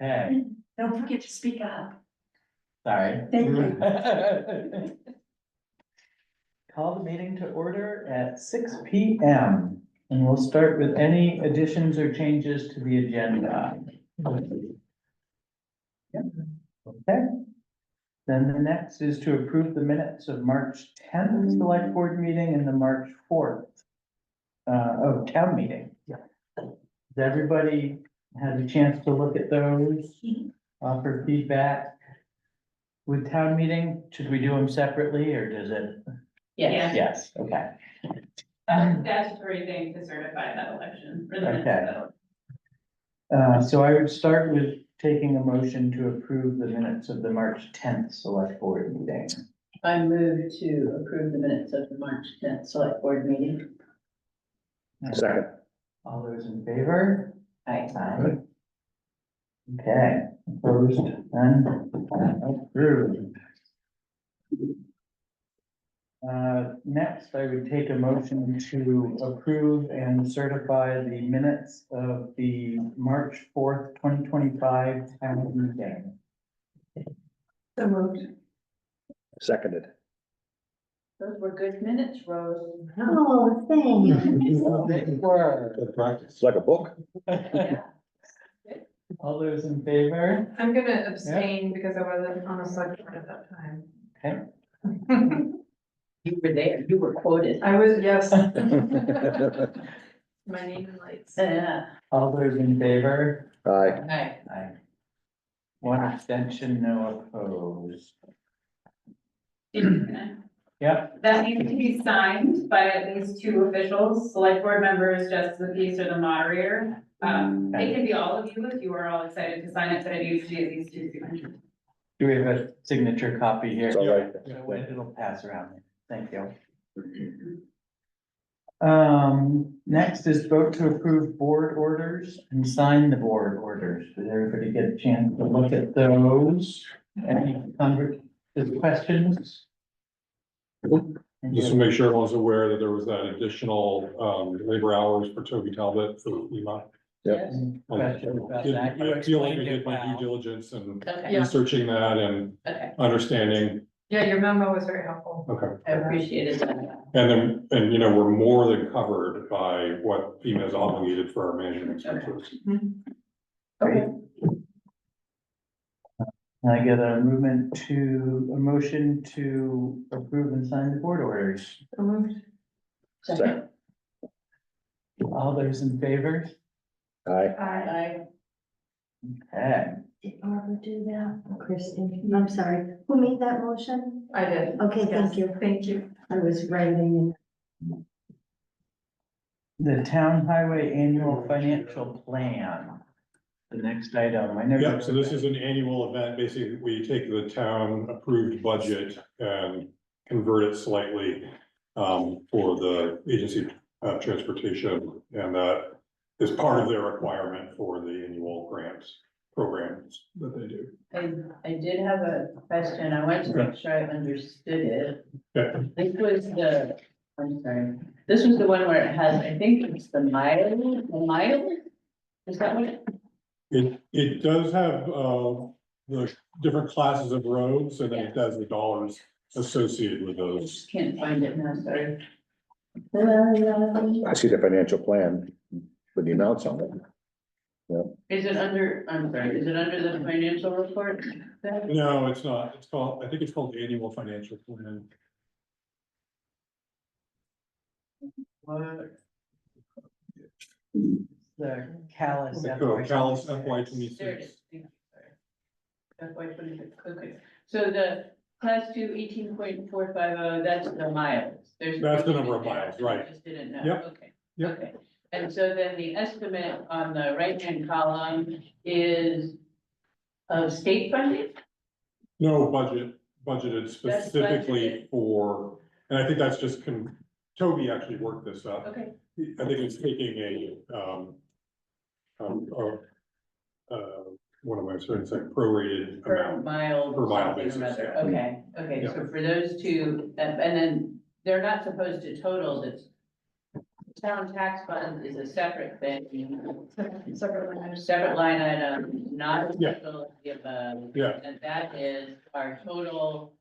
Okay, Don't forget to speak up. sorry. Thank you. Call the meeting to order at 6 p.m. and we'll start with any additions or changes to the agenda. Yep. Okay. Then the next is to approve the minutes of March 10th select board meeting and the March 4th town meeting. Yeah. Has everybody had a chance to look at those, offer feedback? With town meeting, should we do them separately or does it? Yes. Yes, okay. Statutory thing to certify that election. For the Okay. minutes of that. So I would start with taking a motion to approve the minutes of the March 10th select board meeting. I move to approve the minutes of the March 10th select board meeting. Second. All those in favor? Aye. Aye. Okay, opposed and approved. Next, I would take a motion to approve and certify the minutes of the March 4th, 2025 town meeting. So moved. Seconded. Those were good minutes, Rose. Oh, thanks. They were. Good practice. It's like a book. Yeah. All those in favor? I'm gonna abstain because I wasn't on the select board at that time. Okay. You were there, you were quoted. I was, yes. My name and lights. Yeah. All those in favor? Aye. Aye. Aye. One abstention, no opposed. Yep, That needs to be signed by at least two officials, select board members, justice of the peace, or the moderator. It can be all of you if you are all excited to sign it, but it needs to be at least two signatures. do we have a signature copy here? It's all right. So it'll pass around. Thank you. Next is vote to approve board orders and sign the board orders. Did everybody get a chance to look at those? Any questions? Just to make sure everyone's aware that there was that additional labor hours for Toby Talbot for FEMA. Yep. Any questions about that? You I feel like I explained did it my due well. diligence and Okay, Yeah. researching that and okay, understanding, Yeah, your memo was very helpful. okay. I appreciated that. And we're more than covered by what FEMA has obligated for our management expenses. Okay. Can I get a motion to approve and sign the board orders? So moved. Second. All those in favor? Aye. Aye. Okay, Did Barbara do that? Kristen, I'm sorry. Who made that motion? I did. Okay, Yes, thank you. Thank you. I was writing. the town highway annual financial plan. The next item, I know. Yep, so this is an annual event. Basically, we take the town approved budget and convert it slightly for the agency of transportation. And that is part of their requirement for the annual grants programs that they do. I did have a question. I wanted to make sure I understood it. Okay. This was I'm sorry, this was the one where it has, I think it's the mile? Is that what it? It does have the different classes of roads and then it does the dollars associated with I those. just can't find it now, sorry. I see the financial plan with the amounts on it. Is it under, I'm sorry, is it under the financial report? No, it's not. It's called, I think it's called annual financial plan. What? The Calais. Calais FY There it 26. is. FY 26, okay. So the class 2 18.450, that's the miles. There's. That's the number of miles, right. I just didn't know. Yep. Okay. Yep. Okay. And so then the estimate on the right-hand column is of state funding? No budgeted specifically budgeted. for, and I think that's just Toby actually worked this up. Okay. I think it's taking what am I trying to say, prorated Per amount. mile. Per mile something or basis, other. yeah. Okay, okay, Yeah. so for those two, and then they're not supposed to total this. town tax fund is a separate thing. Separate line. Separate line item, not Yeah. essential, Yeah. and that is our total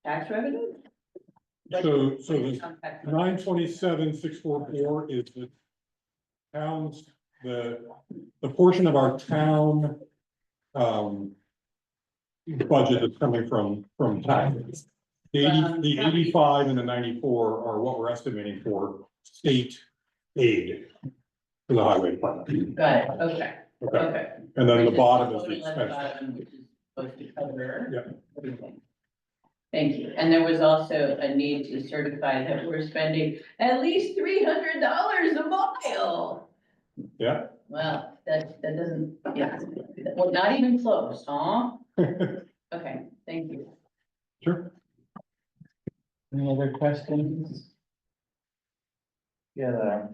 tax revenue? So the Town tax fund. 927,644 is the town's, the portion of our town, budget that's coming from taxes. The 85 and the 94 are what we're estimating for state aid to the highway department. Got it, okay, Okay, okay. and then the Which bottom is the total at the expense. bottom, which is supposed to cover Yeah. everything. Thank you, and there was also a need to certify that we're spending at least $300 a mile. Yeah. Well, that doesn't, yeah, well, not even close, huh? Okay, thank you. Sure. Any other questions? Get a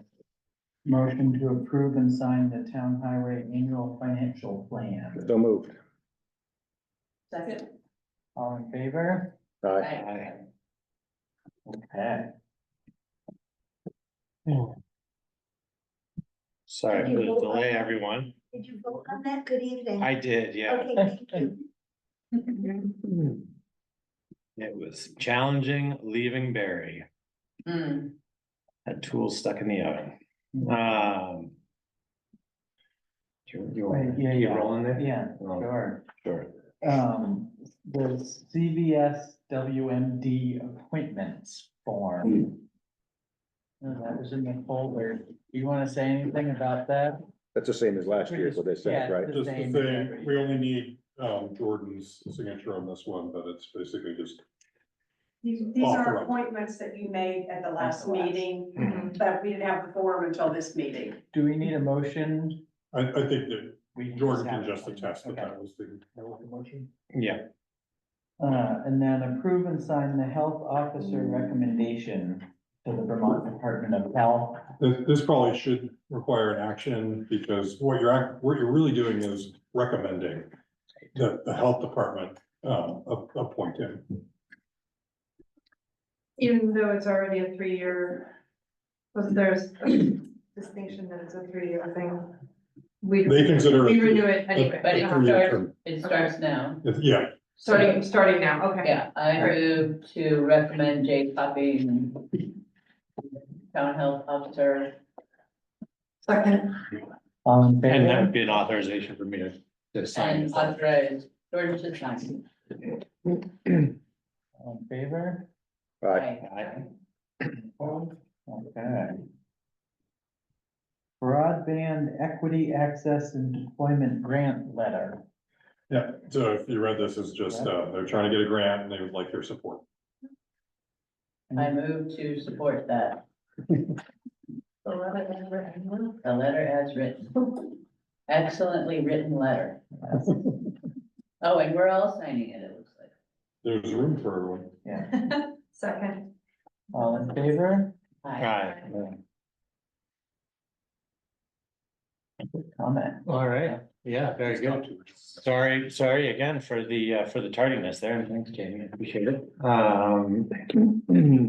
motion to approve and sign the town highway annual financial plan. So moved. Second. All in favor? Aye. Okay. Sorry for the delay, everyone. Did you vote on that? Good evening. I did, yeah. Okay, thank you. It was challenging leaving Barry. Hmm, Had tools stuck in the oven. You Wait, want yeah, to keep yeah. rolling there? Yeah, Oh, sure. Sure. The CVS WMD appointments form. Oh, that was in the folder. Do you wanna say anything about that? That's the same as last year, is what they Yeah, said, right? it's Just the same thing, as every we year. only need, Jordan's signature on this one, but it's basically just, These Off the are record. appointments that you made at the last the last. meeting, Mhm. but we didn't have the form until this meeting. Do we need a motion? I think that We Jordan have can it. just attest that Okay. that was the. Motion. Yeah, And then approve and sign the health officer recommendation to the Vermont Department of Health. This probably should require an action, because what you're really doing is recommending that the health department, appoint him. Even though it's already a 3-year, was there's a distinction that it's a 3-year thing. They consider We it- renew it anyway. but it Uh-huh. starts, it starts now. Yeah, Starting now, okay. Yeah, I move to recommend Jay Poppy, town health officer. Second, All in and that favor? would be an authorization for me to sign. And it. authorize George to sign. All in favor? Aye. Okay. Broadband Equity Access and Deployment Grant Letter. yeah, so if you read this, it's just, they're trying to get a grant and they would like your support. I move to support that, the letter as written. Excellently written letter. Oh, and we're all signing it, it looks like. There's room for everyone. Yeah, second. all in favor? Aye. Comment. All right, yeah, very good. Sorry again for the tardiness there, and thanks, Jamie, I appreciate it.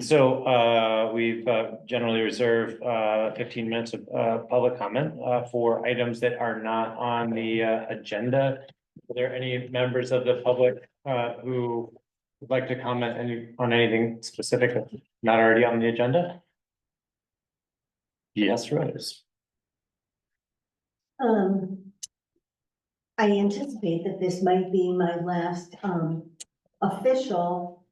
So, we've generally reserved 15 minutes of public comment for items that are not on the agenda. Are there any members of the public who would like to comment on anything specific that's not already on the agenda? Yes, Rose. I anticipate that this might be my last, official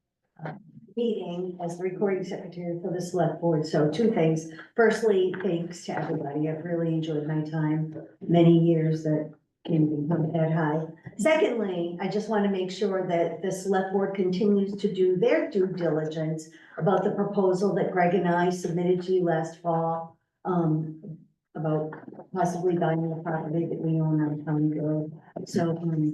meeting as the recording secretary for the select board. So 2 things. Firstly, thanks to everybody. I've really enjoyed my time, many years that can become that high. Secondly, I just want to make sure that the select board continues to do their due diligence about the proposal that Greg and I submitted to you last fall, about possibly buying the property that we own on County Road. So,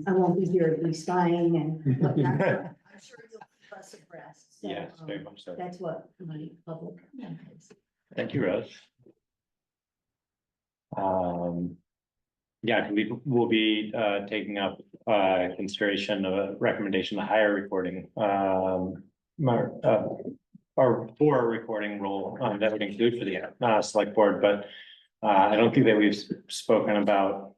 I won't be here at least spying and whatnot. but I'm sure you'll keep us abreast. So, Yes, very much so. That's what my public comment is. Thank you, Rose. Yeah, we will be taking up consideration of a recommendation to hire recording or for a recording role, that would include for the, select board, but I don't think that we've spoken about,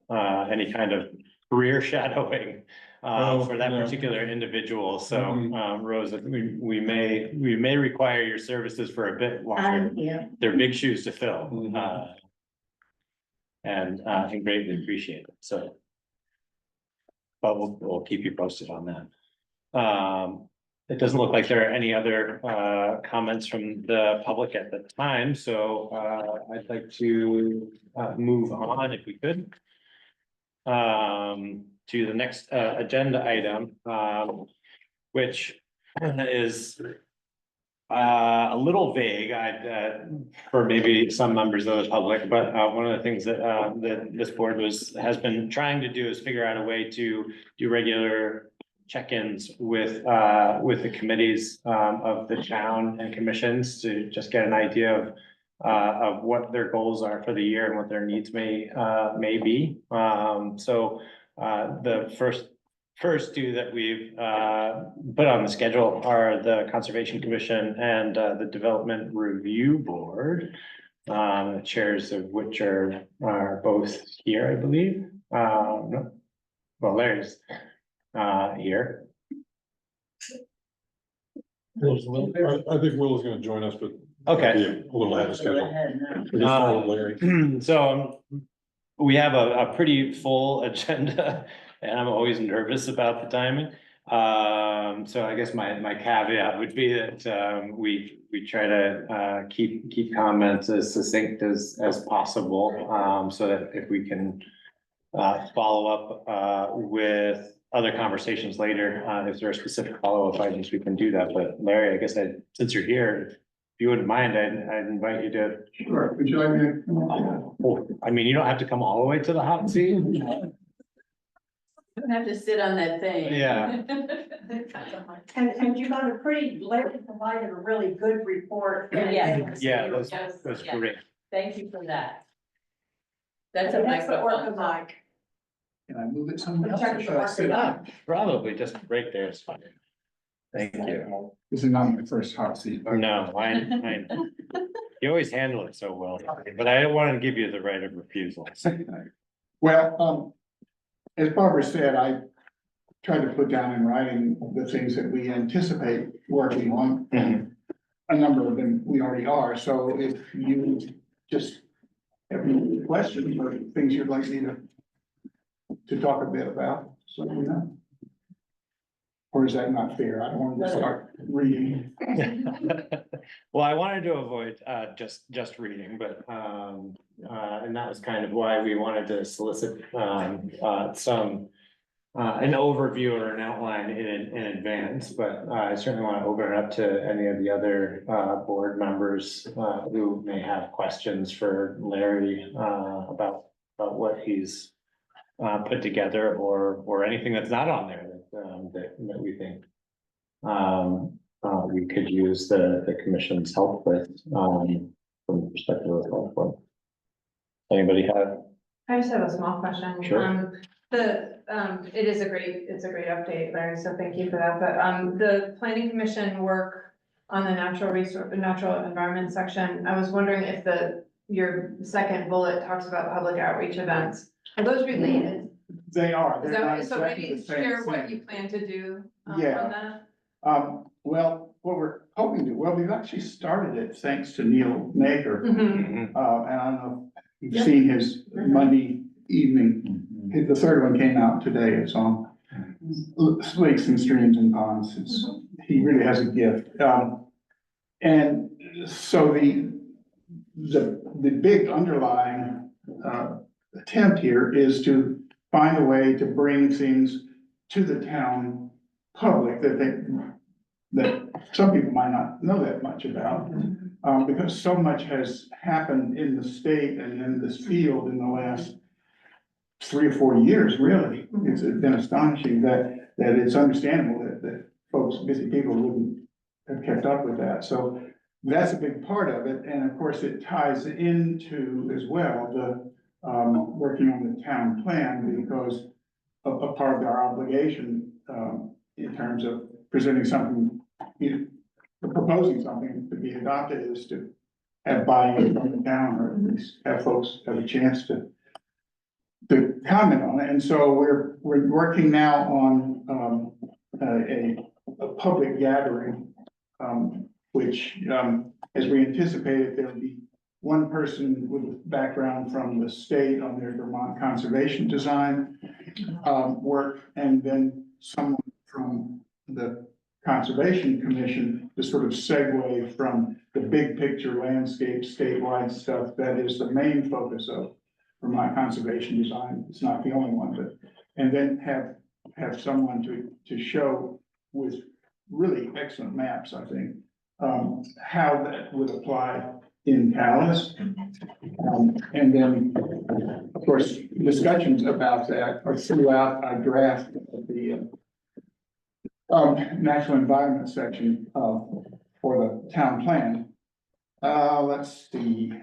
any kind of career shadowing, for that no. particular individual, so, Mhm. Rose, we may require your services for a bit longer. I'm here. They're big shoes to fill, Mhm. and I greatly appreciate it, so. But we'll keep you posted on that. It doesn't look like there are any other comments from the public at the time, so I'd like to move on if we could. To the next agenda item, which is a little vague, for maybe some members of the public, but one of the things that this board has been trying to do is figure out a way to do regular check-ins with the committees of the town and commissions to just get an idea of what their goals are for the year and what their needs may be. So the first two that we've put on the schedule are the Conservation Commission and the Development Review Board. The chairs of which are both here, I believe. No. Well, Larry's here. I think Will is gonna join us, but. Okay. Yeah, a little ahead of schedule. We just followed Larry. So we have a pretty full agenda and I'm always nervous about the timing. So I guess my caveat would be that we try to keep comments as succinct as possible, so that if we can follow up with other conversations later, if there are specific follow-up items, we can do that. But Larry, I guess since you're here, if you wouldn't mind, I'd invite you to. Sure, would you like me to? Oh, I mean, you don't have to come all the way to the hot seat. You don't have to sit on that thing. Yeah. And you got a pretty, Larry provided a really good report. Yes. Yeah, that's Yeah. great. Thank you for that. That's a That's the microphone. orca mic. Can I move it somewhere else or should I sit Ah, down? Probably just right there is fine. Thank you. This is not my first hot seat. No, I, you always handle it so well, but I don't want to give you the right of refusal. Well, as Barbara said, I tried to put down in writing the things that we anticipate working on. And a number of them we already are, so if you just have any questions or things you'd like me to talk a bit about, so let me know. Or is that not fair? I don't want to start reading. Well, I wanted to avoid just reading, but and that was kind of why we wanted to solicit some an overview or an outline in advance, but I certainly want to open it up to any of the other board members who may have questions for Larry about what he's put together or anything that's not on there that we think we could use the commission's help with from the perspective of the health board. Anybody have? I just have a small question. Sure. It's a great update, Larry, so thank you for that, but, the planning commission work on the natural environment section, I was wondering if your second bullet talks about public outreach events, are those related? They are. Is They're not that, so exactly maybe the same share what thing. you plan to do on Yeah. that? Well, what we're hoping to, well, we've actually started it thanks to Neil Maker. Mhm. And I don't know if you've seen his Monday evening, the third one came out today, it's on Lakes and Streams and Ponds, he really has a gift. And so the big underlying, attempt here is to find a way to bring things to the town public that some people might not know that much about. Because so much has happened in the state and in this field in the last 3 or 4 years, really. It's been astonishing that it's understandable that folks, busy people wouldn't have kept up with that. So that's a big part of it. And of course, it ties into as well, the working on the town plan, because a part of our obligation in terms of presenting something proposing something to be adopted is to have buy-in from the town, or at least have folks have a chance to comment on it. And so we're working now on, a public gathering, which, as we anticipated, there'll be one person with background from the state on their Vermont conservation design work, and then someone from the Conservation Commission to sort of segue from the big picture landscape statewide stuff that is the main focus of Vermont conservation design. It's not the only one, but, and then have someone to show with really excellent maps, I think, how that would apply in Calais. And then, of course, discussions about that are throughout our draft of the natural environment section for the town plan. Let's see.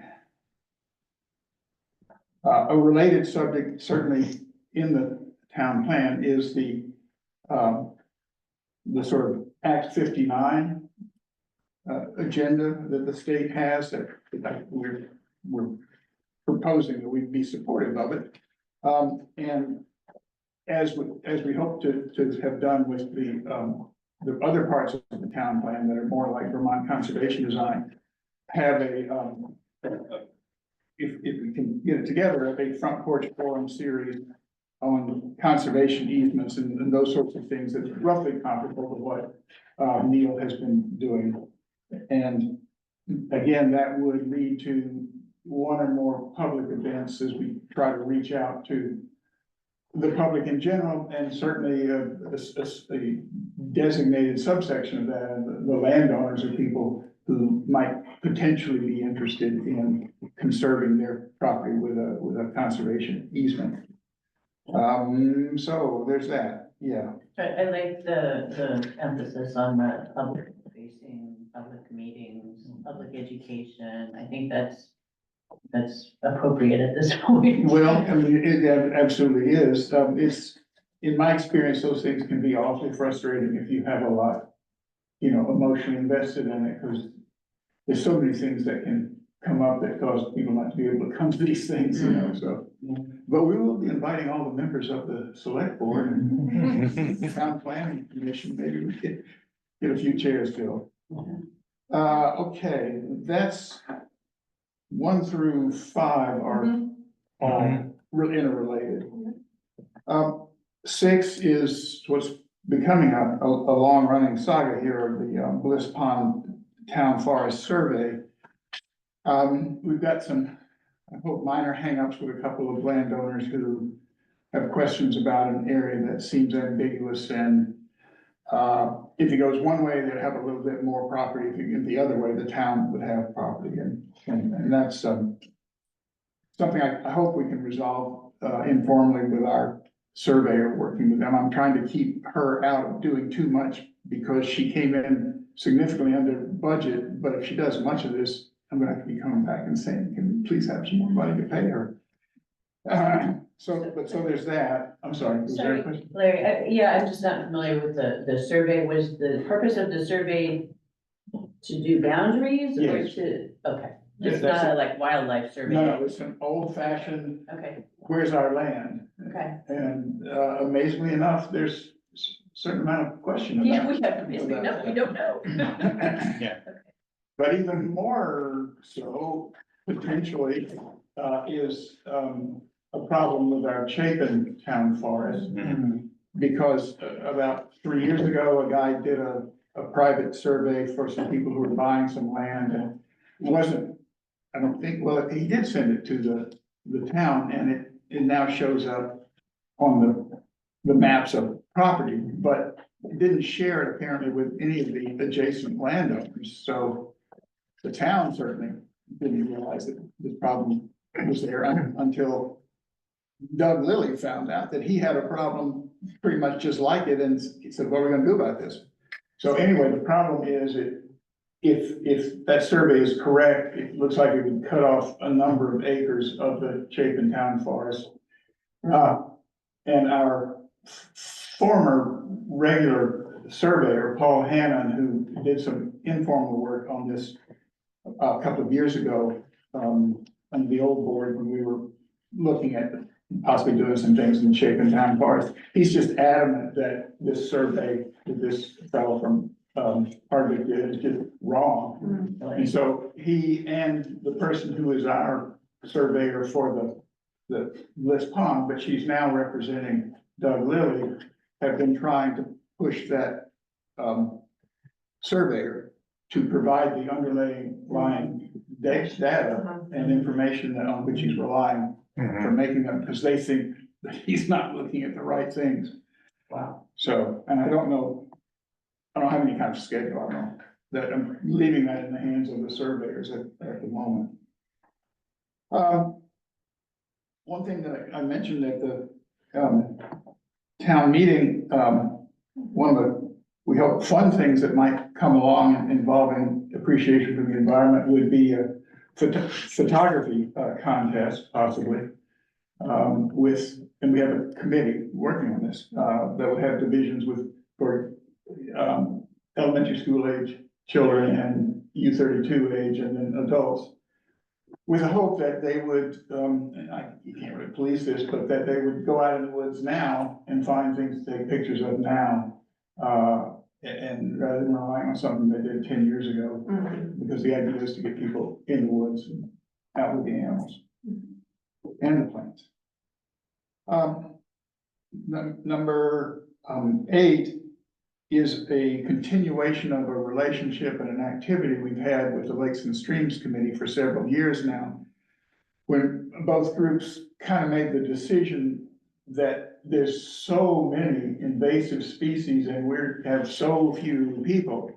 A related subject, certainly in the town plan, is the sort of Act 59 agenda that the state has, that we're proposing that we'd be supportive of it. And as we hope to have done with the other parts of the town plan that are more like Vermont conservation design, have if we can get it together, a front porch forum series on conservation easements and those sorts of things that's roughly comparable to what Neil has been doing. And again, that would lead to one or more public events as we try to reach out to the public in general, and certainly a designated subsection of that, the landowners or people who might potentially be interested in conserving their property with a conservation easement. So there's that, yeah. I like the emphasis on the public facing, public meetings, public education. I think that's appropriate at this point. Well, I mean, it absolutely is. It's, in my experience, those things can be awfully frustrating if you have a lot, emotionally invested in it, because there's so many things that can come up that cause people not to be able to come to these things, so. But we will be inviting all the members of the select board and town planning commission, maybe we could get a few chairs filled. Okay, that's 1 through 5 are all really interrelated. 6 is what's becoming a long-running saga here of the Bliss Pond Town Forest Survey. We've got some, I hope, minor hangups with a couple of landowners who have questions about an area that seems ambiguous, and if it goes one way, they'd have a little bit more property. If it went the other way, the town would have property, and that's something I hope we can resolve informally with our surveyor working with them. I'm trying to keep her out of doing too much because she came in significantly under budget, but if she does much of this, I'm gonna have to be coming back and saying, can we please have some more money to pay her? So there's that. I'm sorry, was there a question? Larry, yeah, I'm just not familiar with the survey. Was the purpose of the survey to do boundaries or Yes. okay. Yes, It's that's not a like wildlife survey? No, it's an old fashioned, Okay, where's our land? okay. And amazingly enough, there's a certain amount of question about. Yeah, we have basically no, we don't know. Yeah. But even more so, potentially, is a problem with our Chapin Town Forest. Because about 3 years ago, a guy did a private survey for some people who were buying some land, and it wasn't, I don't think, well, he did send it to the town, and it now shows up on the maps of property, but it didn't share it apparently with any of the adjacent landowners, so the town certainly didn't realize that this problem was there until Doug Lilly found out that he had a problem pretty much just like it, and he said, what are we gonna do about this? So anyway, the problem is if that survey is correct, it looks like it would cut off a number of acres of the Chapin Town Forest. And our former regular surveyor, Paul Hannon, who did some informal work on this a couple of years ago, on the old board when we were looking at possibly doing some things in Chapin Town Forest. He's just adamant that this survey that this fellow from Hardwick did is just wrong. And so he and the person who is our surveyor for the Bliss Pond, but she's now representing Doug Lilly, have been trying to push that surveyor to provide the underlying data and information that on which he's relying for making them, because they think that he's not looking at the right things. Wow. So, and I don't have any kind of schedule, I don't know, that I'm leaving that in the hands of the surveyors at the moment. One thing that I mentioned at the town meeting, one of the, we hope, fun things that might come along involving appreciation for the environment would be a photography contest, possibly. And we have a committee working on this, that would have divisions for elementary school age children and U32 age and then adults. With the hope that they would, and you can't really police this, but that they would go out in the woods now and find things to take pictures of now. And rather than relying on something they did 10 years ago, because the idea is to get people in the woods and out with the animals and the plants. Number 8 is a continuation of a relationship and an activity we've had with the Lakes and Streams Committee for several years now. When both groups kind of made the decision that there's so many invasive species and we have so few people,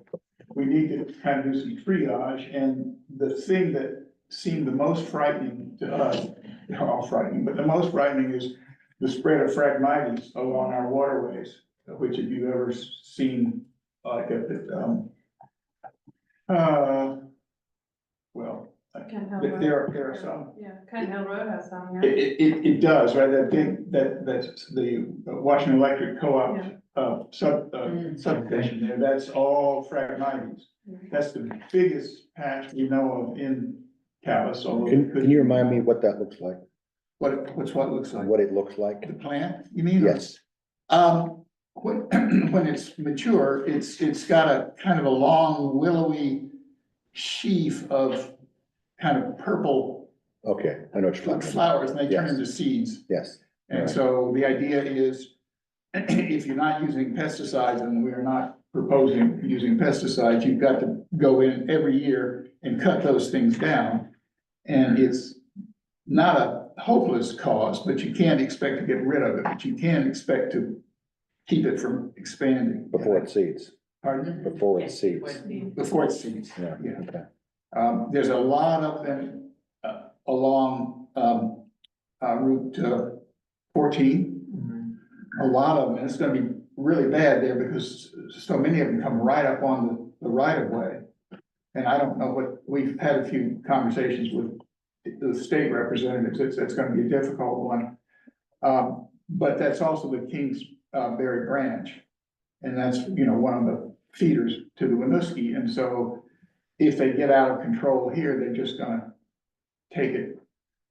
we need to kind of do some triage. And the thing that seemed the most frightening to us, they're all frightening, but the most frightening is the spread of Phragmites along our waterways, which if you've ever seen, like at the, well, Kent Hill Road. there are some. Yeah, Kent Hill Road has some, yeah. It does, right? That big, that's the Washington Electric Co-op, substation there. That's all Phragmites. That's the biggest patch we know of in Calais. Can you remind me what that looks like? What it looks like? What it looks like? The plant, you mean? Yes. When it's mature, it's got a kind of a long willowy sheath of kind of purple Okay, I know what you're talking about. flowers, and they turn Yes. into seeds. Yes. And Right. so the idea is, if you're not using pesticides, and we are not proposing using pesticides, you've got to go in every year and cut those things down. And it's not a hopeless cause, but you can't expect to get rid of it, but you can expect to keep it from expanding. Before it seeds, Pardon? before it seeds. Before it seeds. Yeah, Yeah. okay. There's a lot of them along Route 14. A lot of them, and it's gonna be really bad there because so many of them come right up on the right of way. And I don't know we've had a few conversations with the state representatives, it's gonna be a difficult one. But that's also the Kingsbury branch. And that's, one of the feeders to the Winooski, and so if they get out of control here, they're just gonna take it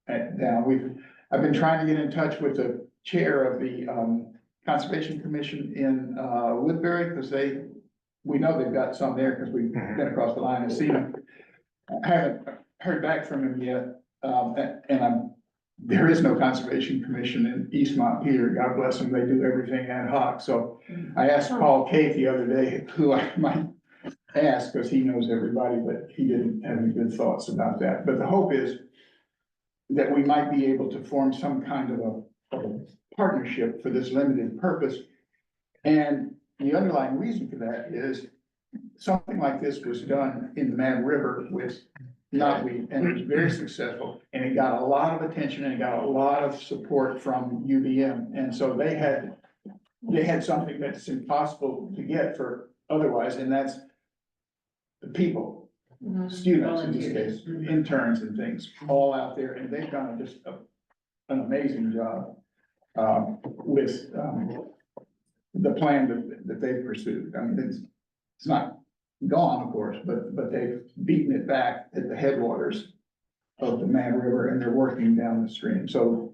down. I've been trying to get in touch with the chair of the Conservation Commission in Woodbury, because we know they've got some there, because we've been across the line and seen them. I haven't heard back from him yet, and there is no Conservation Commission in East Montpelier, God bless them, they do everything ad hoc, so I asked Paul Kate the other day who I might ask, because he knows everybody, but he didn't have any good thoughts about that. But the hope is that we might be able to form some kind of a partnership for this limited purpose. And the underlying reason for that is something like this was done in the Mad River with knotweed, and it was very successful, and it got a lot of attention and it got a lot of support from UVM. And so they had something that's impossible to get for otherwise, and that's the people, students in this case, interns and things, all out there, and they've done just an amazing job with the plan that they've pursued. I mean, it's not gone, of course, but they've beaten it back at the headwaters of the Mad River, and they're working down the stream. So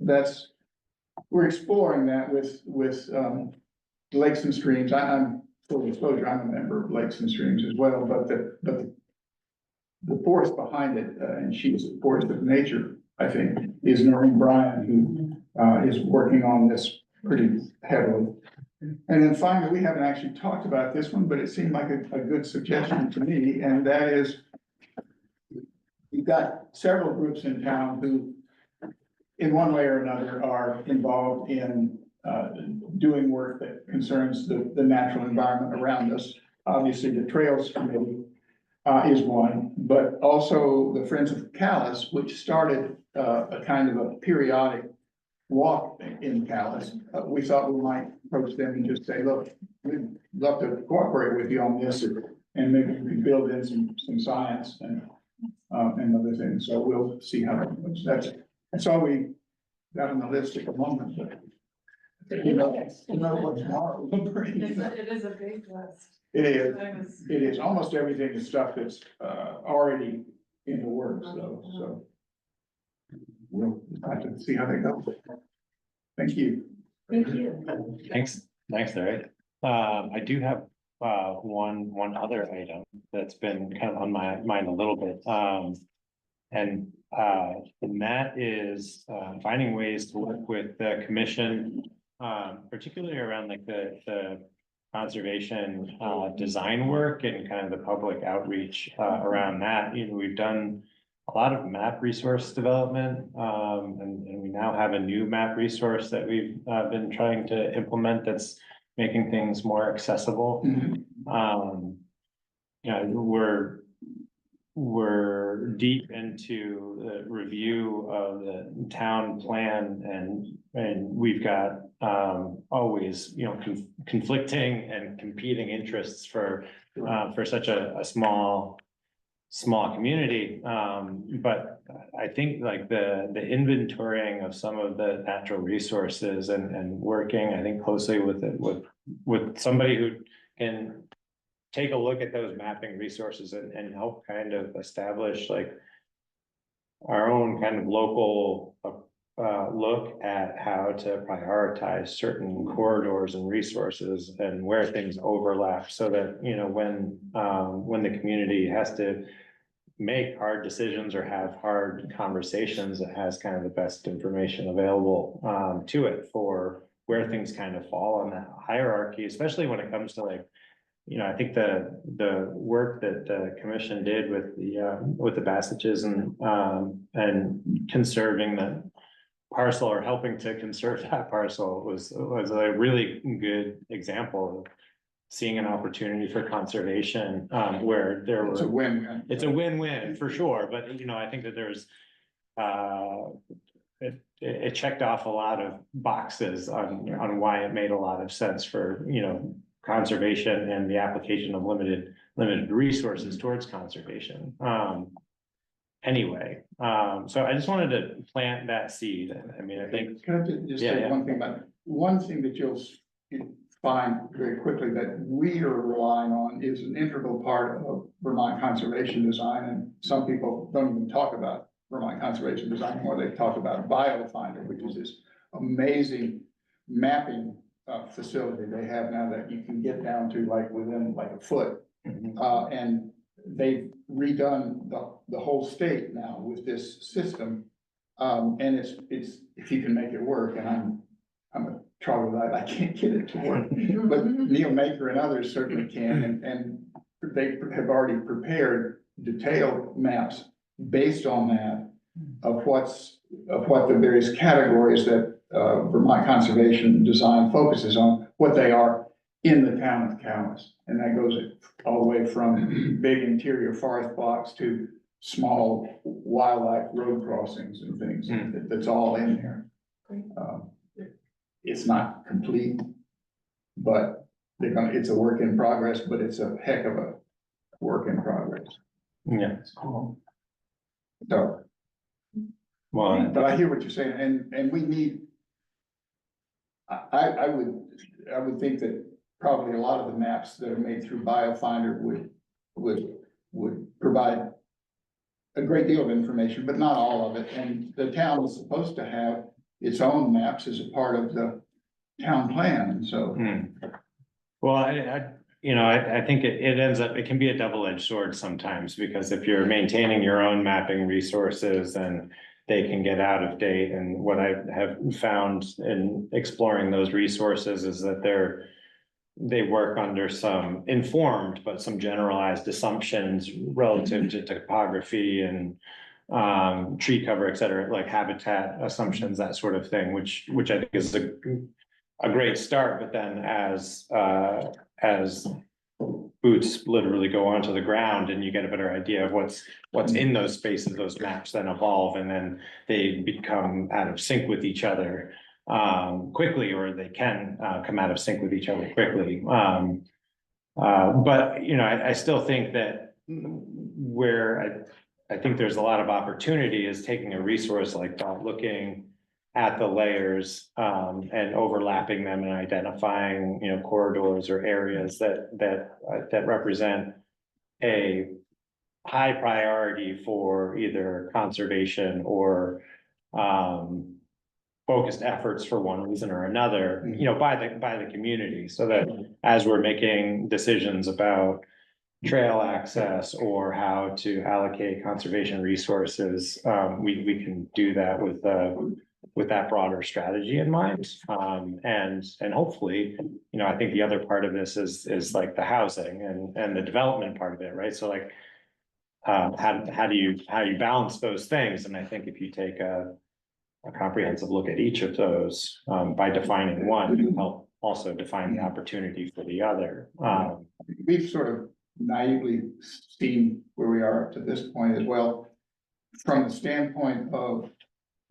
we're exploring that with lakes and streams. I'm full disclosure, I'm a member of Lakes and Streams as well, but the force behind it, and she's a force of nature, I think, is Noreen Bryan, who is working on this pretty heavily. And then finally, we haven't actually talked about this one, but it seemed like a good suggestion to me, and that is we've got several groups in town who, in one way or another, are involved in doing work that concerns the natural environment around us. Obviously, the Trails Committee is one, but also the Friends of Calais, which started a kind of a periodic walk in Calais. We thought we might approach them and just say, look, we'd love to cooperate with you on this, and maybe we could build in some science and other things. So we'll see how that goes. That's all we got on the list at the moment, but you know what tomorrow will bring. It is a big list. It is. Almost everything is stuff that's already in the works, though, so. We'll have to see how they go. Thank you. Thank you. Thanks, Larry. I do have one other item that's been kind of on my mind a little bit. And that is finding ways to work with the commission, particularly around like the conservation design work and kind of the public outreach around that. You know, we've done a lot of map resource development, and we now have a new map resource that we've been trying to implement that's making things more accessible. You know, we're deep into the review of the town plan, and we've got always, you know, conflicting and competing interests for such a small community. But I think like the inventorying of some of the natural resources and working, I think, closely with somebody who can take a look at those mapping resources and help kind of establish like our own kind of local look at how to prioritize certain corridors and resources and where things overlap, so that, you know, when the community has to make hard decisions or have hard conversations, it has kind of the best information available to it for where things kind of fall on that hierarchy, especially when it comes to like, you know, I think the work that the commission did with the Bassages and conserving the parcel, or helping to conserve that parcel, was a really good example of seeing an opportunity for conservation, where there It's a were, win-win. it's a win-win for sure, but you know, I think that there's it checked off a lot of boxes on why it made a lot of sense for, you know, conservation and the application of limited resources towards conservation. Anyway, so I just wanted to plant that seed. I mean, I think, Can I just say one thing about, one thing that you'll find very quickly that we are relying on is an integral part of Vermont conservation design, and some people don't even talk about Vermont conservation design anymore. They talk about BioFinder, which is this amazing mapping facility they have now that you can get down to like within like a foot. And they've redone the whole state now with this system. And it's, if you can make it work, and I'm a troglodyte, I can't get it to work, but Neil Maker and others certainly can, and they have already prepared detailed maps based on that of what the various categories that Vermont conservation design focuses on, what they are in the town of Calais. And that goes all the way from big interior forest blocks to small wildlife road crossings and things. That's all in there. It's not complete, but it's a work in progress, but it's a heck of a work in progress. yeah, So, well, but I hear what you're saying, and we need, I would think that probably a lot of the maps that are made through BioFinder would provide a great deal of information, but not all of it, and the town is supposed to have its own maps as a part of the town plan, and so. Well, I think it ends up, it can be a double-edged sword sometimes, because if you're maintaining your own mapping resources, then they can get out of date. And what I have found in exploring those resources is that they work under some informed, but some generalized assumptions relative to topography and tree cover, et cetera, like habitat assumptions, that sort of thing, which I think is a great start. But then as boots literally go onto the ground and you get a better idea of what's in those spaces, those maps then evolve, and then they become out of sync with each other quickly, or they can come out of sync with each other quickly. But I still think that where I think there's a lot of opportunity is taking a resource like that, looking at the layers and overlapping them and identifying, corridors or areas that represent a high priority for either conservation or focused efforts for one reason or another, by the community, so that as we're making decisions about trail access or how to allocate conservation resources, we can do that with that broader strategy in mind. And hopefully, I think the other part of this is like the housing and the development part of it, right? So like, how do you balance those things? And I think if you take a comprehensive look at each of those, by defining one, you help also define the opportunity for the other. We've sort of naively seen where we are up to this point as well, from the standpoint of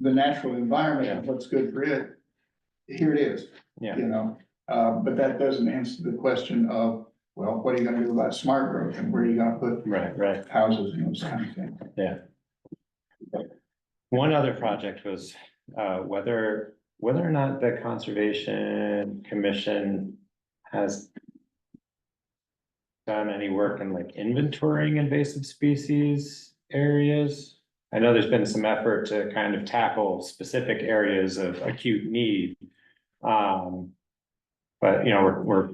the natural environment and what's good for it. Here it is, but that doesn't answer the question of, well, what are you gonna do about smart growth and where are you gonna put Right. houses and those kinds of things. Yeah. One other project was whether or not the Conservation Commission has done any work in like inventorying invasive species areas. I know there's been some effort to kind of tackle specific areas of acute need. But we're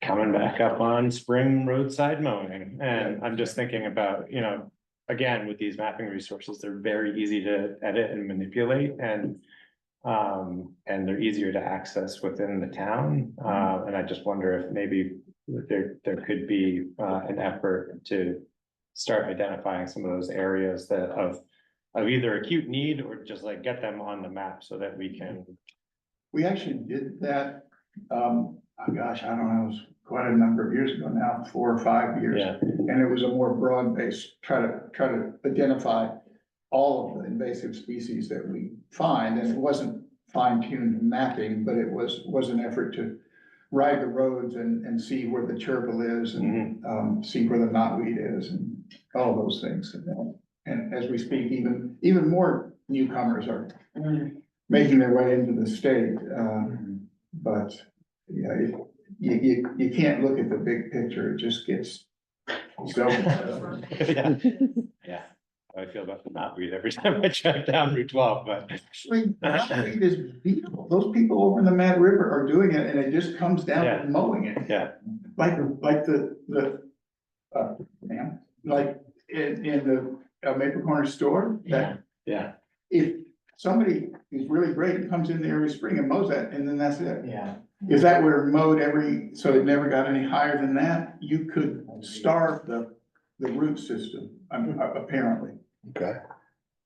coming back up on spring roadside mowing, and I'm just thinking about, again, with these mapping resources, they're very easy to edit and manipulate, and they're easier to access within the town. And I just wonder if maybe there could be an effort to start identifying some of those areas that of either acute need or just like get them on the map so that we can. We actually did that, gosh, I don't know, it was quite a number of years ago now, 4 or 5 years. Yeah. And it was a more broad-based, try to identify all of the invasive species that we find, and it wasn't fine-tuned mapping, but it was an effort to ride the roads and see where the chervil is and see where the knotweed is and all those things. And as we speak, even more newcomers are making their way into the state. But yeah, you can't look at the big picture. It just gets so. Yeah. How I feel about the knotweed every time I drive down Route 12, but. Actually, knotweed is beautiful. Those people over in the Mad River are doing it, and it just comes down Yeah. to mowing it. Yeah. Like in the Maple Corner store. Yeah. If somebody is really great and comes in there every spring and mows that, and then that's it. Yeah. If that were mowed so it never got any higher than that, you could starve the root system, apparently. Okay,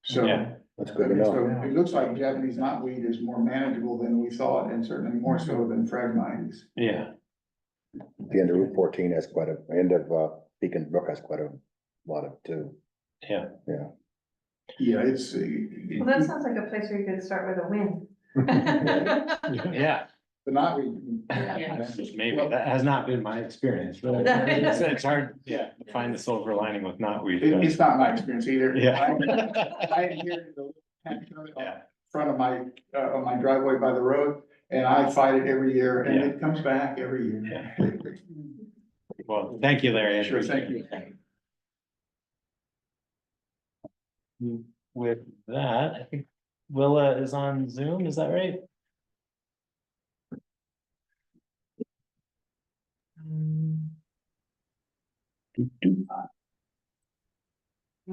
So. Yeah. that's good to know. So it looks like Japanese knotweed is more manageable than we thought, and certainly more so than Phragmites. Yeah. The end of Route 14 has end of Beacon Brook has quite a lot of too. Yeah. Yeah, it's. Well, that sounds like a place where you could start with a win. Yeah. The knotweed. Maybe that has not been my experience, but it's hard, to find the silver lining with knotweed. It's not my experience either. Yeah. I am here in the front of my, on my driveway by the road, And I fight it every year, and it comes back every year. Well, thank you, Larry. I Sure, thank you. appreciate it. With that, I think Willa is on Zoom, is that right?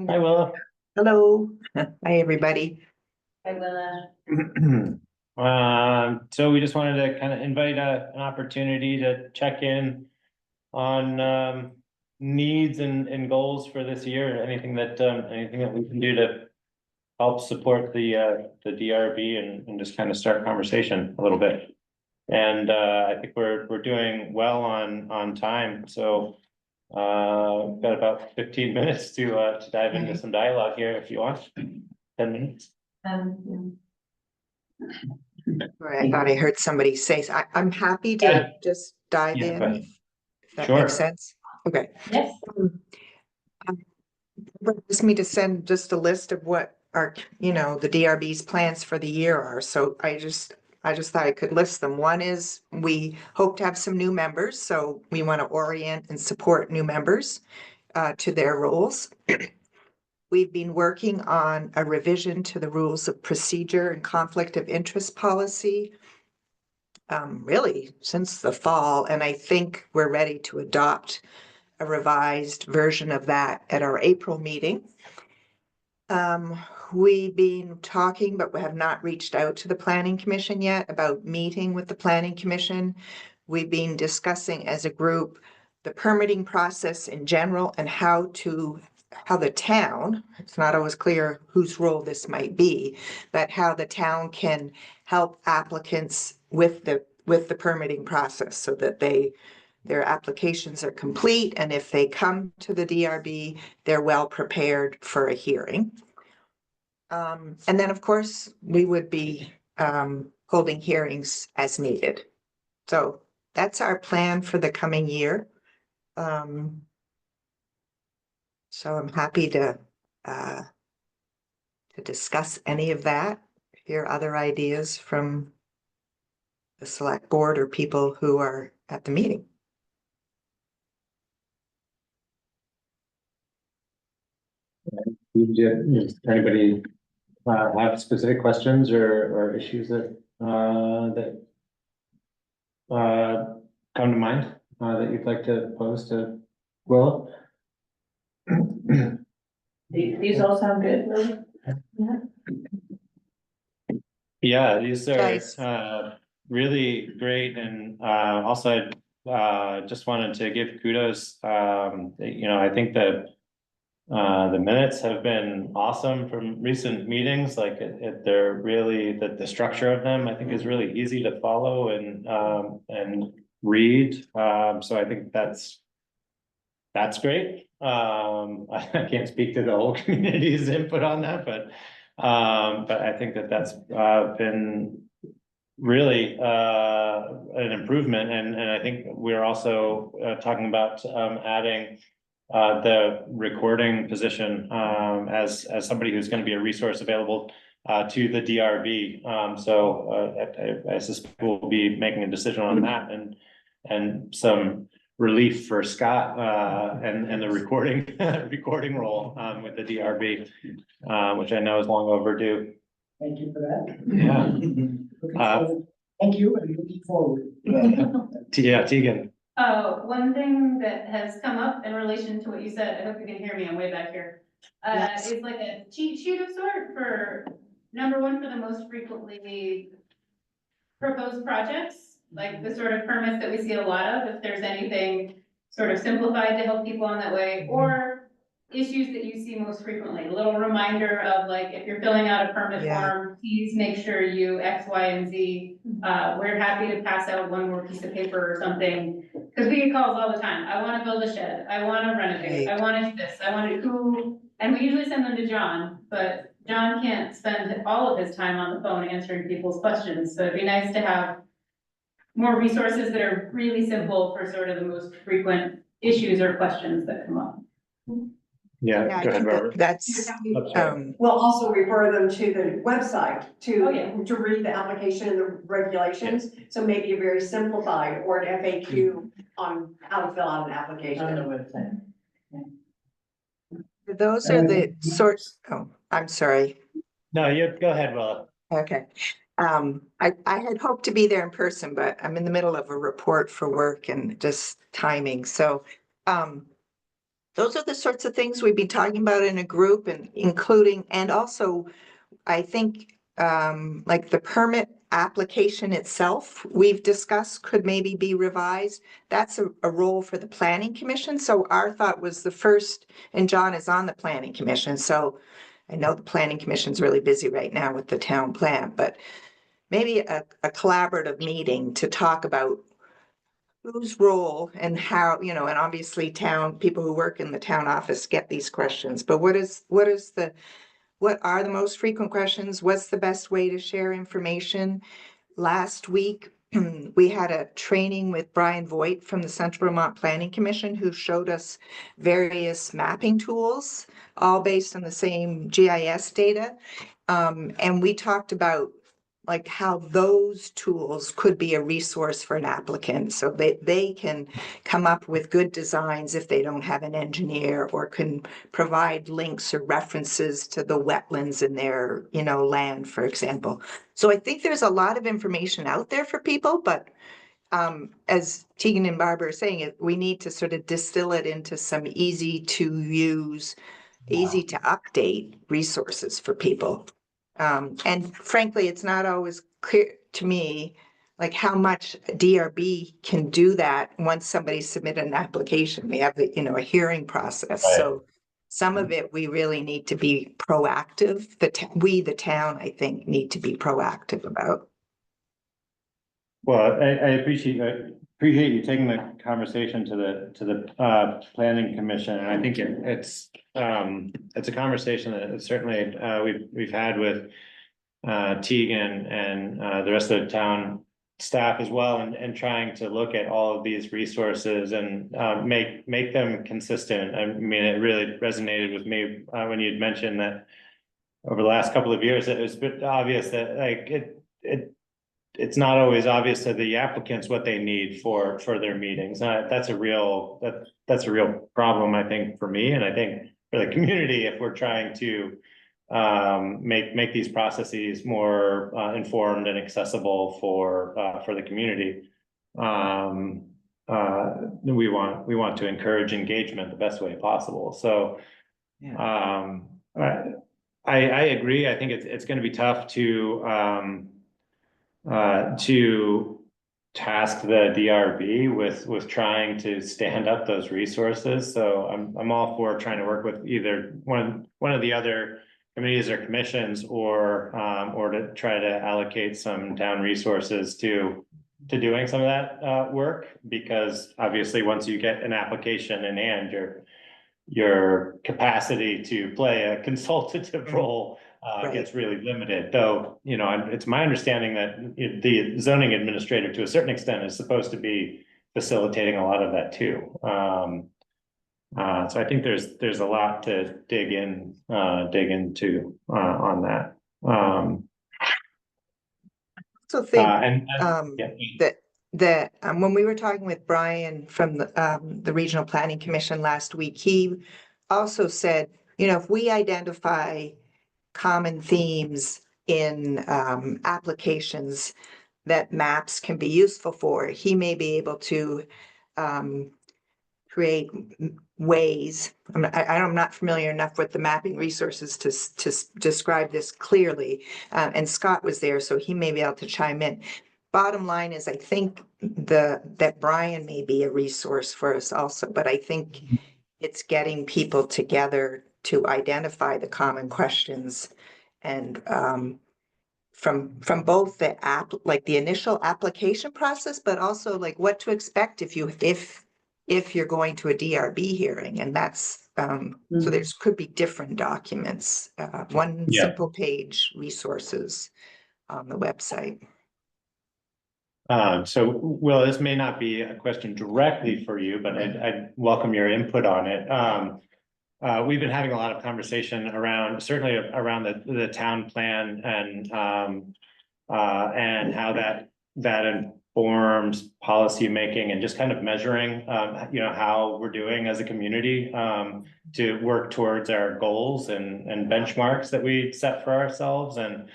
Hi, Willa. Hello, hi, everybody. I will, So we just wanted to kind of invite an opportunity to check in on needs and goals for this year, anything that we can do to help support the DRB and just kind of start conversation a little bit. And I think we're doing well on time, so we've got about 15 minutes to dive into some dialogue here if you want. 10 minutes. Sorry, I thought I heard somebody say, I'm happy Yeah. to just dive Yeah, in, go ahead. if that Sure. makes sense. Okay. yes. Just me to send just a list of what our, the DRB's plans for the year are, so I just thought I could list them. One is, we hope to have some new members, so we want to orient and support new members to their roles. We've been working on a revision to the rules of procedure and conflict of interest policy really since the fall, and I think we're ready to adopt a revised version of that at our April meeting. We've been talking, but we have not reached out to the Planning Commission yet about meeting with the Planning Commission. We've been discussing as a group the permitting process in general and how the town, it's not always clear whose role this might be, but how the town can help applicants with the permitting process so that their applications are complete, and if they come to the DRB, they're well prepared for a hearing. And then, of course, we would be holding hearings as needed. So that's our plan for the coming year. So I'm happy to discuss any of that, hear other ideas from the select board or people who are at the meeting. Does anybody have specific questions or issues that come to mind that you'd like to pose to Willa? These all sound good, Lily? Yeah, these Nice. are really great, and also I just wanted to give kudos. I think that the minutes have been awesome from recent meetings. Like they're really the structure of them, I think, is really easy to follow and read. So I think that's great. I can't speak to the whole community's input on that, but I think that's been really an improvement, and I think we're also talking about adding the recording position as somebody who's going to be a resource available to the DRB. So I suspect we'll be making a decision on that, and some relief for Scott and the recording role with the DRB, which I know is long overdue. Thank you for that. Yeah. Looking forward. Thank you, and looking forward. Yeah, Tegan. Oh, one thing that has come up in relation to what you said, I hope you can hear me, I'm way back here. Yes. Is like a cheat sheet of sort for, number one, for the most frequently proposed projects, like the sort of permits that we see a lot of, if there's anything sort of simplified to help people on that way, or issues that you see most frequently, a little reminder of like, if you're filling out a permit form, please make sure you X, Y, and Z. We're happy to pass out one more piece of paper or something, because we get calls all the time. I want to build a shed, I want to renovate, I want to do this, I want to who, and we usually send them to John, but John can't spend all of his time on the phone answering people's questions, so it'd be nice to have more resources that are really simple for sort of the most frequent issues or questions that come up. Yeah, I go ahead, think Robert. that's, I'm sorry. We'll also refer them to the website Oh, yeah. to read the application and the regulations. So maybe a very simplified or an FAQ on how to fill out an On the application. website. those are the sorts, oh, I'm sorry. No, you, go ahead, Willa. Okay. I had hoped to be there in person, but I'm in the middle of a report for work and just timing. So, those are the sorts of things we've been talking about in a group and including, and also, I think, like the permit application itself, we've discussed could maybe be revised. That's a role for the planning commission. So our thought was the first, and John is on the planning commission, so I know the planning commission's really busy right now with the town plan, but maybe a collaborative meeting to talk about whose role and how, you know, and obviously people who work in the town office get these questions, but what are the most frequent questions? What's the best way to share information? Last week, we had a training with Brian Voigt from the Central Vermont Planning Commission, who showed us various mapping tools, all based on the same GIS data. And we talked about like how those tools could be a resource for an applicant. So they can come up with good designs if they don't have an engineer, or can provide links or references to the wetlands in their, you know, land, for example. So I think there's a lot of information out there for people, but as Tegan and Barbara are saying, we need to sort of distill it into some easy to use, easy to update resources for people. And frankly, it's not always clear to me, like how much DRB can do that once somebody submitted an application. We have, you know, a hearing process. Right. So some of it, we really need to be proactive. The town, I think, need to be proactive about. Well, I appreciate you taking the conversation to the planning commission, and I think it's a conversation that certainly we've had with Tegan and the rest of the town staff as well, and trying to look at all of these resources and make them consistent. I mean, it really resonated with me when you'd mentioned that over the last couple of years, it was a bit obvious that like it's not always obvious to the applicants what they need for their meetings. That's a real problem, I think, for me, and I think for the community, if we're trying to make these processes more informed and accessible for the community. We want to encourage engagement the best way possible. So I agree. I think it's going to be tough to task the DRB with trying to stand up those resources. So I'm all for trying to work with either one of the other committees or commissions, or to try to allocate some town resources to doing some of that work, because obviously once you get an application in hand, your capacity to play a consultative role gets really limited. Though, you know, it's my understanding that the zoning administrator, to a certain extent, is supposed to be facilitating a lot of that too. So I think there's a lot to dig into on that. So think Yeah. that when we were talking with Brian from the Regional Planning Commission last week, he also said, you know, if we identify common themes in applications that maps can be useful for, he may be able to create ways. I'm not familiar enough with the mapping resources to describe this clearly. And Scott was there, so he may be able to chime in. Bottom line is, I think that Brian may be a resource for us also, but I think it's getting people together to identify the common questions, and from both the like the initial application process, but also like what to expect if you're going to a DRB hearing, and that's so there's could be different documents, simple page resources on the website. So, Will, this may not be a question directly for you, but I'd welcome your input on it. we've been having a lot of conversation around, certainly around the town plan and how that informs policymaking and just kind of measuring, you know, how we're doing as a community, to work towards our goals and benchmarks that we set for ourselves. And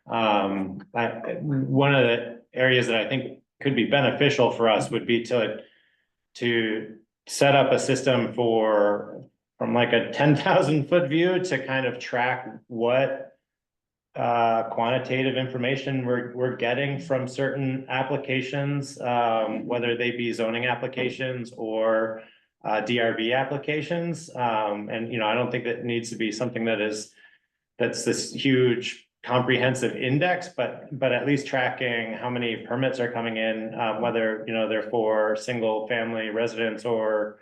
one of the areas that I think could be beneficial for us would be to set up a system from like a 10,000 foot view to kind of track what quantitative information we're getting from certain applications, whether they be zoning applications or DRB applications. And, you know, I don't think that needs to be something that's this huge comprehensive index, but at least tracking how many permits are coming in, whether, you know, they're for single family residents or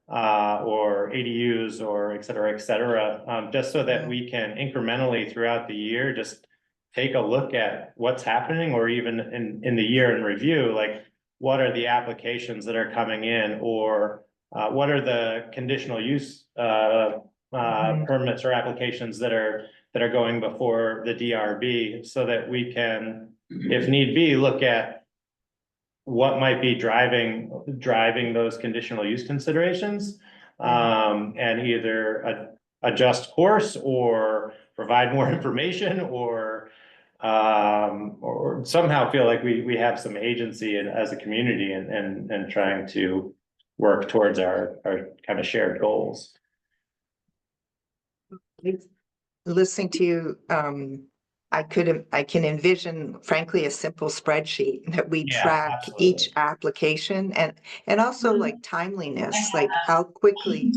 ADUs or et cetera, just so that we can incrementally throughout the year, just take a look at what's happening, or even in the year in review, like what are the applications that are coming in, or what are the conditional use permits or applications that are going before the DRB, so that we can, if need be, look at what might be driving those conditional use considerations, and either adjust course or provide more information, or somehow feel like we have some agency as a community and trying to work towards our kind of shared goals. Listening to you, I can envision frankly a simple spreadsheet that we Yeah, track absolutely. each application and also like timeliness, like how quickly.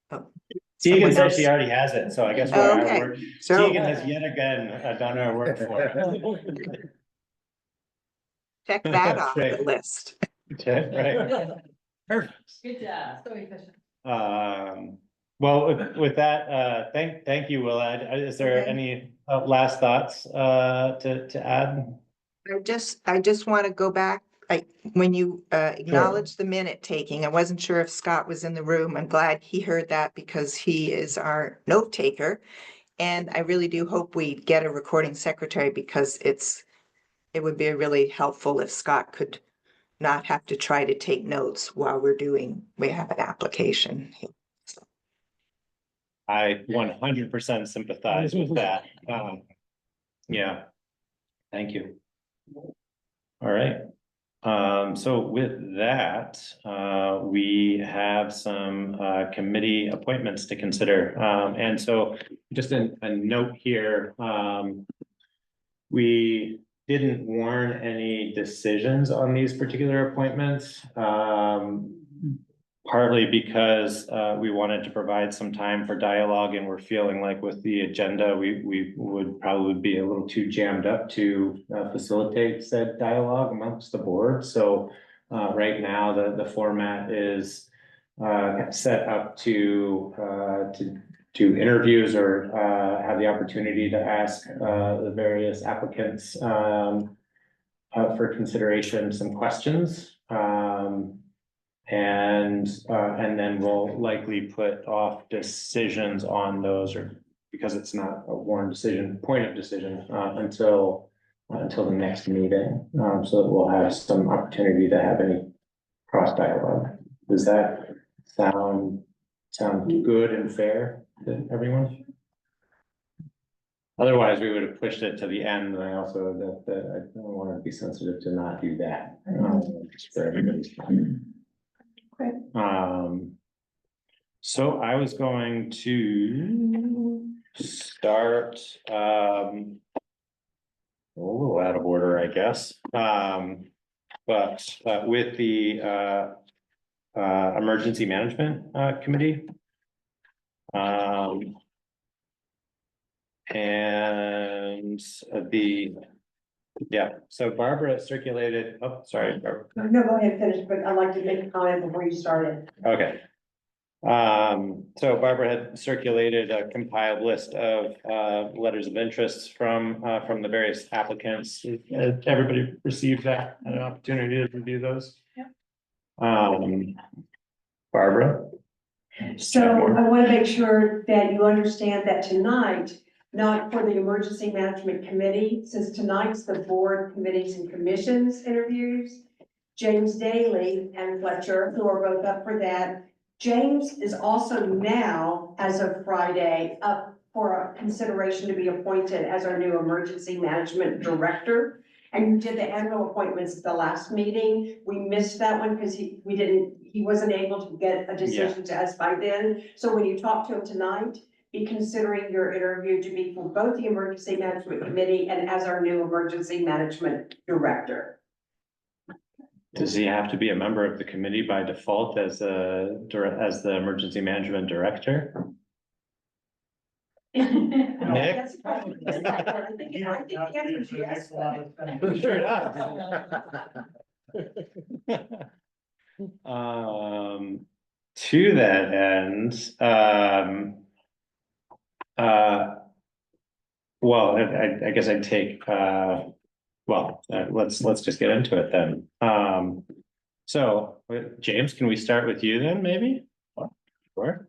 Tegan Someone says else- she already has it, so I guess Oh, our okay. work, So- Tegan has yet again done our work for us. Check that off Right. the list. Okay, right. Perfect. Good job. So efficient. Well, with that, thank you, Willa. Is there Okay. any last thoughts to add? I just want to go back, when you acknowledged the minute taking, I wasn't sure if Scott was in the room. I'm glad he heard that because he is our note taker. And I really do hope we get a recording secretary, because it would be really helpful if Scott could not have to try to take notes while we have an application. I 100% sympathize with that. Yeah, thank you. All right. So with that, we have some committee appointments to consider. And so just a note here, we didn't warn any decisions on these particular appointments. Partly because we wanted to provide some time for dialogue, and we're feeling like with the agenda, we would probably be a little too jammed up to facilitate said dialogue amongst the board. So right now, the format is set up to interviews or have the opportunity to ask the various applicants for consideration some questions. And then we'll likely put off decisions on those, or because it's not a one point of decision, until the next meeting, so that we'll have some opportunity to have any cross dialogue. Does that sound good and fair to everyone? Otherwise, we would have pushed it to the end, and I also I don't want to be sensitive to not do that, just for everybody's time. Okay. So I was going to start, a little out of order, I guess. But with the Emergency Management Committee. And so Barbara circulated, oh, sorry, Barbara. No, go ahead, finish, but I'd like to make a comment before you started. Okay. So Barbara had circulated a compiled list of letters of interest from the various applicants. Everybody received that, an opportunity to review those? Yeah. Barbara? So I want to make sure that you understand that tonight, not for the Emergency Management Committee, since tonight's the board committees and commissions interviews, James Daly and Fletcher, who are both up for that. James is also now, as of Friday, up for a consideration to be appointed as our new Emergency Management Director. And you did the annual appointments at the last meeting. We missed that one because he wasn't able to get a decision to us by then. So when you talk to him tonight, be considering your interview to be for both the Emergency Management Committee and as our new Emergency Management Director. Does he have to be a member of the committee by default as the emergency management director? Nick? That's a question. I think the answer is yes. Sure does. To that end, well, I guess I'd take, let's just get into it then. So, James, can we start with you then, maybe? Sure.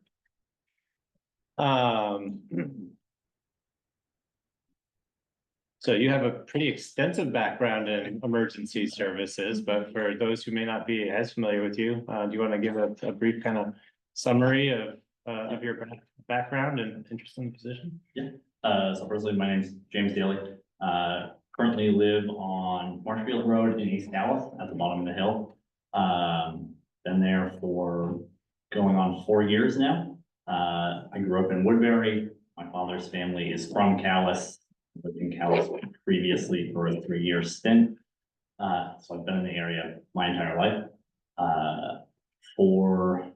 So you have a pretty extensive background in emergency services, but for those who may not be as familiar with you, do you want to give a brief kind of summary of your background and interest in the position? Yeah. So firstly, my name is James Daly. Currently live on Marshfield Road in East Dallas at the bottom of the hill. Been there for going on 4 years now. I grew up in Woodbury. My father's family is from Calais. Lived in Calais previously for a 3-year stint. So I've been in the area my entire life. For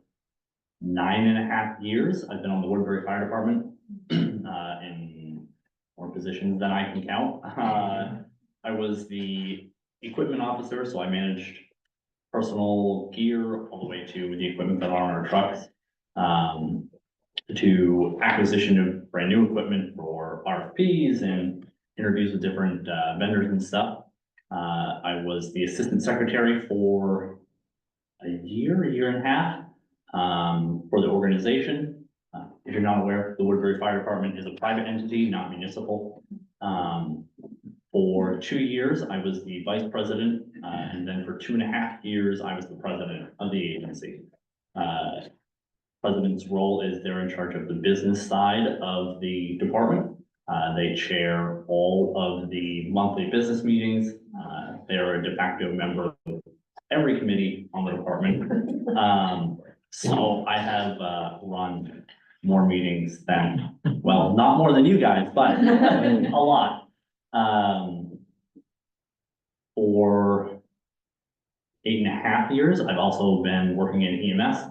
9.5 years, I've been on the Woodbury Fire Department in more positions than I can count. I was the equipment officer, so I managed personal gear all the way to the equipment that are on our trucks, to acquisition of brand new equipment for RFPs and interviews with different vendors and stuff. I was the assistant secretary for a year and a half for the organization. If you're not aware, the Woodbury Fire Department is a private entity, not municipal. For 2 years, I was the vice president, and then for 2.5 years, I was the president of the agency. President's role is they're in charge of the business side of the department. They chair all of the monthly business meetings. They're a de facto member of every committee on the department. So I have run more meetings than, well, not more than you guys, but a lot. For 8.5 years, I've also been working in EMS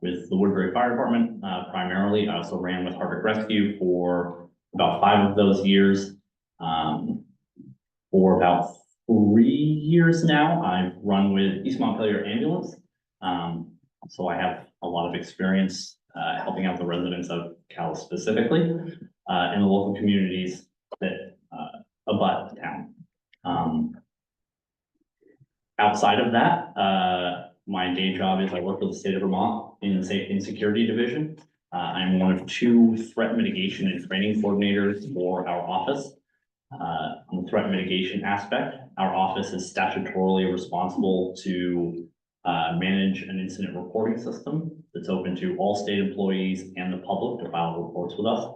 with the Woodbury Fire Department primarily. I also ran with Harvick Rescue for about 5 of those years. For about 3 years now, I've run with East Montpelier Ambulance. So I have a lot of experience helping out the residents of Calais specifically in the local communities that abut the town. Outside of that, my day job is I work with the state of Vermont in the Safety and Security Division. I'm one of 2 threat mitigation and training coordinators for our office. On the threat mitigation aspect, our office is statutorily responsible to manage an incident reporting system that's open to all state employees and the public to file reports with us.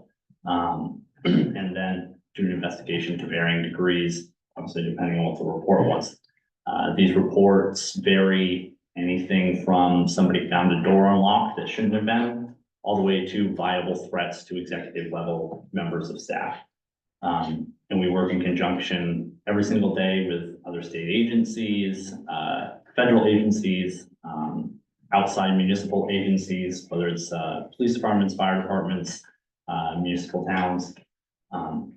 And then do an investigation to varying degrees, obviously depending on what the report was. These reports vary anything from somebody found a door unlocked that shouldn't have been, all the way to viable threats to executive level members of staff. And we work in conjunction every single day with other state agencies, federal agencies, outside municipal agencies, whether it's police departments, fire departments, municipal towns.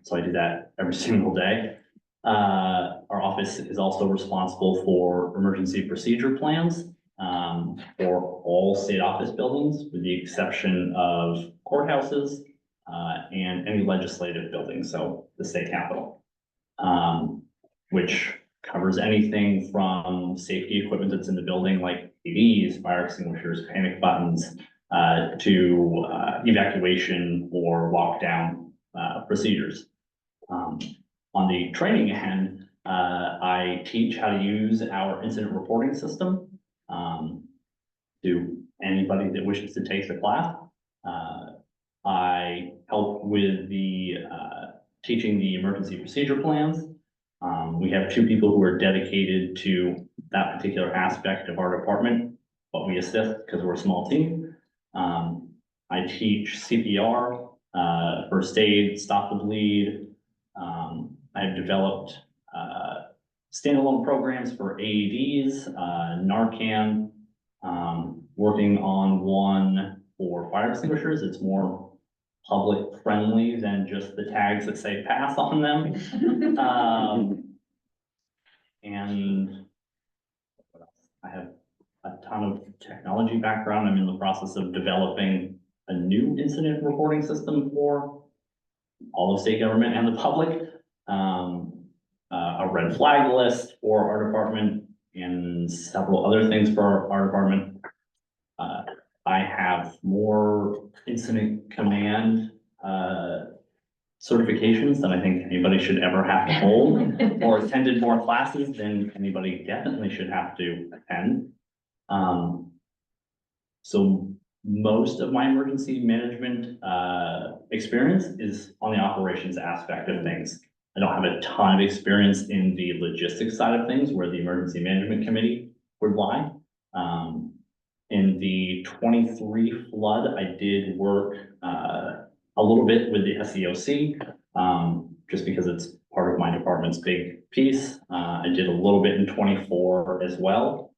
So I do that every single day. Our office is also responsible for emergency procedure plans for all state office buildings, with the exception of courthouses and any legislative buildings, so the state capitol, which covers anything from safety equipment that's in the building, like TVs, fire extinguishers, panic buttons, to evacuation or walk down procedures. On the training end, I teach how to use our incident reporting system to anybody that wishes to take the class. I help with the teaching the emergency procedure plans. We have 2 people who are dedicated to that particular aspect of our department, but we assist because we're a small team. I teach CPR, first aid, stop the bleed. I've developed standalone programs for AEDs, Narcan, working on one for fire extinguishers. It's more public friendly than just the tags that say pass on them. And what else? I have a ton of technology background. I'm in the process of developing a new incident reporting system for all of state government and the public. A red flag list for our department and several other things for our department. I have more incident command certifications than I think anybody should ever have to hold, or attended more classes than anybody definitely should have to attend. So most of my emergency management experience is on the operations aspect of things. I don't have a ton of experience in the logistics side of things where the emergency management committee would lie. In the 23 flood, I did work a little bit with the SEOC, just because it's part of my department's big piece. I did a little bit in 24 as well.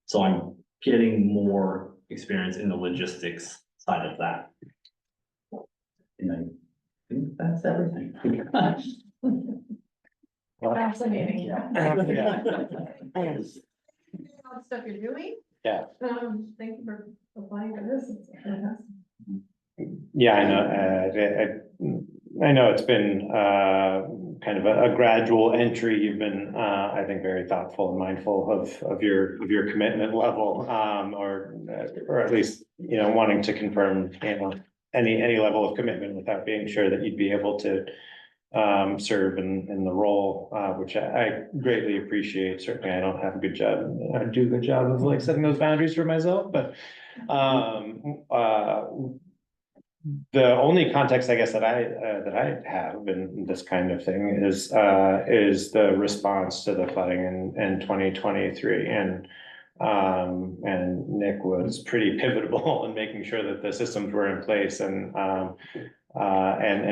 So I'm getting more experience in the logistics side of that. And I think that's everything. Fascinating. Yeah. All the stuff you're doing. Yeah. Thank you for applying for this. It's fantastic. Yeah, I know, I know it's been, kind of a gradual entry. You've been, I think, very thoughtful and mindful of your commitment level, or at least, you know, wanting to confirm, you know, any level of commitment without being sure that you'd be able to serve in the role, which I greatly appreciate. Certainly, I don't have a good job. I do a good job of like setting those boundaries for myself, but the only context, I guess, that I have in this kind of thing is the response to the flooding in 2023, and Nick was pretty pivotal in making sure that the systems were in place and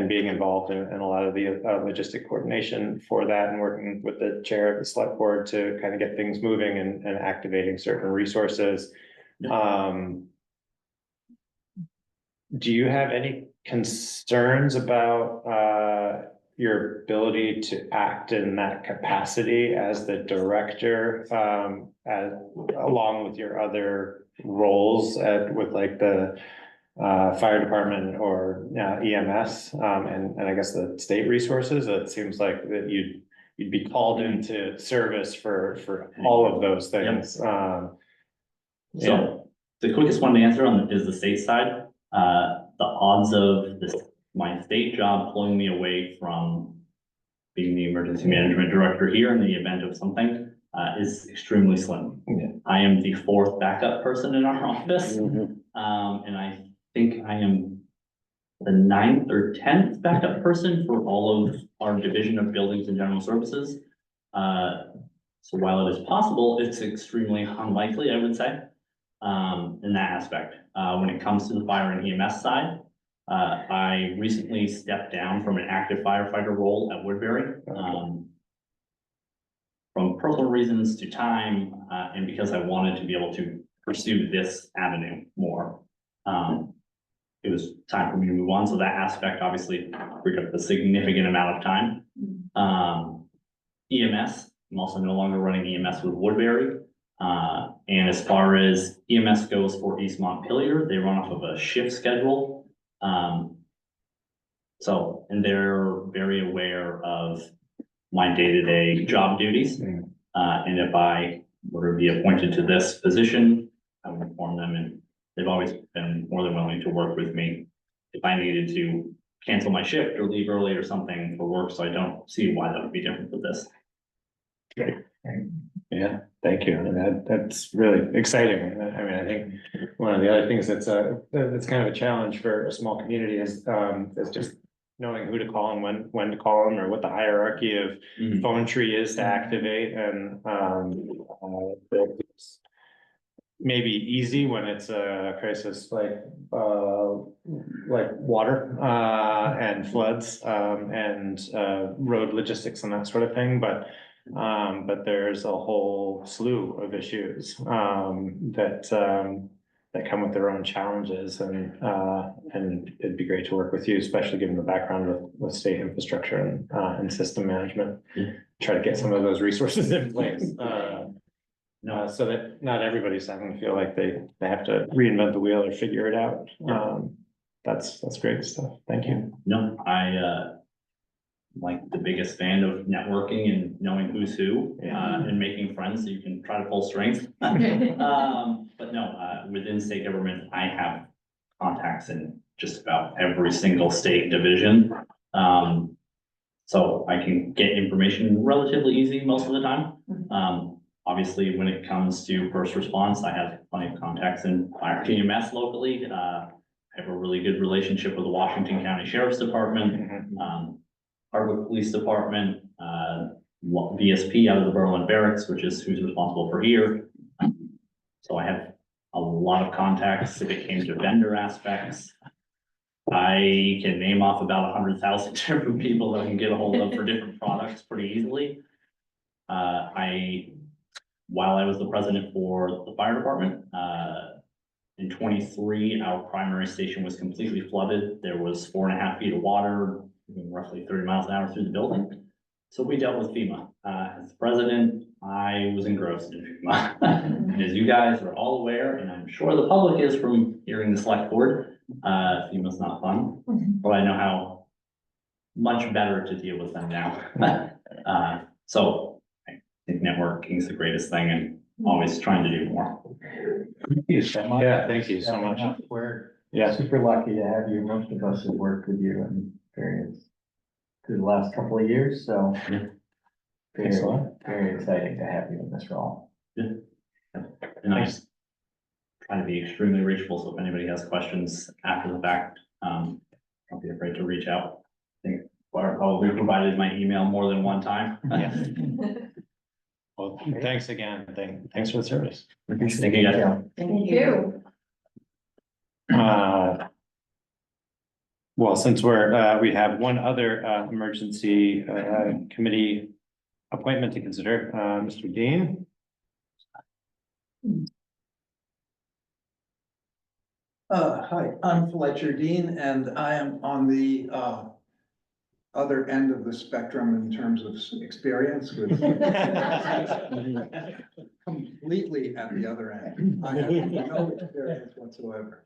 being involved in a lot of the logistic coordination for that, and working with the chair of the select board to kind of get things moving and activating certain resources. Do you have any concerns about your ability to act in that capacity as the director, along with your other roles with like the fire department or EMS, and I guess the state resources? It seems like that you'd be called into service for all of those things. So the quickest one to answer on is the state side. The odds of my state job pulling me away from being the emergency management director here in the event of something is extremely slim. Yeah. I am the 4th backup person in our office, Mm-hmm. and I think I am the 9th or 10th backup person for all of our division of buildings and general services. So while it is possible, it's extremely unlikely, I would say, in that aspect. When it comes to the fire and EMS side, I recently stepped down from an active firefighter role at Woodbury. From personal reasons to time, and because I wanted to be able to pursue this avenue more. It was time for me to move on, so that aspect obviously freed up a significant amount of time. EMS, I'm also no longer running EMS with Woodbury. And as far as EMS goes for East Montpelier, they run off of a shift schedule. So, and they're very aware of my day-to-day job duties. And if I were to be appointed to this position, I would inform them they've always been more than willing to work with me if I needed to cancel my shift or leave early or something for work, so I don't see why that would be different with this. Yeah, thank you. And that's really exciting. I mean, I think one of the other things that's kind of a challenge for a small community is just knowing who to call and when to call them, or what the hierarchy of phone tree is to activate, and it's maybe easy when it's a crisis like water and floods and road logistics and that sort of thing, but there's a whole slew of issues that come with their own challenges, and it'd be great to work with you, especially given the background with state infrastructure and system management. Try to get some of those resources in place. So that not everybody's having to feel like they have to reinvent the wheel or figure it out. That's great stuff. Thank you. No, I like the biggest fan of networking and knowing who's who, and making friends so you can try to pull strings. But no, within state government, I have contacts in just about every single state division. So I can get information relatively easy most of the time. Obviously, when it comes to first response, I have plenty of contacts in fire EMS locally. I have a really good relationship with the Washington County Sheriff's Department, Hardwick Police Department, VSP out of the Berlin Barracks, which is who's responsible for here. So I have a lot of contacts if it came to vendor aspects. I can name off about 100,000 different people that I can get a hold of for different products pretty easily. While I was the president for the fire department, in 23, our primary station was completely flooded. There was 4.5 feet of water, roughly 30 miles an hour through the building. So we dealt with FEMA. As president, I was engrossed in FEMA. And as you guys are all aware, and I'm sure the public is from hearing the select board, FEMA's not fun, but I know how much better to deal with them now. So I think networking is the greatest thing, and always trying to do more. Thank you so much. Yeah, thank you so much. We're Yeah. super lucky to have you. Most of us have worked with you in various through the last couple of years, so Thanks a lot. very exciting to have you in this role. And I try to be extremely reachable, so if anybody has questions after the fact, don't be afraid to reach out. I think I've probably provided my email more than one time. Yeah. Well, thanks again. Thanks for the service. Thank you, guys. Thank you. Well, since we have one other emergency committee appointment to consider, Mr. Dean. Hi, I'm Fletcher Dean, and I am on the other end of the spectrum in terms of experience with completely at the other end. I have no experience whatsoever.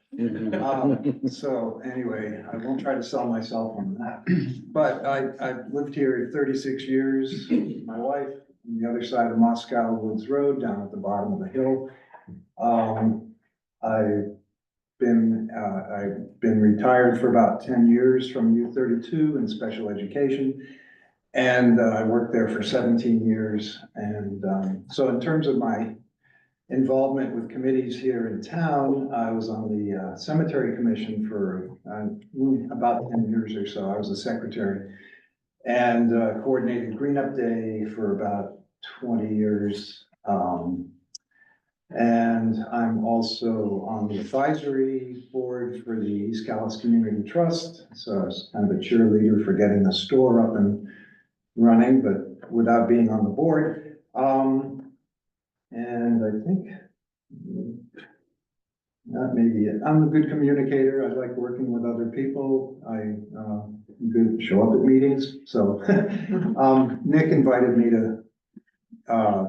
So anyway, I won't try to sell myself on that. But I've lived here 36 years, my wife, on the other side of Moscow Woods Road, down at the bottom of the hill. I've been retired for about 10 years from U32 in special education. And I worked there for 17 years. And so in terms of my involvement with committees here in town, I was on the cemetery commission for about 10 years or so. I was the secretary, and coordinated Green Up Day for about 20 years. And I'm also on the advisory board for the East Calais Community Trust. So I was kind of a cheerleader for getting the store up and running, but without being on the board. And I think that may be it. I'm a good communicator. I like working with other people. I show up at meetings. So Nick invited me to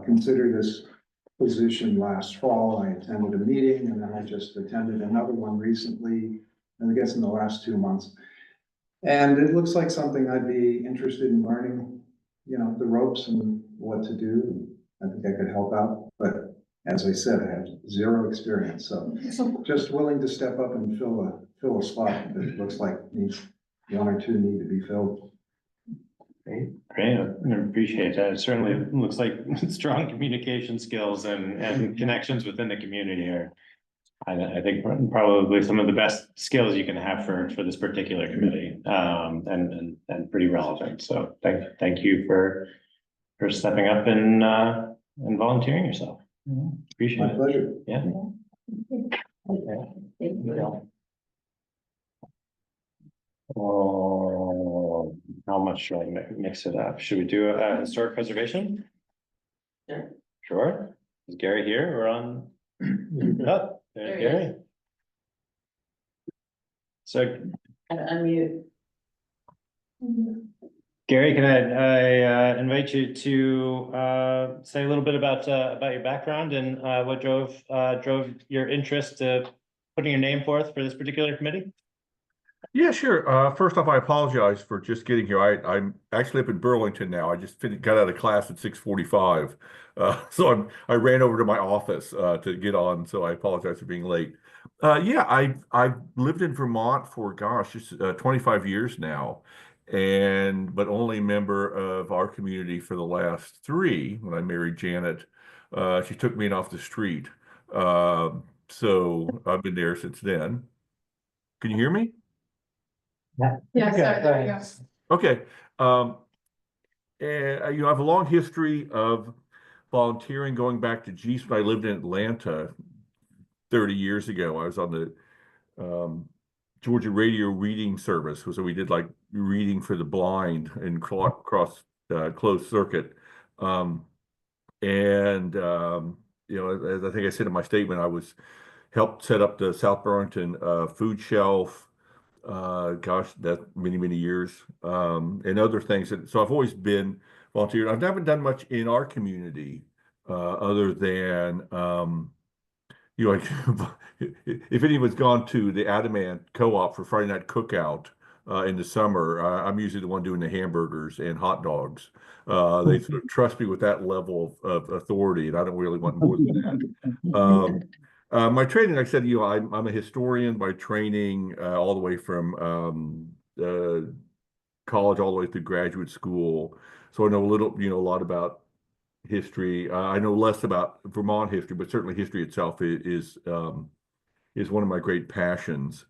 consider this position last fall. I attended a meeting, and then I just attended another one recently, and I guess in the last 2 months. And it looks like something I'd be interested in learning, the ropes and what to do. I think I could help out, but As I said, I have zero experience, so just willing to step up and fill a spot that looks like needs, one or two need to be filled. Great, I appreciate that. It certainly looks like strong communication skills and connections within the community are. I think probably some of the best skills you can have for this particular committee, and pretty relevant. So thank you for stepping up and volunteering yourself. Appreciate My it. pleasure. Yeah. Oh, how much should I mix it up? Should we do a historic preservation? Sure. Sure. Is Gary here? We're on. Oh, there's There he Gary. So Unmute. Gary, can I invite you to say a little bit about your background and what drove your interest to putting your name forth for this particular committee? Yeah, sure. First off, I apologize for just getting here. I'm actually up in Burlington now. I just got out of class at 6:45. So I ran over to my office to get on, so I apologize for being late. Yeah, I've lived in Vermont for, gosh, just 25 years now, but only member of our community for the last 3 when I married Janet. She took me in off the street. So I've been there since then. Can you hear me? Yeah, sorry, there we go. Okay. And I have a long history of volunteering going back to when I lived in Atlanta 30 years ago. I was on the Georgia Radio Reading Service, so we did like reading for the blind and across closed circuit. As I think I said in my statement, I helped set up the South Burlington food shelf. Gosh, that many years, and other things. So I've always been volunteering. I've never done much in our community, other than, like, if anyone's gone to the Adamant Co-op for Friday night cookout in the summer, I'm usually the one doing the hamburgers and hot dogs. They sort of trust me with that level of authority, and I don't really want more than that. My training, like I said, I'm a historian by training, all the way from college all the way through graduate school. So I know a lot about history. I know less about Vermont history, but certainly history itself is one of my great passions.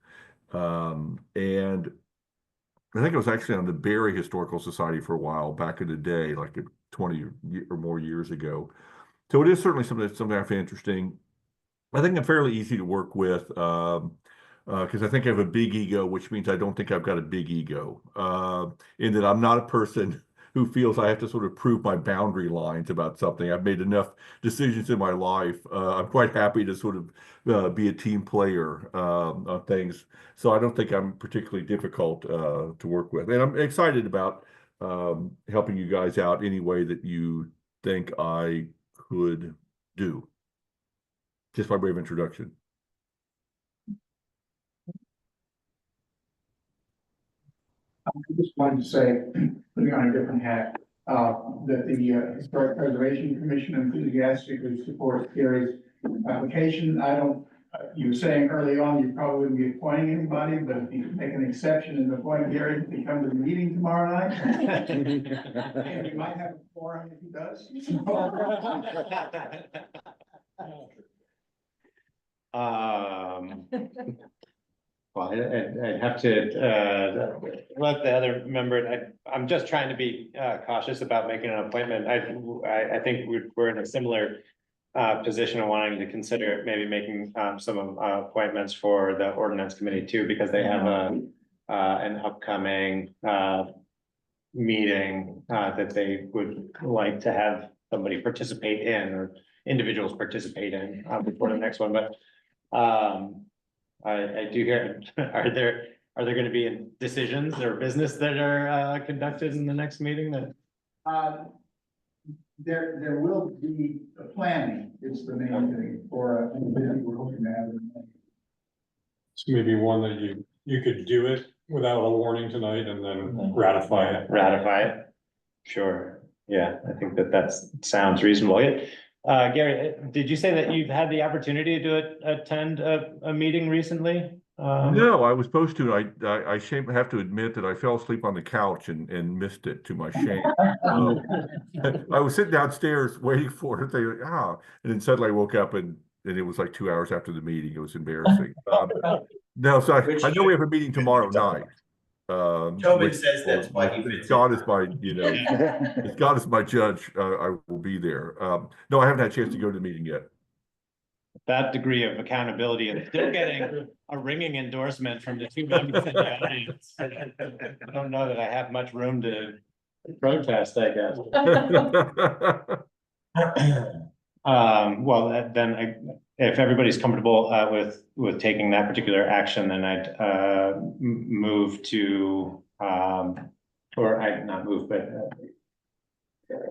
And I think I was actually on the Barry Historical Society for a while back in the day, like 20 or more years ago. So it is certainly something I find interesting. I think I'm fairly easy to work with, because I think I have a big ego, which means I don't think I've got a big ego, in that I'm not a person who feels I have to sort of prove my boundary lines about something. I've made enough decisions in my life. I'm quite happy to sort of be a team player on things. So I don't think I'm particularly difficult to work with. And I'm excited about helping you guys out any way that you think I could do. Just by way of introduction. I just wanted to say, putting on a different hat, that the Historic Preservation Commission enthusiastically supports Gary's application. You were saying early on, you probably wouldn't be appointing anybody, but if you make an exception and appoint Gary to come to the meeting tomorrow night, and we might have a forum if he does. Well, I'd have to let the other member. I'm just trying to be cautious about making an appointment. I think we're in a similar position of wanting to consider maybe making some appointments for the ordinance committee too, because they have an upcoming meeting that they would like to have somebody participate in, or individuals participate in before the next one. But I do hear, are there going to be decisions or business that are conducted in the next meeting that? There will be a planning, is the main thing for an event we're hoping to have. It's maybe one that you could do it without a warning tonight and then ratify it. Ratify it. Sure. Yeah, I think that sounds reasonable. Gary, did you say that you've had the opportunity to attend a meeting recently? No, I was supposed to. Have to admit that I fell asleep on the couch and missed it to my shame. I was sitting downstairs waiting for it. And then suddenly I woke up and it was like 2 hours after the meeting. It was embarrassing. No, so I know we have a meeting tomorrow night. Tobin says that's why he fits God is my, if God is my judge, I will be there. No, I haven't had a chance to go to the meeting yet. That degree of accountability and still getting a ringing endorsement from the two members in the audience. I don't know that I have much room to protest, I guess. Well, if everybody's comfortable with taking that particular action, then I'd move to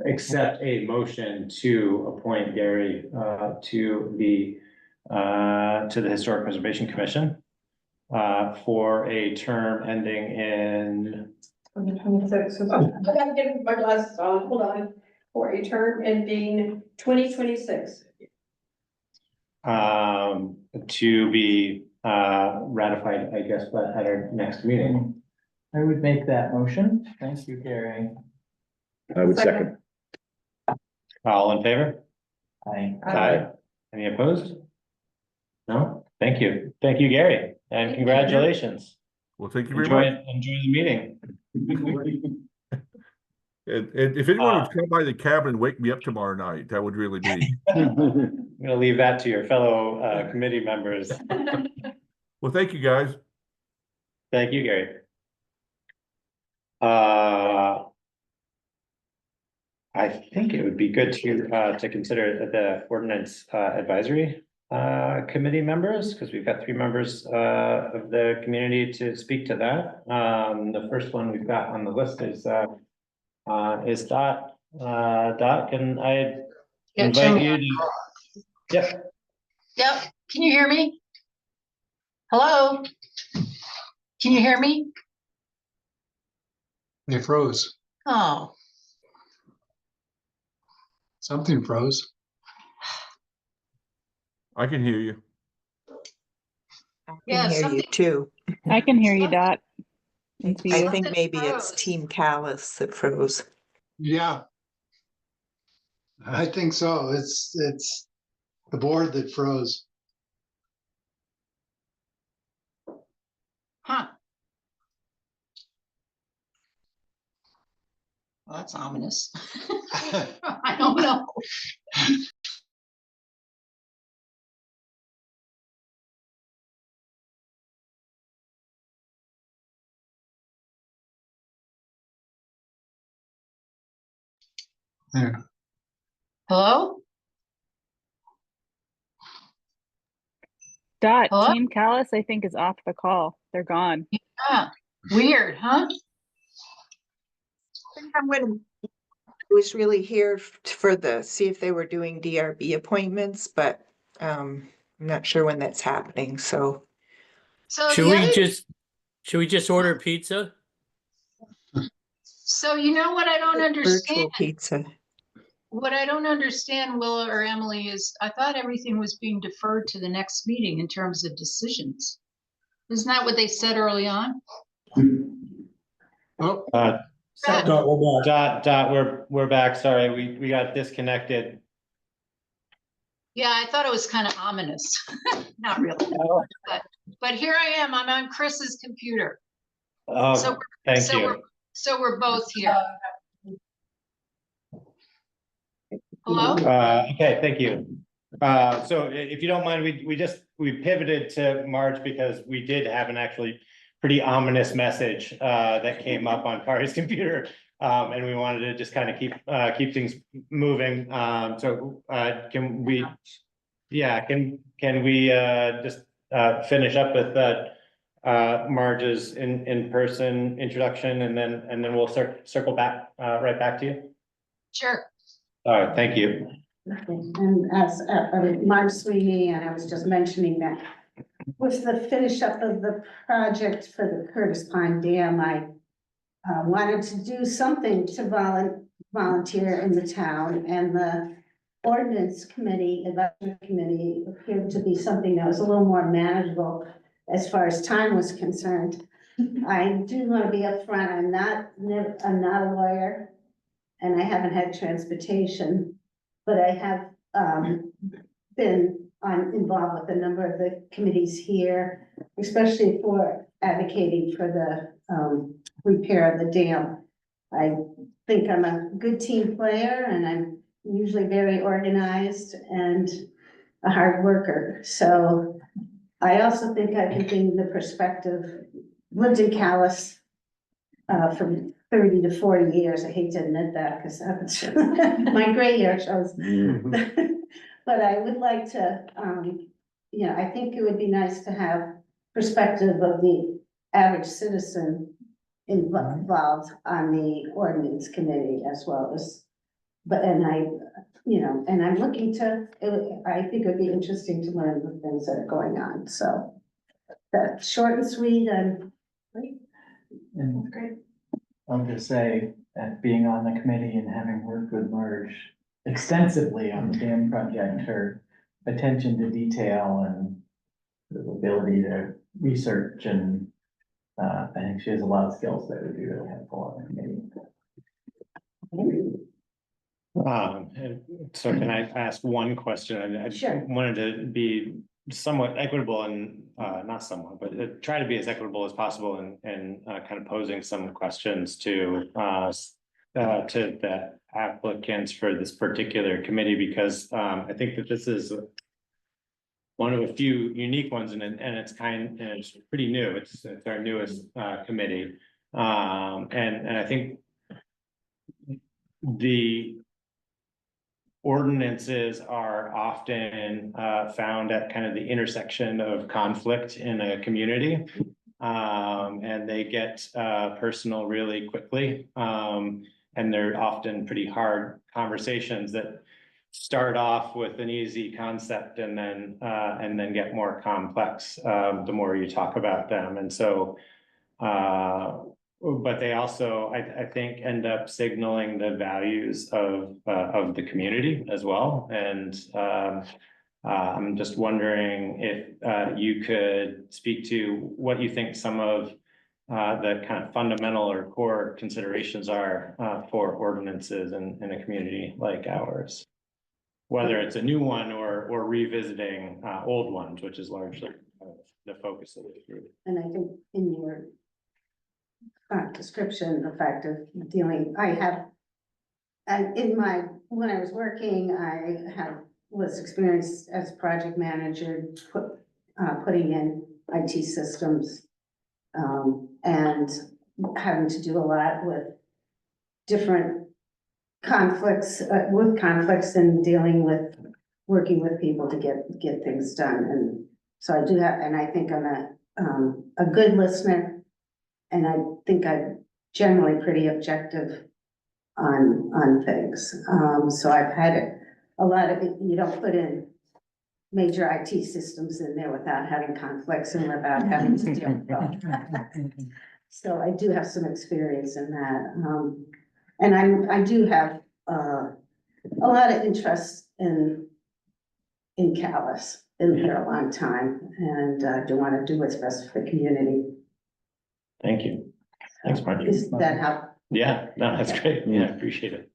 accept a motion to appoint Gary to the Historic Preservation Commission for a term ending in 2026. I gotta get my glasses on, hold on, for a term ending 2026. To be ratified, I guess, but at our next meeting. I would make that motion. Thank you, Gary. I would second. All in favor? Aye. Any opposed? No? Thank you. Thank you, Gary, and congratulations. Well, thank you very much. Enjoy the meeting. And if anyone would come by the cabin and wake me up tomorrow night, that would really be. I'm gonna leave that to your fellow committee members. Well, thank you, guys. Thank you, Gary. I think it would be good to consider the ordinance advisory committee members, because we've got 3 members of the community to speak to that. The first one we've got on the list is Dot. Dot, can I invite you to? Yep. Yep. Can you hear me? Hello? Can you hear me? They froze. Oh, Something froze. I can hear you. I Yeah, can hear you something- too. I can hear you, Dot. I think maybe it's froze. Team Calais that froze. Yeah. I think so. It's the board that froze. huh. Well, that's ominous. I don't know. There. Hello? Dot, Hello? Team Calais, I think, is off the call. They're gone. Yeah. Weird, huh? I was really here for see if they were doing DRB appointments, but I'm not sure when that's happening, so. So Should we just order pizza? So you know what I don't understand? Virtual pizza. What I don't understand, Willa or Emily, is I thought everything was being deferred to the next meeting in terms of decisions. Isn't that what they said early on? Oh, Dot, we're back. Sorry, we got disconnected. Yeah, I thought it was kind of ominous. Not really. But here I am. I'm on Chris's computer. Oh, So thank you. So we're both here. Hello? Okay, thank you. So if you don't mind, we pivoted to March because we did have an actually pretty ominous message that came up on Kari's computer. And we wanted to just kind of keep things moving. Can we just finish up with Marge's in-person introduction, and then we'll circle back right back to you. Sure. All right, thank you. And as Mark Sweeney, and I was just mentioning that with the finish up of the project for the Curtis Pond Dam, I wanted to do something to volunteer in the town, and the ordinance committee, election committee appeared to be something that was a little more manageable as far as time was concerned. I do want to be upfront, I'm not a lawyer, and I haven't had transportation, but I have, been involved with a number of the committees here, especially for advocating for the, repair of the dam. I think I'm a good team player, and I'm usually very organized and a hard worker. So I also think I can bring the perspective, lived in Calais from 30 to 40 years. I hate to admit that because my gray hair shows. But I would like to, you know, I think it would be nice to have perspective of the average citizen involved on the ordinance committee as well as, and I'm looking to, I think it'd be interesting to learn the things that are going on, so. That's short and sweet, and And I'll just say that being on the committee and having worked with Marge extensively on the dam project, her attention to detail and the ability to research and I think she has a lot of skills that would be really helpful on the committee. So can I ask one question? I Sure. wanted to be somewhat equitable and, not somewhat, but try to be as equitable as possible and kind of posing some questions to the applicants for this particular committee, because I think that this is one of a few unique ones, and it's it's pretty new. It's our newest committee. And I think the ordinances are often found at kind of the intersection of conflict in a community. And they get personal really quickly. And they're often pretty hard conversations that start off with an easy concept and then get more complex the more you talk about them. And so but they also, I think, end up signaling the values of the community as well. And I'm just wondering if you could speak to what you think some of the kind of fundamental or core considerations are for ordinances in a community like ours, whether it's a new one or revisiting old ones, which is largely the focus of this group. And I think in your description, the fact of dealing, when I was working, was experienced as project manager, putting in IT systems, and having to do a lot with different conflicts, and dealing with, working with people to get things done. And so I do have, and I think I'm a good listener. And I think I'm generally pretty objective on things. So I've had a lot of it, you don't put in major IT systems in there without having conflicts and without having to deal with them. So I do have some experience in that. And I do have a lot of interest in Calais. Been here a long time, and I do want to do what's best for the community. Thank you. Thanks, Margie. Does that help? Yeah, no, that's great. Yeah, appreciate it.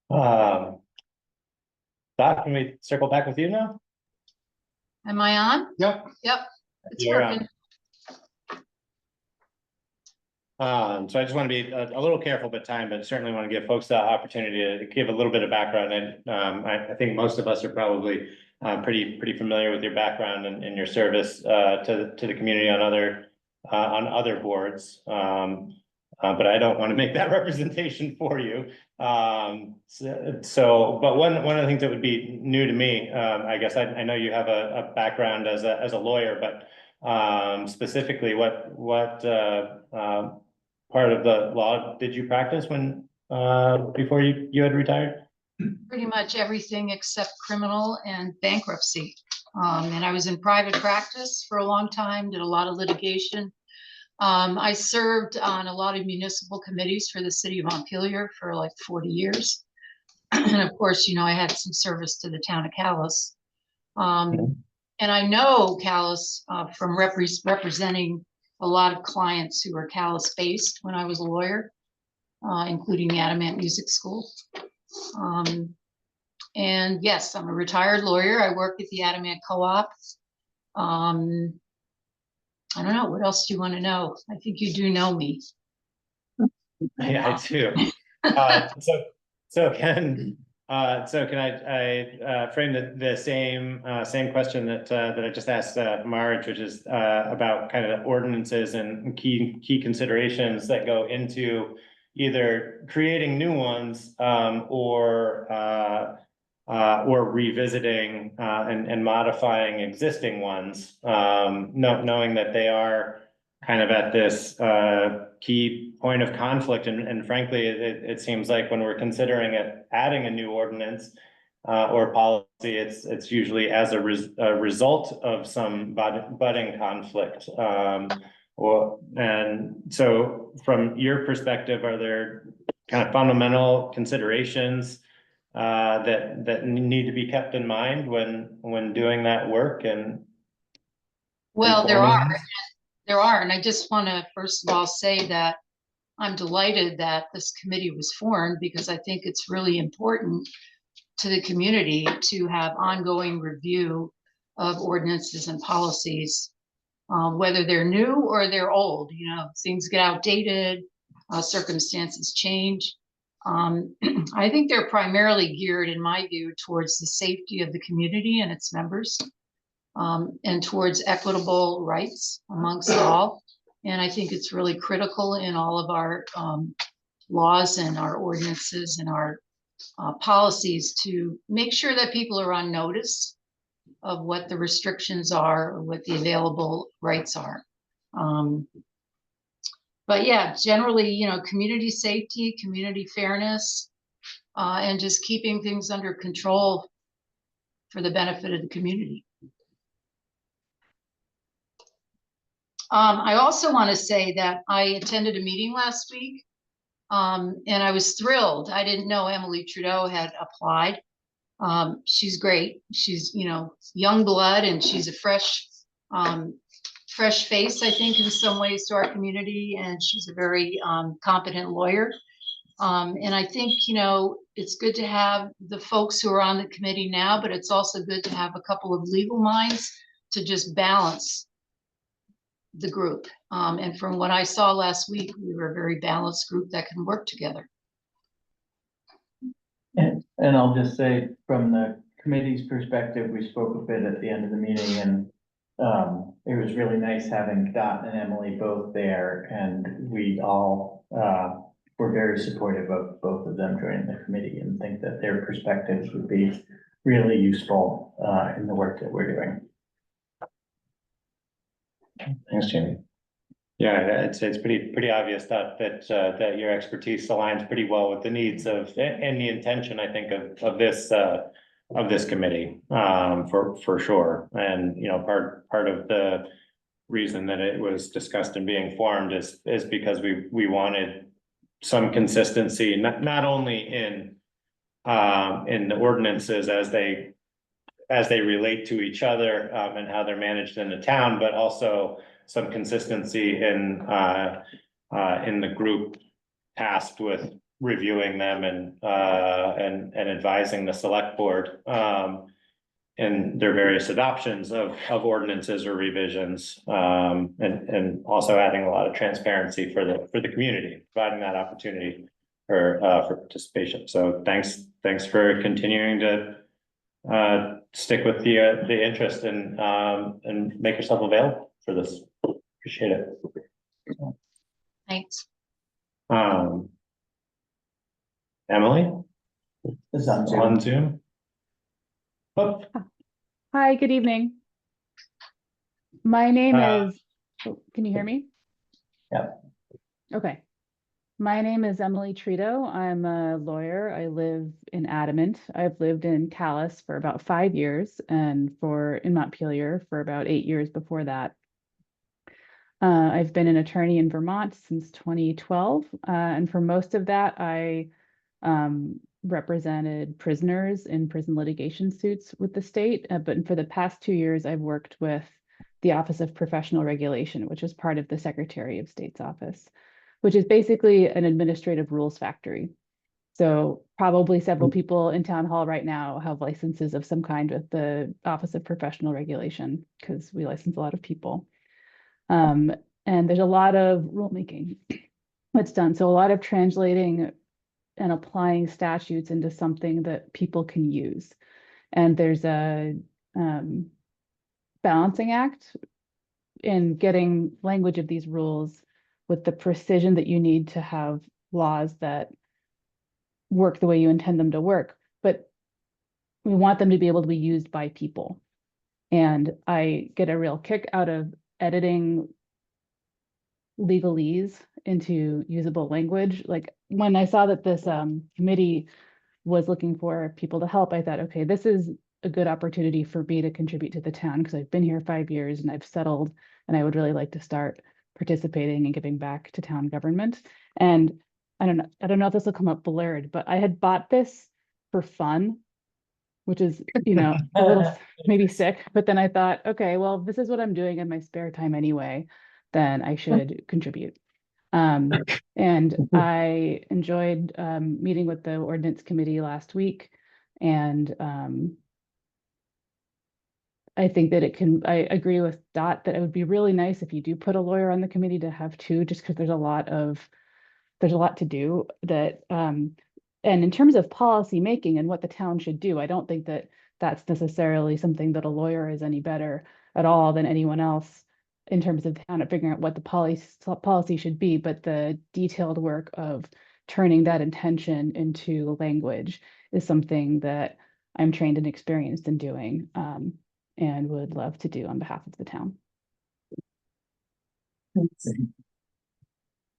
Doc, can we circle back with you now? Am I on? Yep. Yep, it's You're working. So I just want to be a little careful with time, but certainly want to give folks the opportunity to give a little bit of background. And I think most of us are probably pretty familiar with your background and your service to the community on other boards. But I don't want to make that representation for you. But one of the things that would be new to me, I guess I know you have a background as a lawyer, but specifically what part of the law did you practice when before you had retired? Pretty much everything except criminal and bankruptcy. And I was in private practice for a long time, did a lot of litigation. I served on a lot of municipal committees for the city of Montpelier for like 40 years. And of course, I had some service to the town of Calais. And I know Calais from representing a lot of clients who were Calais based when I was a lawyer, including the Adamant Music School. And yes, I'm a retired lawyer. I work at the Adamant Co-op. I don't know, what else do you want to know? I think you do know me. Yeah, I do. So can I frame the same question that I just asked Marge, which is about kind of ordinances and key considerations that go into either creating new ones or revisiting and modifying existing ones, knowing that they are kind of at this key point of conflict. And frankly, it seems like when we're considering adding a new ordinance or policy, it's usually as a result of some budding conflict. And so from your perspective, are there kind of fundamental considerations that need to be kept in mind when doing that work? And well, there are, and I just want to first of all say that I'm delighted that this committee was formed, because I think it's really important to the community to have ongoing review of ordinances and policies, whether they're new or they're old. Things get outdated, circumstances change. I think they're primarily geared, in my view, towards the safety of the community and its members, and towards equitable rights amongst all. And I think it's really critical in all of our laws and our ordinances and our policies to make sure that people are on notice of what the restrictions are or what the available rights are. But yeah, generally, community safety, community fairness, and just keeping things under control for the benefit of the community. I also want to say that I attended a meeting last week, and I was thrilled. I didn't know Emily Trudeau had applied. She's great. She's, young blood, and she's a fresh face, I think, in some ways to our community. And she's a very competent lawyer. And I think, it's good to have the folks who are on the committee now, but it's also good to have a couple of legal minds to just balance the group. And from what I saw last week, we were a very balanced group that can work together. And I'll just say, from the committee's perspective, we spoke a bit at the end of the meeting, and it was really nice having Dot and Emily both there, and we all were very supportive of both of them joining the committee, and think that their perspectives would be really useful in the work that we're doing. Thanks, Jamie. Yeah, it's pretty obvious that your expertise aligns pretty well with the needs of and the intention, I think, of this committee, for sure. And part of the reason that it was discussed and being formed is because we wanted some consistency, not only in the ordinances as they relate to each other and how they're managed in the town, but also some consistency in the group tasked with reviewing them and advising the select board in their various adoptions of ordinances or revisions, and also adding a lot of transparency for the community, providing that opportunity for participation. So thanks for continuing to stick with the interest and make yourself available for this. Appreciate it. Thanks. Emily? Is on Zoom. On Zoom? Oh. Hi, good evening. My name is, can you hear me? Yeah. Okay. My name is Emily Trudeau. I'm a lawyer. I live in Adamant. I've lived in Calais for about 5 years, and in Montpelier for about 8 years before that. I've been an attorney in Vermont since 2012, and for most of that, I represented prisoners in prison litigation suits with the state. But for the past 2 years, I've worked with the Office of Professional Regulation, which is part of the Secretary of State's office, which is basically an administrative rules factory. So probably several people in town hall right now have licenses of some kind with the Office of Professional Regulation, because we license a lot of people. And there's a lot of rulemaking that's done. So a lot of translating and applying statutes into something that people can use. And there's a balancing act in getting language of these rules with the precision that you need to have laws that work the way you intend them to work, but we want them to be able to be used by people. And I get a real kick out of editing legalese into usable language. Like when I saw that this committee was looking for people to help, I thought, okay, this is a good opportunity for me to contribute to the town because I've been here 5 years and I've settled, and I would really like to start participating and giving back to town government. And I don't know if this will come up blurred, but I had bought this for fun, which is, you know, a little maybe sick, but then I thought, okay, well, this is what I'm doing in my spare time anyway, then I should contribute. And I enjoyed meeting with the ordinance committee last week, and I think that I agree with Dot that it would be really nice if you do put a lawyer on the committee to have two, just because there's a lot to do that. And in terms of policy making and what the town should do, I don't think that that's necessarily something that a lawyer is any better at all than anyone else in terms of town at figuring out what the policy should be, but the detailed work of turning that intention into language is something that I'm trained and experienced in doing, and would love to do on behalf of the town.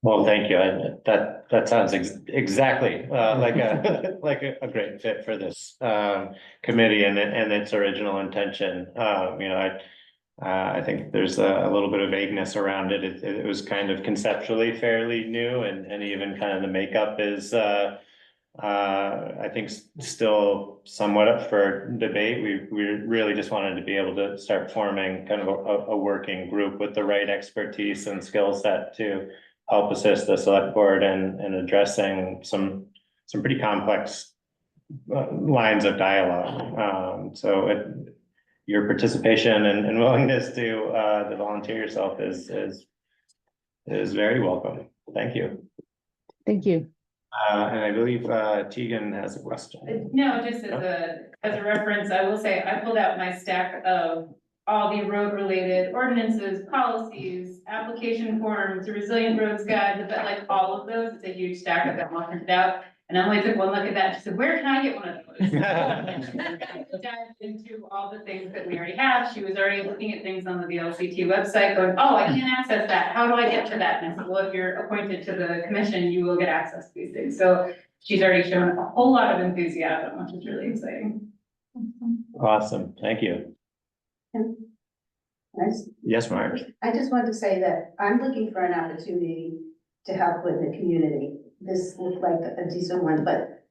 Well, thank you. That sounds exactly like a great fit for this committee and its original intention. You know, I think there's a little bit of vagueness around it. It was kind of conceptually fairly new, and even kind of the makeup is I think still somewhat up for debate. We really just wanted to be able to start forming kind of a working group with the right expertise and skill set to help assist the select board in addressing some pretty complex lines of dialogue. So your participation and willingness to volunteer yourself is very welcome. Thank you. Thank you. And I believe Tegan has a question. No, just as a reference, I will say I pulled out my stack of all the road related ordinances, policies, application forms, resilient roads guide, but like all of those, it's a huge stack of them all printed out. And Emily took one look at that and she said, where can I get one of those? Dived into all the things that we already have. She was already looking at things on the VLCT website going, oh, I can't access that. How do I get to that? And I said, well, if you're appointed to the commission, you will get access to these things. So she's already shown a whole lot of enthusiasm, which is really exciting. Awesome. Thank you. Yes, Mark. I just wanted to say that I'm looking for an opportunity to help with the community. This looked like a decent one, but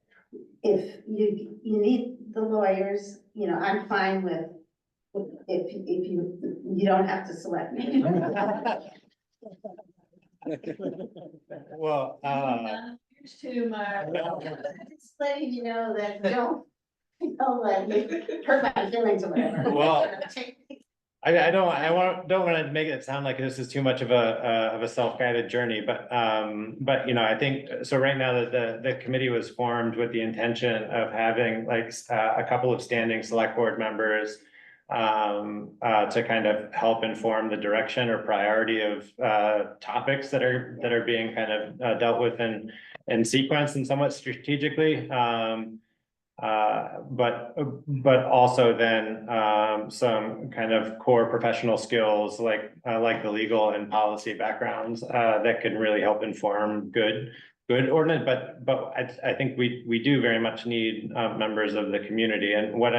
if you need the lawyers, you know, I'm fine with if you don't have to select me. Well, To my, just letting you know that don't hurt my feelings or whatever. Well, I don't want to make it sound like this is too much of a self-guided journey, but you know, I think so. Right now, the committee was formed with the intention of having like a couple of standing select board members to kind of help inform the direction or priority of topics that are being kind of dealt with in sequence and somewhat strategically. But also then some kind of core professional skills like the legal and policy backgrounds that can really help inform good ordinance. But I think we do very much need members of the community. And what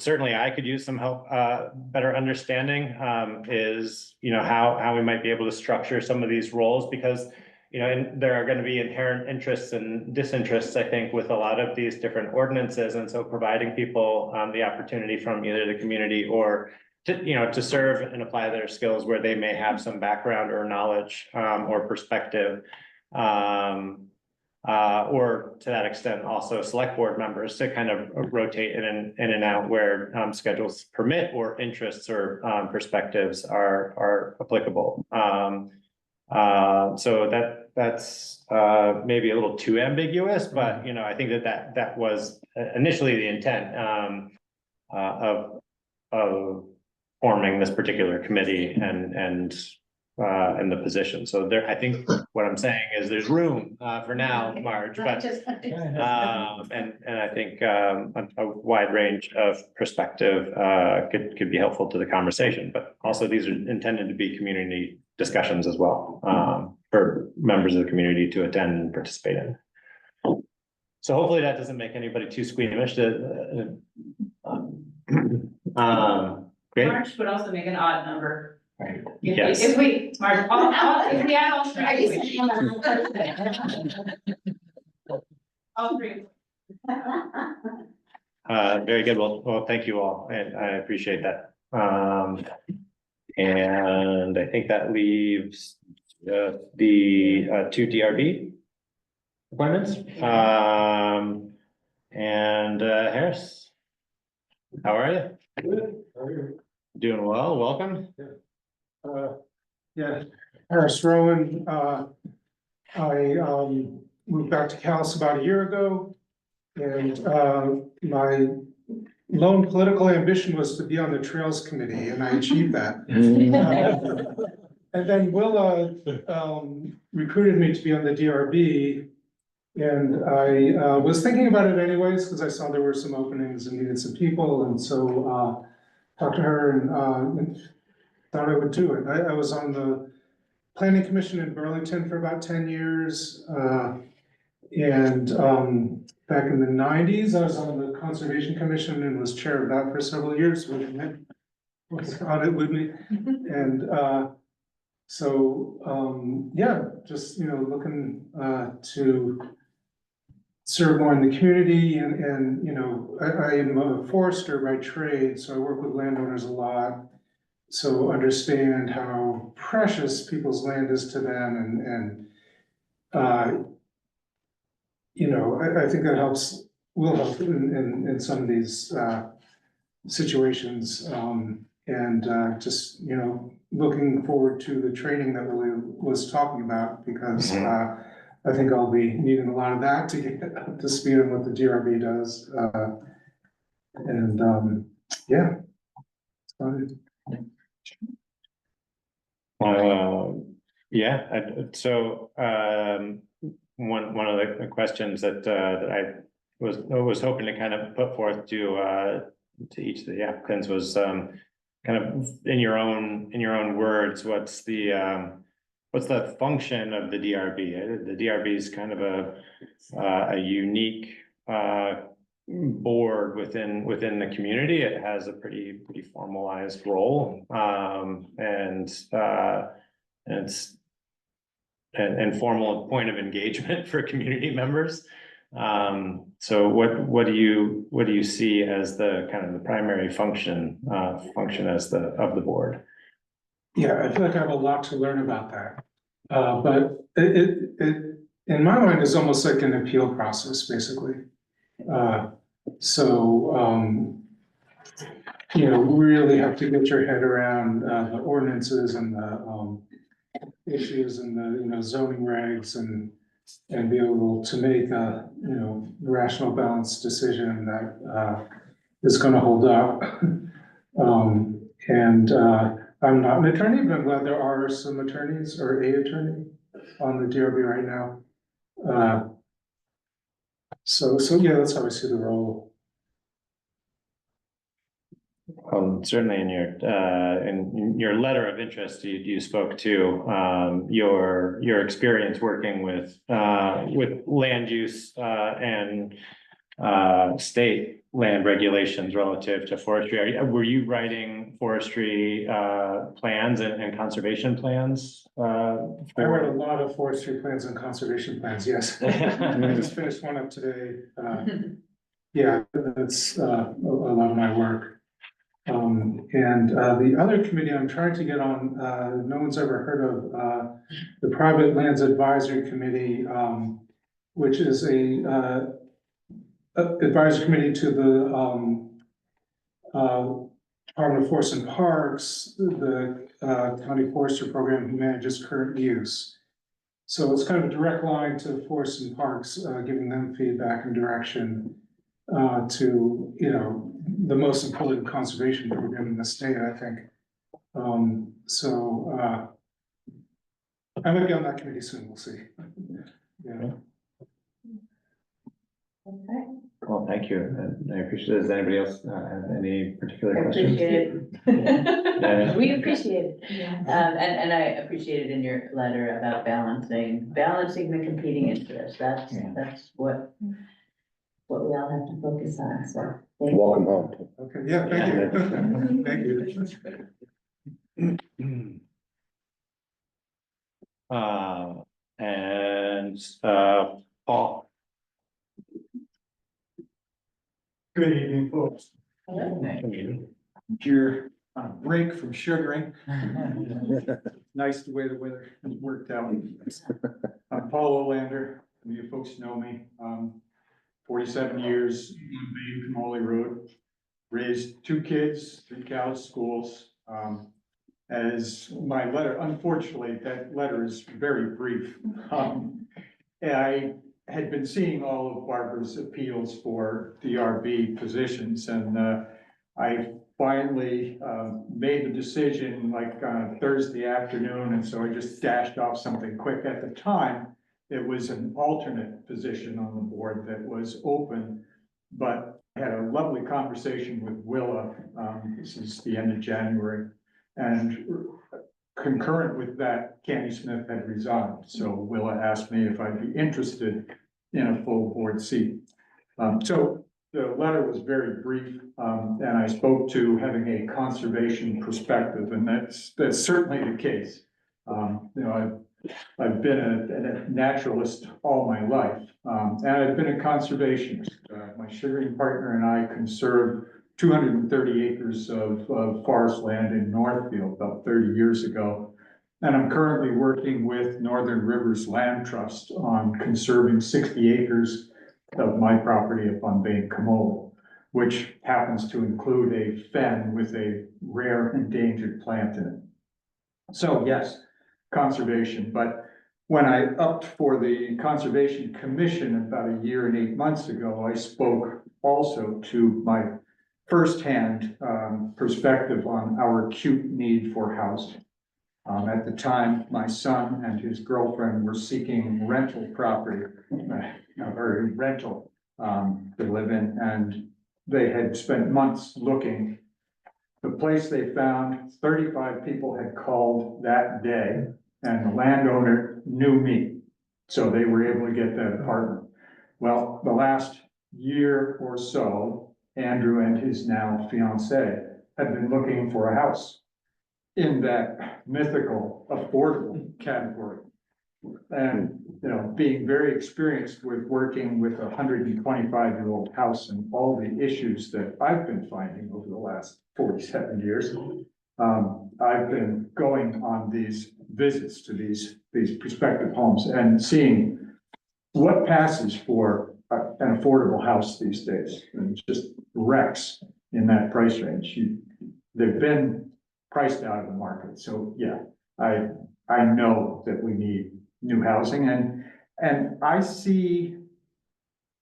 certainly I could use some help better understanding is, you know, how we might be able to structure some of these roles, because and there are gonna be inherent interests and disinterests, I think, with a lot of these different ordinances, and so providing people, the opportunity from either the community or to serve and apply their skills where they may have some background or knowledge, or perspective. Or to that extent, also select board members to kind of rotate in and out where schedules permit, or interests or perspectives are applicable. So that's maybe a little too ambiguous, but I think that was initially the intent of forming this particular committee and the position. So there, I think what I'm saying is there's room for now, Marge, but and I think a wide range of perspective could be helpful to the conversation, but also these are intended to be community discussions as well, for members of the community to attend and participate in. So hopefully that doesn't make anybody too squeamish to great. March would also make an odd number. Right. If Yes. we, March, if we add all three. All three. Very good. Well, thank you all, and I appreciate that. And I think that leaves the two DRB appointments. And Harris, how are you? Good. How are you? Doing well. Welcome. Yeah, Harris Rowan, I moved back to Calais about a year ago. And my lone political ambition was to be on the Trails Committee, and I achieved that. And then Willa recruited me to be on the DRB. And I was thinking about it anyways, because I saw there were some openings and needed some people, and so talked to her and thought I would do it. I was on the Planning Commission in Burlington for about 10 years. And back in the 90s, I was on the Conservation Commission and was chair of that for several years with Nick was on it with me. And so yeah, just looking to serve more in the community, and I am a forester by trade, so I work with landowners a lot. So understand how precious people's land is to them, and I think that will help in some of these situations. And just, looking forward to the training that Willie was talking about, because I think I'll be needing a lot of that to get up to speed on what the DRB does. And yeah. So one of the questions that I was hoping to kind of put forth to each of the applicants was kind of in your own words, what's the function of the DRB? The DRB is kind of a unique board within the community. It has a pretty formalized role, and it's an formal point of engagement for community members. So what do you see as the kind of the primary function as of the board? Yeah, I feel like I have a lot to learn about that. But it in my mind is almost like an appeal process, basically. You really have to get your head around the ordinances and the issues and the zoning regs, and be able to make a rational, balanced decision that is going to hold up. I'm not an attorney, but I'm glad there are some attorneys, or a attorney, on the DRB right now. So yeah, that's how I see the role. Certainly in your letter of interest, you spoke to your experience working with land use and state land regulations relative to forestry. Were you writing forestry plans and conservation plans? I wrote a lot of forestry plans and conservation plans, yes. I just finished one up today. Yeah, that's a lot of my work. And the other committee I'm trying to get on, no one's ever heard of, the Private Lands Advisory Committee, which is a advisory committee to the Department of Forests and Parks, the county forestry program who manages current use. So it's kind of a direct line to Forests and Parks, giving them feedback and direction to, you know, the most important conservation program in the state, I think. I might be on that committee soon, we'll see. Yeah. Okay. Well, thank you. I appreciate it. Does anybody else have any particular questions? We appreciate it. Yeah. And I appreciated in your letter about balancing the competing interests. That's what we all have to focus on, so. Welcome home. Okay, yeah, thank you. Thank you. Paul. Good evening, folks. You're on a break from sugaring. Nice the way the weather has worked out. I'm Paul Olander. You folks know me. 47 years on Main Camoli Road. Raised 2 kids, 3 cows, schools. As my letter, unfortunately, that letter is very brief. I had been seeing all of Barbara's appeals for DRB positions, and I finally made the decision like on a Thursday afternoon, and so I just dashed off something quick. At the time, it was an alternate position on the board that was open, but I had a lovely conversation with Willa. This is the end of January, and concurrent with that, Candy Smith had resigned. So Willa asked me if I'd be interested in a full board seat. So the letter was very brief, and I spoke to having a conservation perspective, and that's certainly the case. You know, I've been a naturalist all my life, and I've been a conservationist. My sugaring partner and I conserved 230 acres of forest land in Northfield about 30 years ago. And I'm currently working with Northern Rivers Land Trust on conserving 60 acres of my property up on Bay Camoli, which happens to include a fen with a rare endangered plant in it. So yes, conservation, but when I upped for the Conservation Commission about 1 year and 8 months ago, I spoke also to my firsthand perspective on our acute need for housing. At the time, my son and his girlfriend were seeking rental property, or rental to live in, and they had spent months looking. The place they found, 35 people had called that day, and the landowner knew me, so they were able to get that apartment. Well, the last year or so, Andrew and his now fiance had been looking for a house in that mythical, affordable category. And, you know, being very experienced with working with a 125-year-old house and all the issues that I've been finding over the last 47 years, I've been going on these visits to these prospective homes and seeing what passes for an affordable house these days, and just wrecks in that price range. They've been priced out of the market. So yeah, I know that we need new housing, and I see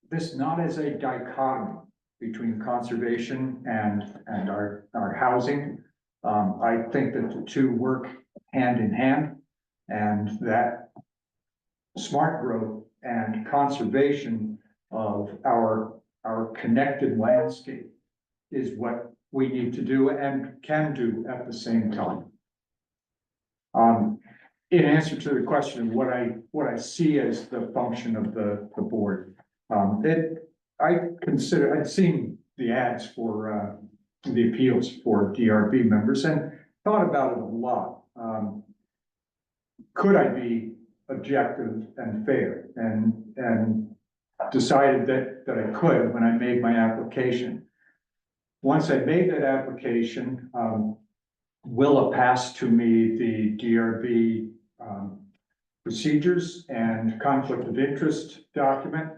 this not as a dichotomy between conservation and our housing. I think that the two work hand in hand, and that smart growth and conservation of our connected landscape is what we need to do and can do at the same time. In answer to the question of what I see as the function of the board, I'd seen the ads for, the appeals for DRB members and thought about it a lot. Could I be objective and fair? And decided that I could when I made my application. Once I made that application, Willa passed to me the DRB procedures and conflict of interest document,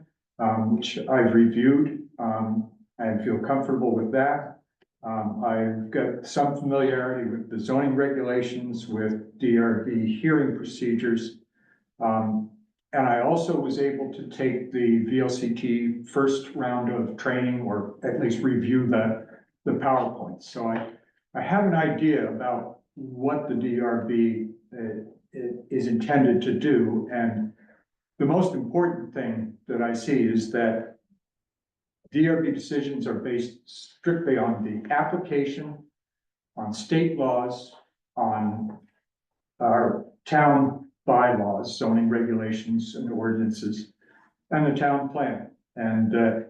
which I've reviewed. I feel comfortable with that. I've got some familiarity with the zoning regulations, with DRB hearing procedures. And I also was able to take the VLCT first round of training, or at least review the PowerPoint. So I have an idea about what the DRB is intended to do. And the most important thing that I see is that DRB decisions are based strictly on the application, on state laws, on our town bylaws, zoning regulations and ordinances, and the town plan. And you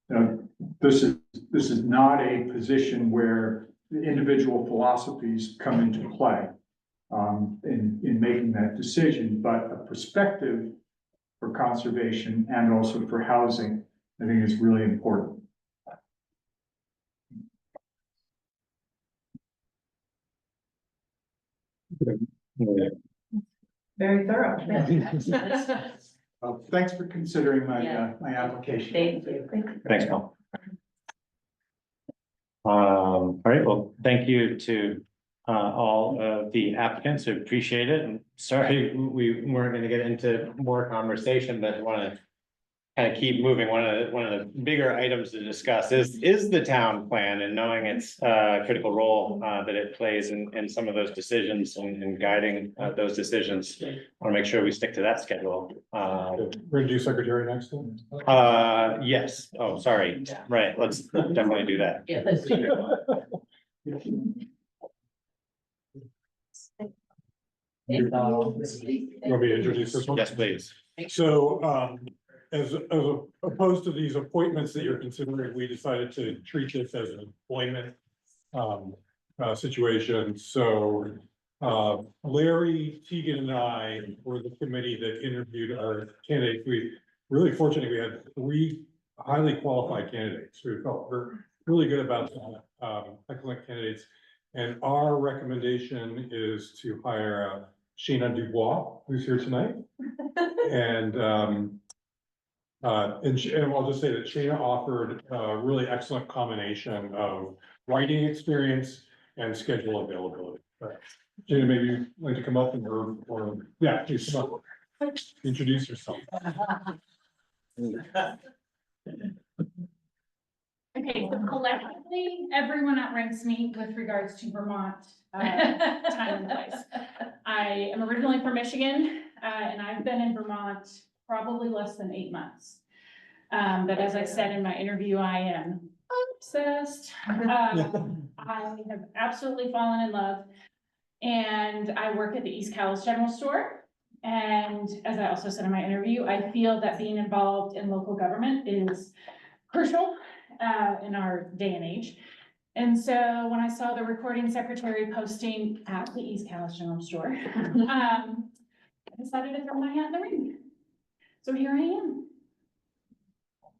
know, this is not a position where the individual philosophies come into play in making that decision, but a perspective for conservation and also for housing, I think is really important. Very thorough. Thanks for considering my application. Thank you. Thanks, Paul. All right, well, thank you to all of the applicants who appreciate it, and sorry we weren't going to get into more conversation, but want to kind of keep moving. One of the bigger items to discuss is the town plan, and knowing its critical role that it plays in some of those decisions and guiding those decisions. I want to make sure we stick to that schedule. We're gonna do secretary next then? Yes. Oh, sorry. Right. Let's definitely do that. Yeah, let's do it. You want me to introduce this one? Yes, please. So, as opposed to these appointments that you're considering, we decided to treat this as an employment situation. So, Larry, Tegan, and I were the committee that interviewed our candidates. We really fortunate we had 3 highly qualified candidates who felt really good about excellent candidates. And our recommendation is to hire Sheena Dubois, who's here tonight. And I'll just say that Sheena offered a really excellent combination of writing experience and schedule availability. Sheena, maybe you'd like to come up or yeah, please come up. Introduce yourself. Okay, so collectively, everyone outranks me with regards to Vermont time and place. I am originally from Michigan, and I've been in Vermont probably less than 8 months. But as I said in my interview, I am obsessed. I have absolutely fallen in love, and I work at the East Calais General Store. And as I also said in my interview, I feel that being involved in local government is crucial in our day and age. And so when I saw the recording secretary posting at the East Calais General Store, I decided to throw my hat in the ring. So here I am.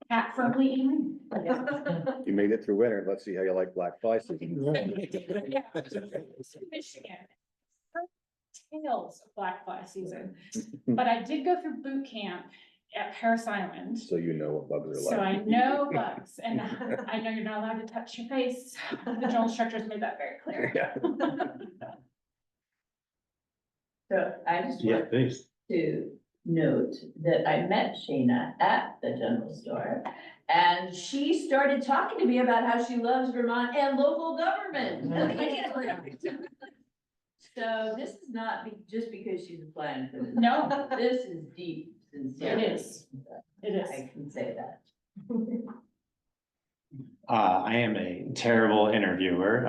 Hat firmly in ring. You made it through winter. Let's see how you like black fly season. Yeah. Michigan. Tales of black fly season. But I did go through boot camp at Paris Island. So you know what bugs are So like. I know bugs, and I know you're not allowed to touch your face. The drill instructors made that very clear. Yeah. So I just Yeah, want please. to note that I met Sheena at the general store, and she started talking to me about how she loves Vermont and local government. So this is not just because she's applying for this. No. This is deep, sincere. It is. It is. I can say that. I am a terrible interviewer,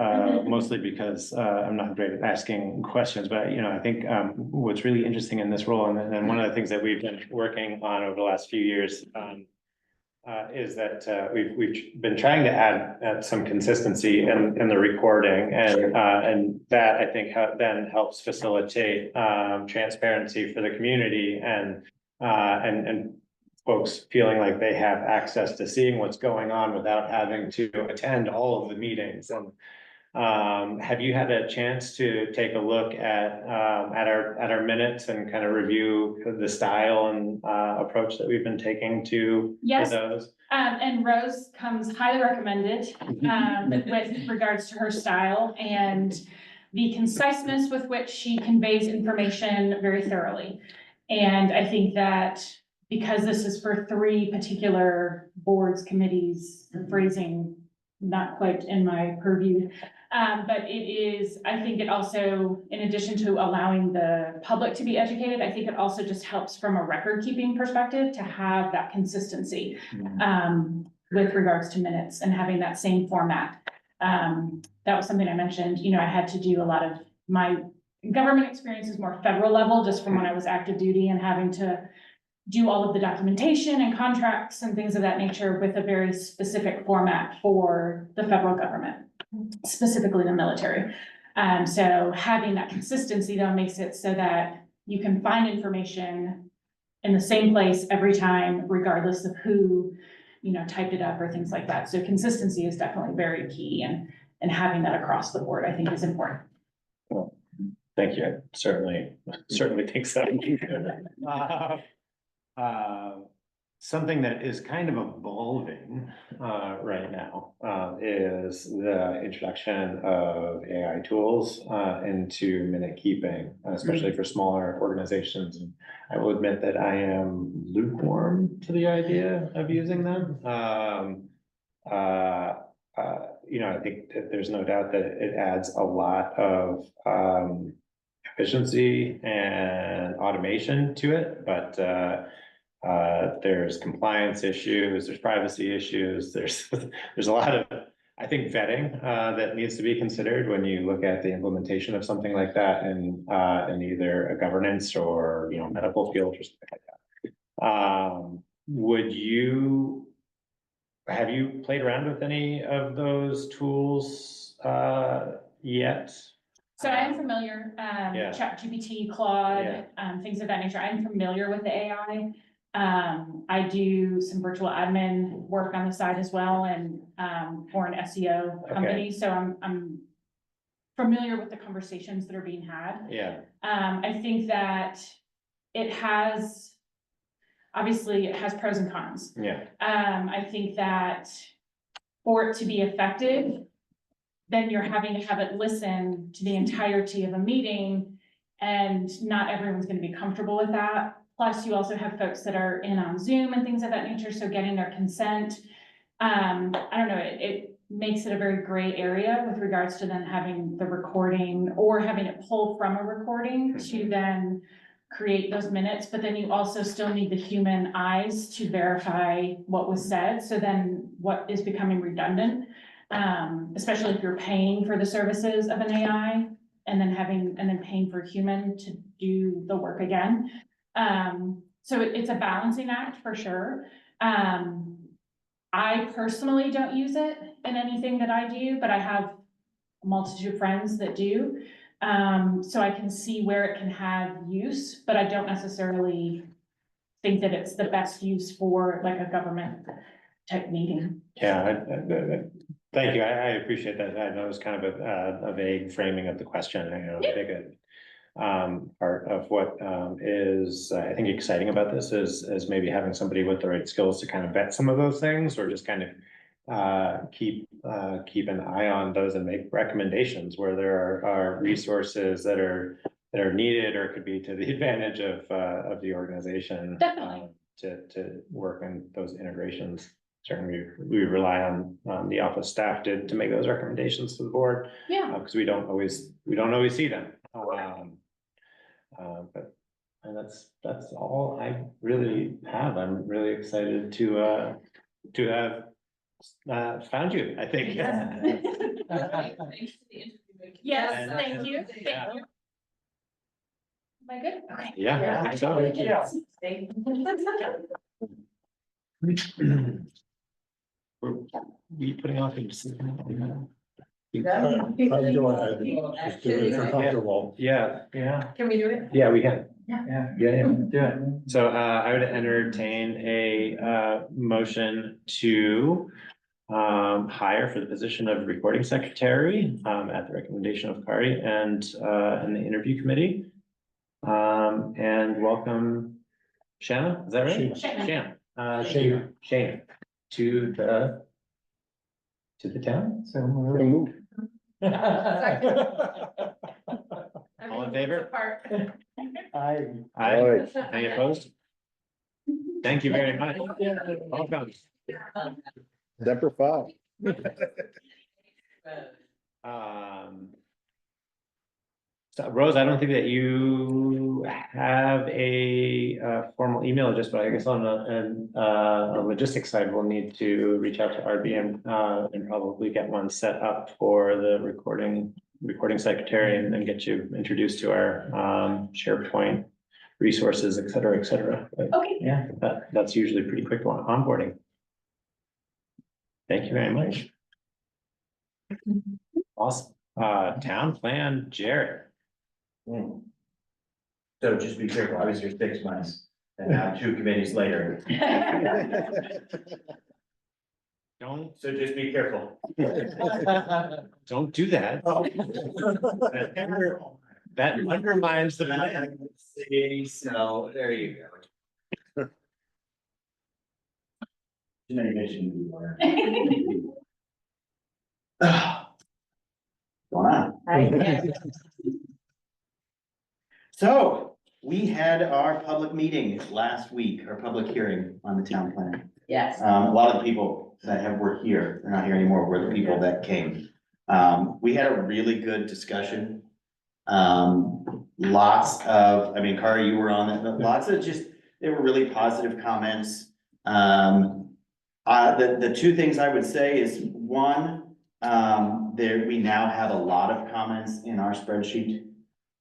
mostly because I'm not great at asking questions. But I think what's really interesting in this role, and one of the things that we've been working on over the last few years, is that we've been trying to add some consistency in the recording, and that I think then helps facilitate transparency for the community and folks feeling like they have access to seeing what's going on without having to attend all of the meetings. And have you had a chance to take a look at our minutes and kind of review the style and approach that we've been taking to Yes. those? And Rose comes highly recommended, with regards to her style and the conciseness with which she conveys information very thoroughly. And I think that because this is for 3 particular boards, committees, phrasing, not quite in my purview. But it is, I think it also, in addition to allowing the public to be educated, I think it also just helps from a record keeping perspective to have that consistency with regards to minutes and having that same format. That was something I mentioned, you know, I had to do a lot of my government experience is more federal level, just from when I was active duty and having to do all of the documentation and contracts and things of that nature with a very specific format for the federal government, specifically the military. So having that consistency though makes it so that you can find information in the same place every time, regardless of who, you know, typed it up or things like that. So consistency is definitely very key, and having that across the board, I think, is important. Well, thank you. I certainly think so. Something that is kind of evolving right now is the introduction of AI tools into minute keeping, especially for smaller organizations. And I will admit that I am lukewarm to the idea of using them. You know, I think that there's no doubt that it adds a lot of efficiency and automation to it, but there's compliance issues, there's privacy issues, there's a lot of, I think, vetting that needs to be considered when you look at the implementation of something like that in either a governance or, you know, medical field or something like that. Have you played around with any of those tools yet? So I am familiar, ChatGPT, Claude, things of that nature. I'm familiar with the AI. I do some virtual admin work on the side as well, and for an SEO company. So I'm familiar with the conversations that are being had. Yeah. I think that it has, obviously it has pros and cons. Yeah. I think that for it to be effective, then you're having to have it listen to the entirety of a meeting, and not everyone's going to be comfortable with that. Plus, you also have folks that are in on Zoom and things of that nature, so getting their consent. I don't know, it makes it a very gray area with regards to then having the recording or having it pull from a recording to then create those minutes, but then you also still need the human eyes to verify what was said. So then what is becoming redundant, especially if you're paying for the services of an AI and then paying for a human to do the work again. So it's a balancing act for sure. I personally don't use it in anything that I do, but I have a multitude of friends that do. So I can see where it can have use, but I don't necessarily think that it's the best use for like a government type meeting. Yeah, thank you. I appreciate that. I know it was kind of a vague framing of the question. I think part of what is, I think, exciting about this is maybe having somebody with the right skills to kind of vet some of those things, or just kind of keep an eye on those and make recommendations where there are resources that are needed or could be to the advantage of the organization. Definitely. To work on those integrations. Certainly, we rely on the office staff to make those recommendations to the board. Yeah. Because we don't always see them. But that's all I really have. I'm really excited to have found you, I think. Yes, thank you. Thank you. Am I good? Okay. Yeah. Yeah. So, Yeah. Were we putting off a decision? I'm doing it, just do it if you're comfortable. Yeah, yeah, Can we do it? yeah, we can. Yeah. Yeah, Do it. So I would entertain a motion to hire for the position of recording secretary at the recommendation of Kari and the interview committee. And welcome Shanna, is that right? Shana. Shana, Shana to the town. So moved. All in favor? Aye. Aye. Any opposed? Thank you very much. Welcome. Semper Fi. So Rose, I don't think that you have a formal email address, but I guess on a logistics side, we'll need to reach out to RBM and probably get one set up for the recording secretary and get you introduced to our SharePoint resources, et cetera, et cetera. But, Okay. yeah, that's usually pretty quick onboarding. Thank you very much. Awesome. Town plan, Jared. So just be careful, I was here 6 months and now 2 committees later. Don't. So just be careful. Don't do that. That undermines the plan. See, so there you go. Too many missions we learn. Going on. So we had our public meeting last week, our public hearing on the town plan. Yes. A lot of the people that were here, they're not here anymore, were the people that came. We had a really good discussion. Lots of, I mean, Kari, you were on it, but lots of they were really positive comments. The 2 things I would say is, one, we now have a lot of comments in our spreadsheet.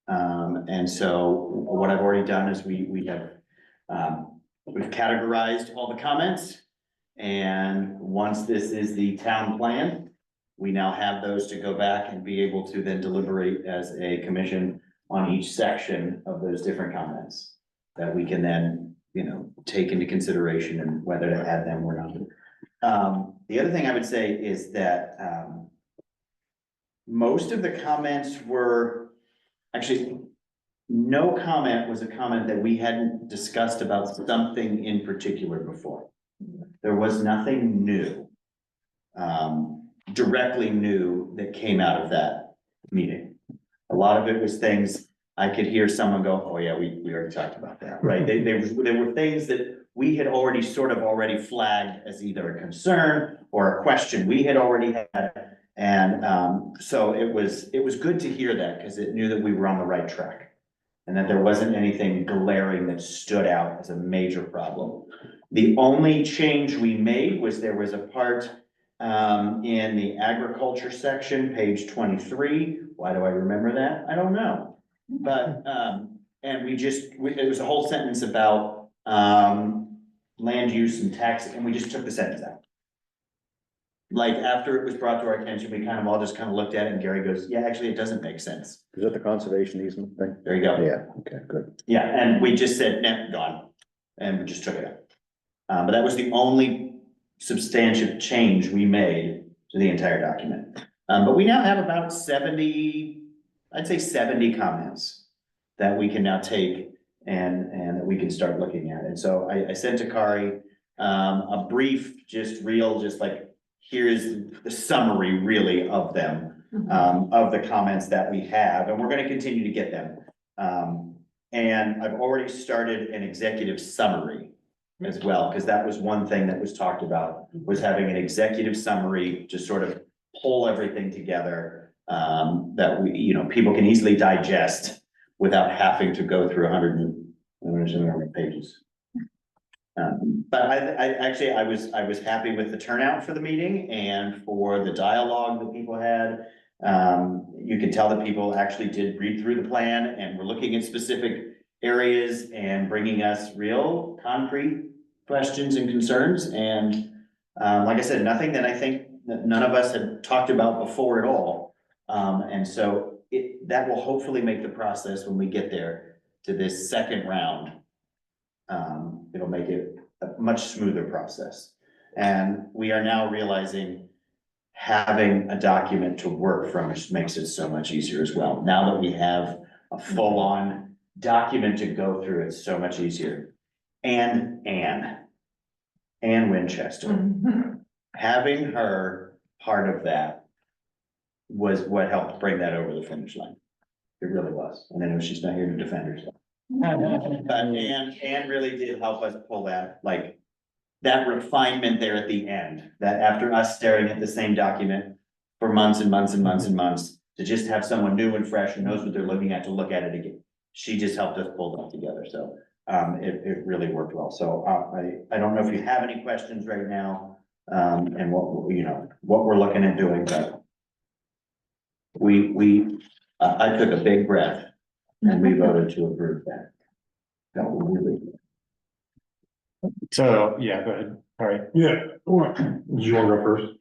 And so what I've already done is we've categorized all the comments. And once this is the town plan, we now have those to go back and be able to then deliberate as a commission on each section of those different comments that we can then, take into consideration and whether to add them or not. The other thing I would say is that, most of the comments were, actually, no comment was a comment that we hadn't discussed about something in particular before. There was nothing new, directly new that came out of that meeting. A lot of it was things I could hear someone go, oh yeah, we already talked about that, right? They were things that we had already flagged as either a concern or a question we had already had. And so it was good to hear that because it knew that we were on the right track and that there wasn't anything glaring that stood out as a major problem. The only change we made was there was a part in the agriculture section, page 23. Why do I remember that? I don't know. But, and it was a whole sentence about land use and tax, and we just took the sentence out. Like after it was brought to our attention, we all just looked at it and Gary goes, yeah, actually, it doesn't make sense. Is that the conservation easement thing? There you go. Yeah, okay, good. Yeah, and we just said, nah, gone, and we just took it out. But that was the only substantive change we made to the entire document. But we now have about 70, I'd say 70 comments that we can now take and that we can start looking at. And so I sent to Kari a brief, here's the summary really of them, of the comments that we have, and we're gonna continue to get them. And I've already started an executive summary as well, because that was one thing that was talked about, was having an executive summary to sort of pull everything together, that people can easily digest without having to go through 100 pages. But I was happy with the turnout for the meeting and for the dialogue that people had. You could tell that people actually did read through the plan and were looking at specific areas and bringing us real concrete questions and concerns, and, like I said, nothing that I think that none of us had talked about before at all. And so that will hopefully make the process when we get there to this second round. It'll make it a much smoother process. And we are now realizing having a document to work from just makes it so much easier as well. Now that we have a full-on document to go through, it's so much easier. And Anne Winchester, having her part of that was what helped bring that over the finish line. It really was. And I know she's not here to defend herself. But Anne really did help us pull that, like, that refinement there at the end, that after us staring at the same document for months and months and months and months, to just have someone new and fresh who knows what they're looking at to look at it again. She just helped us pull that together. So it really worked well. So I don't know if you have any questions right now, and what we're looking at doing, but I took a big breath and we voted to approve that. That was really good. So, yeah, go ahead. All right. Yeah, do you want to go first?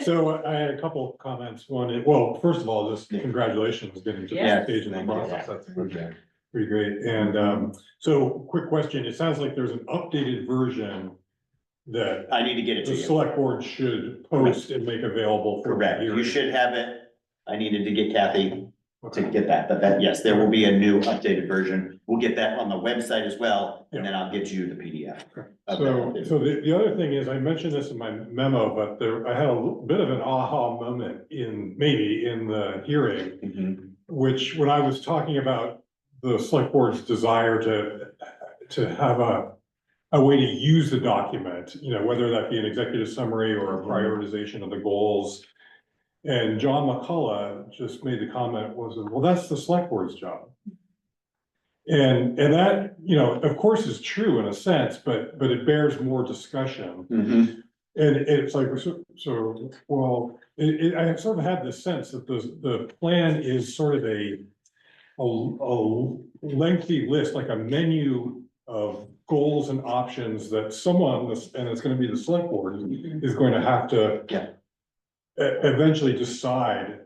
So I had a couple of comments. One, well, first of all, just congratulations getting to this stage in the process. That's pretty great. And so quick question. It sounds like there's an updated version that I need to get it to the you. select board should post and make available. Correct. You should have it. I needed to get Kathy to get that, but that, yes, there will be a new updated version. We'll get that on the website as well, and then I'll get you the PDF. So the other thing is, I mentioned this in my memo, but I had a bit of an aha moment in the hearing, which when I was talking about the select board's desire to have a way to use the document, whether that be an executive summary or a prioritization of the goals. And John McCullough just made the comment well, that's the select board's job. And that, of course is true in a sense, but it bears more discussion. And it's like, well, I sort of had this sense that the plan is sort of a lengthy list, like a menu of goals and options that someone, and it's going to be the select board, is going to have to eventually decide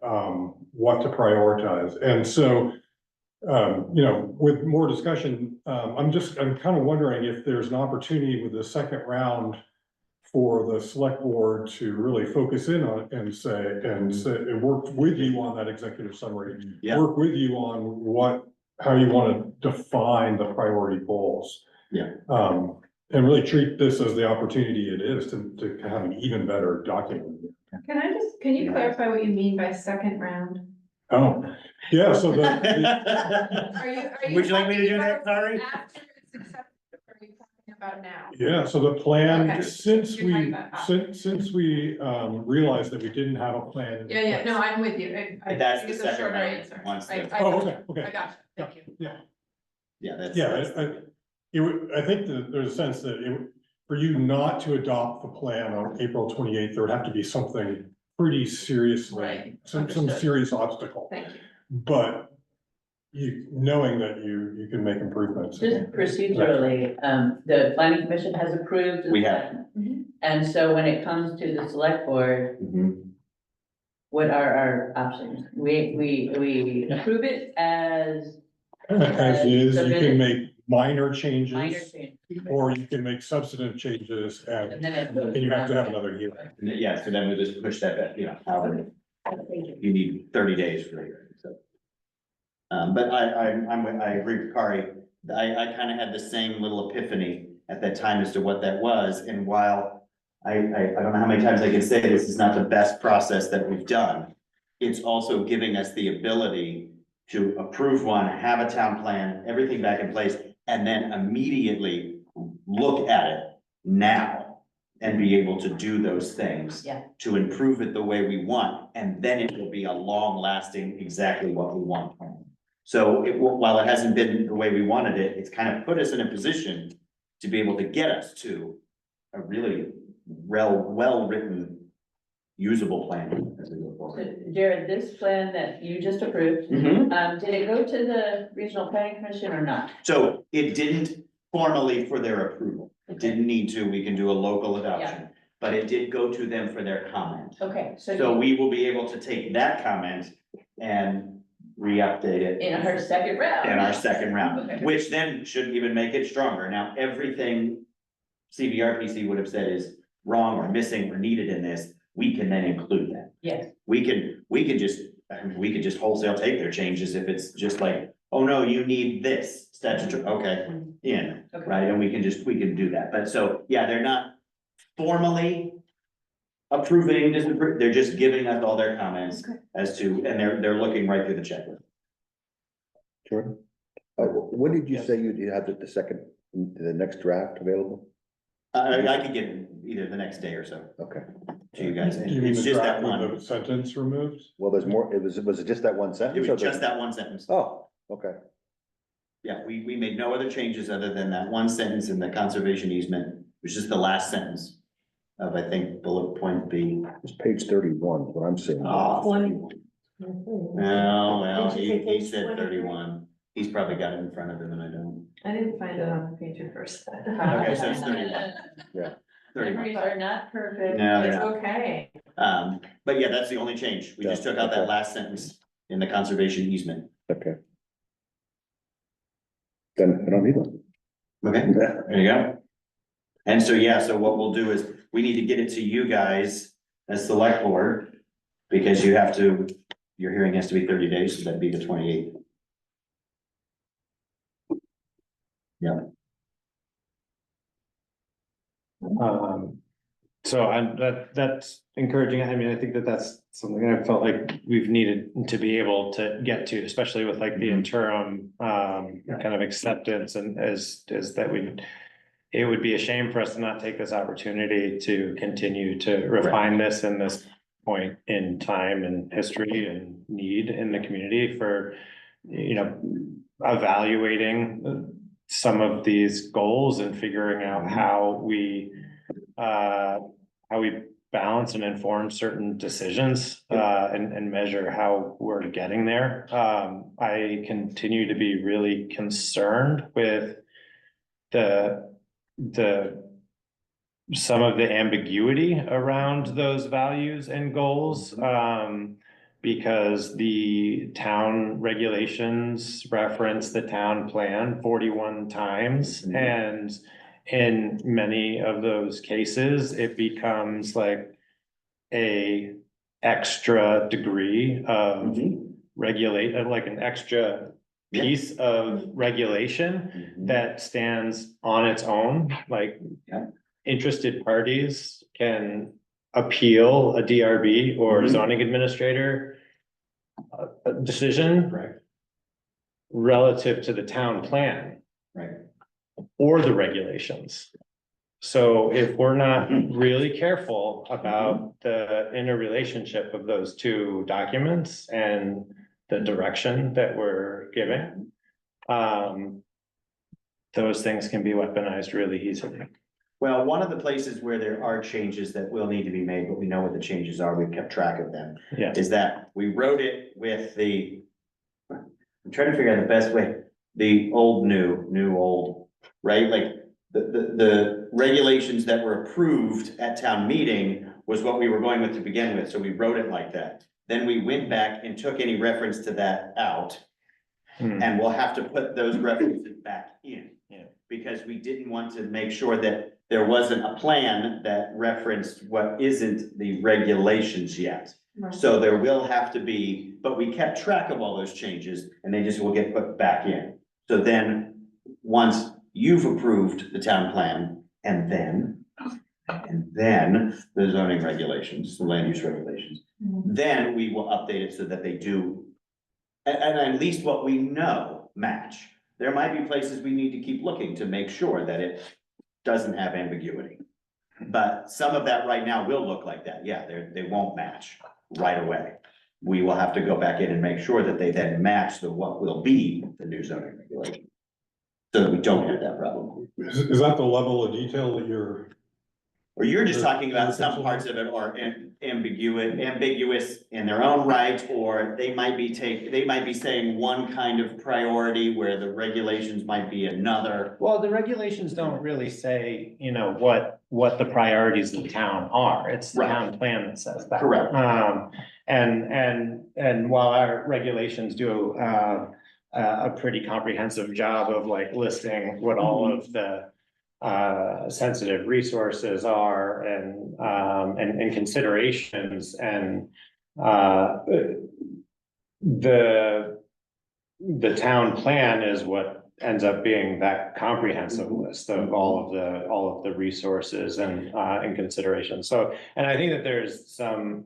what to prioritize. And so, with more discussion, I'm kind of wondering if there's an opportunity with the second round for the select board to really focus in on it and work with you on that executive summary, work with you on how you want to define the priority goals. And really treat this as the opportunity it is to have an even better document. Can you clarify what you mean by second round? Oh, yeah, so Are you? Would you like me to do that, Kari? After it's accepted, or are you talking about now? yeah, so the plan, Okay. since You're we, talking since we realized that we didn't have a plan. in Yeah, place. no, I'm with you. That's think the it's a second shorter round. answer. Once I the- got Okay. I got you, thank you. I think that there's a sense that for you not to adopt the plan on April 28th, there would have to be something pretty seriously, some Understood. serious obstacle. Thank you. But knowing that you can make improvements. Just procedurally, the planning commission has approved. the We have. plan. And so when it comes to the select board, what are our options? We approve it as. As is, you submitted. can make minor Minor changes, change. or you can make substantive changes, And and then it goes you have to have around. another hearing. Yeah, so then we just push that back, however, you need 30 days for the hearing, so. But I agree with Kari. I kind of had the same little epiphany at that time as to what that was. And while I don't know how many times I can say this is not the best process that we've done, it's also giving us the ability to approve one, have a town plan, everything back in place, and then immediately look at it now and be able to do those things to improve it the way we want. And then it will be a long lasting, exactly what we want. So while it hasn't been the way we wanted it, it's kind of put us in a position to be able to get us to a really well-written, usable plan as we go forward. So, Jared, this plan that you just approved, did it go to the regional planning commission or not? So it didn't, formally for their approval. It didn't need to, we can do a local adoption, but it did go to them for their comment. Okay, So we will be able to take that comment and re-update it. in our second round. In our second round, Okay. which then should even make it stronger. Now, everything CVRPC would have said is wrong or missing or needed in this, we can then include that. Yes. We could just wholesale take their changes if it's just like, oh no, you need this statutory, okay, in, Okay. right? And we can do that. But so, yeah, they're not formally approving, they're just giving us all their comments as to, and they're looking right through the checklist. Sure. When did you say you had the second, the next draft available? I could get it either the next day or so. Okay. To you guys. You mean It's the just that draft with one. the sentence removed? Well, there's more, was it just that one It sentence? was or just that one sentence. Oh, okay. Yeah, we made no other changes other than that one sentence in the conservation easement, which is the last sentence of, I think, bullet point B. It's page 31, what I'm seeing. Oh, 20. no, well, Did you say he page said 23? 31. He's probably got it in front of him and I don't. I didn't find it on the page at first. Okay, so it's 31. Yeah. 31. Memories are not perfect. No, they're It's not. okay. But yeah, that's the only change. We just Yeah, took out that okay. last sentence in the conservation easement. Okay. Then I don't need one. Okay, there you go. And so, yeah, so what we'll do is, we need to get it to you guys as select board, because you have to, your hearing has to be 30 days, so that'd be the 28th. Yeah. So that's encouraging. I mean, I think that's something that I felt like we've needed to be able to get to, especially with like the interim kind of acceptance, and as that it would be a shame for us to not take this opportunity to continue to refine this in this point in time and history and need in the community for, evaluating some of these goals and figuring out how we balance and inform certain decisions, and measure how we're getting there. I continue to be really concerned with some of the ambiguity around those values and goals. Because the town regulations reference the town plan 41 times, and in many of those cases, it becomes like a extra degree of like an extra piece of regulation that stands on its own. Like interested parties can appeal a DRB or zoning administrator decision relative to the town plan. Right. Or the regulations. So if we're not really careful about the interrelationship of those two documents and the direction that we're giving, those things can be weaponized really easily. Well, one of the places where there are changes that will need to be made, but we know what the changes are, we've kept track of them. Yeah. Is that we wrote it with I'm trying to figure out the best way, the old, new, old, right? Like the regulations that were approved at town meeting was what we were going with to begin with, so we wrote it like that. Then we went back and took any reference to that out. And we'll have to put those references back in. Yeah. Because we didn't want to make sure that there wasn't a plan that referenced what isn't the regulations yet. Right. So there will have to be, but we kept track of all those changes and they just will get put back in. So then, once you've approved the town plan and then the zoning regulations, the land use regulations, then we will update it so that they do, and at least what we know match. There might be places we need to keep looking to make sure that it doesn't have ambiguity. But some of that right now will look like that. Yeah, they won't match right away. We will have to go back in and make sure that they then match what will be the new zoning regulation. So that we don't have that problem. Is that the level of detail that you're Or you're just talking about some parts of it are ambiguous in their own right, or they might be saying one kind of priority where the regulations might be another. Well, the regulations don't really say, you know, what the priorities of the town are. It's the Right. town plan that says that. Correct. And while our regulations do a pretty comprehensive job of like listing what all of the sensitive resources are and considerations and the town plan is what ends up being that comprehensive list of all of the resources and considerations. So, and I think that there's some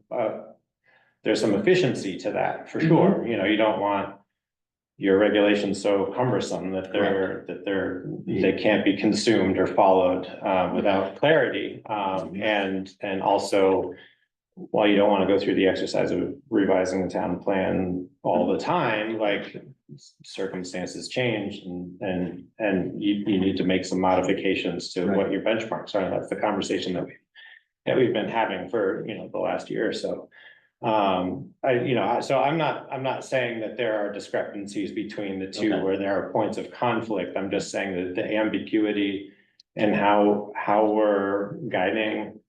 efficiency to that for sure. You know, you don't want your regulations so cumbersome that they can't be consumed or followed without clarity. And also, while you don't want to go through the exercise of revising the town plan all the time, like circumstances change and you need to make some modifications to what your benchmarks are. And that's the conversation that we've been having for, you know, the last year or so. So I'm not saying that there are discrepancies between the two where there are points of conflict. I'm just saying that the ambiguity and how we're guiding,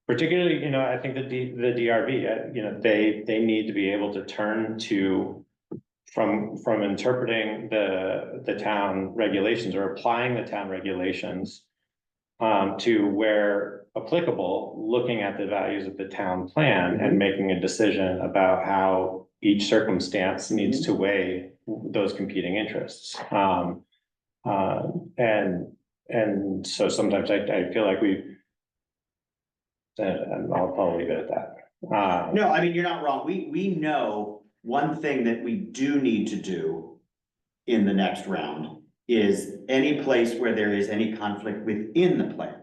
particularly, you know, I think that the DRB, you know, they need to be able to turn to from interpreting the town regulations or applying the town regulations to where applicable, looking at the values of the town plan and making a decision about how each circumstance needs to weigh those competing interests. And so sometimes I feel like I'll leave it at that. No, I mean, you're not wrong. We know one thing that we do need to do in the next round is any place where there is any conflict within the plan.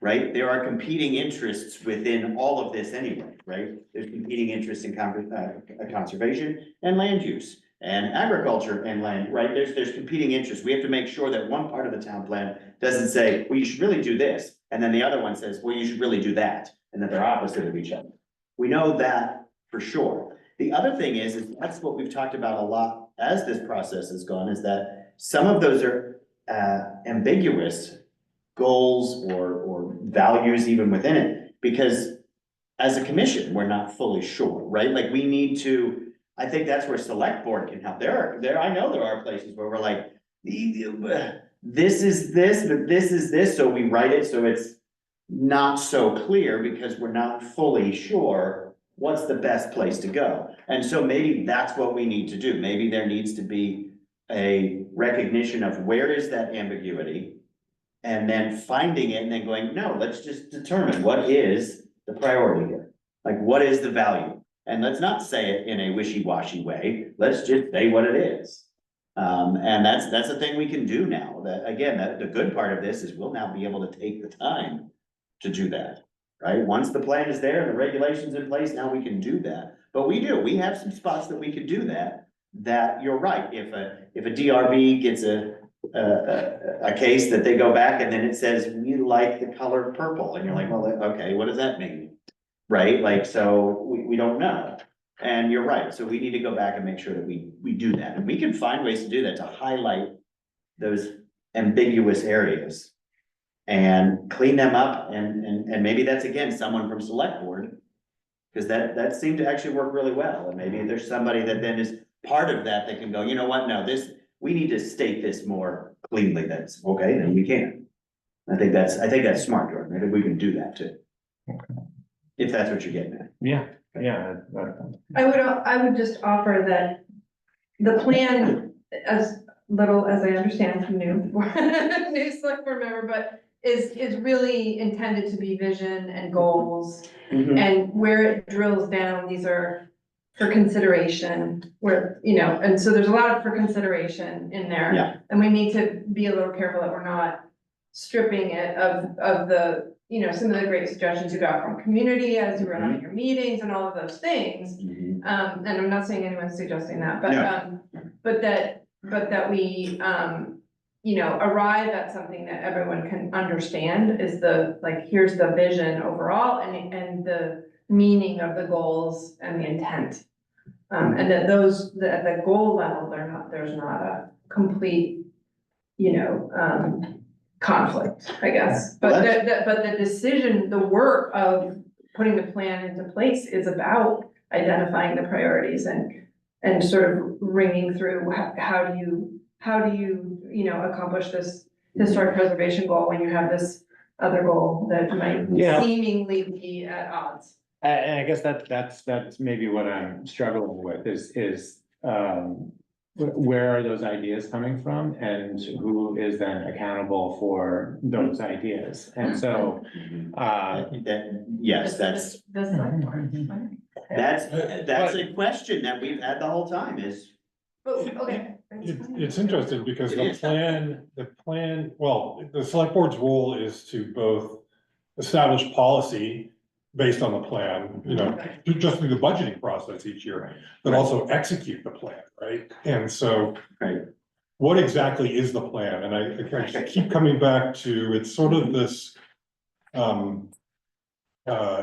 Right? There are competing interests within all of this anyway, right? There's competing interests in conservation and land use and agriculture and land, right? There's competing interests. We have to make sure that one part of the town plan doesn't say, well, you should really do this. And then the other one says, well, you should really do that. And that they're opposite of each other. We know that for sure. The other thing is that's what we've talked about a lot as this process has gone, is that some of those are ambiguous goals or values even within it, because as a commission, we're not fully sure, right? Like we need to, I think that's where select board can help. I know there are places where we're like, this is this, but this is this. So we write it so it's not so clear because we're not fully sure what's the best place to go. And so maybe that's what we need to do. Maybe there needs to be a recognition of where is that ambiguity, and then finding it and then going, no, let's just determine what is the priority here. Like, what is the value? And let's not say it in a wishy-washy way. Let's just say what it is. And that's a thing we can do now. That again, the good part of this is we'll now be able to take the time to do that, right? Once the plan is there and the regulations in place, now we can do that. But we have some spots that we could do that you're right. If a DRB gets a case that they go back and then it says, we like the color purple. And you're like, well, okay, what does that mean? Right? Like, so we don't know. And you're right. So we need to go back and make sure that we do that. And we can find ways to do that, to highlight those ambiguous areas and clean them up. And maybe that's, again, someone from select board, because that seemed to actually work really well. And maybe there's somebody that then is part of that can go, you know what, no, we need to state this more cleanly. That's okay, then we can. I think that's smart, Jordan. Maybe we can do that too. If that's what you're getting at. Yeah. I would just offer that the plan, as little as I understand from new select board member, but is really intended to be vision and goals. And where it drills down, these are for consideration, where, you know, and so there's a lot for consideration in there. Yeah. And we need to be a little careful that we're not stripping it of the, you know, some of the great suggestions you got from community as you run on your meetings and all of those things. And I'm not saying anyone's suggesting that, but, but that we, arrive at something that everyone can understand is the, like, here's the vision overall and the meaning of the goals and the intent. And that at the goal level, there's not a complete, conflict, I guess. But the decision, the work of putting the plan into place is about identifying the priorities and sort of ringing through how do you accomplish this historic preservation goal when you have this other goal that might seemingly be at odds. And I guess that's maybe what I'm struggling with is where are those ideas coming from and who is then accountable for those ideas? And so, yes, that's a question that we've had the whole time is. Okay. It's interesting because the plan, well, the select board's role is to both establish policy based on the plan, just through the budgeting process each year, but also execute the plan, right? And so, what exactly is the plan? And I keep coming back to, it's sort of this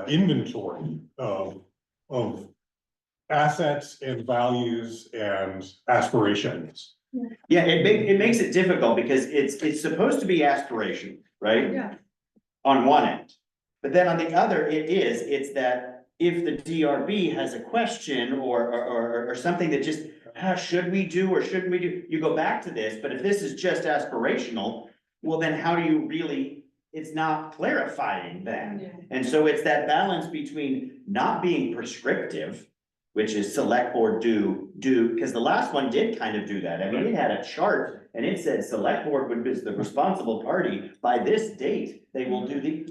inventory of assets and values and aspirations. Yeah, it makes it difficult because it's supposed to be aspiration, right? Yeah. On one end, but then on the other, it's that if the DRB has a question or something that just, should we do or shouldn't we do? You go back to this, but if this is just aspirational, well, then how do you really, it's not clarifying that. Yeah. And so it's that balance between not being prescriptive, which is select board do, because the last one did kind of do that. I mean, it had a chart and it said select board would be the responsible party by this date, they will do the.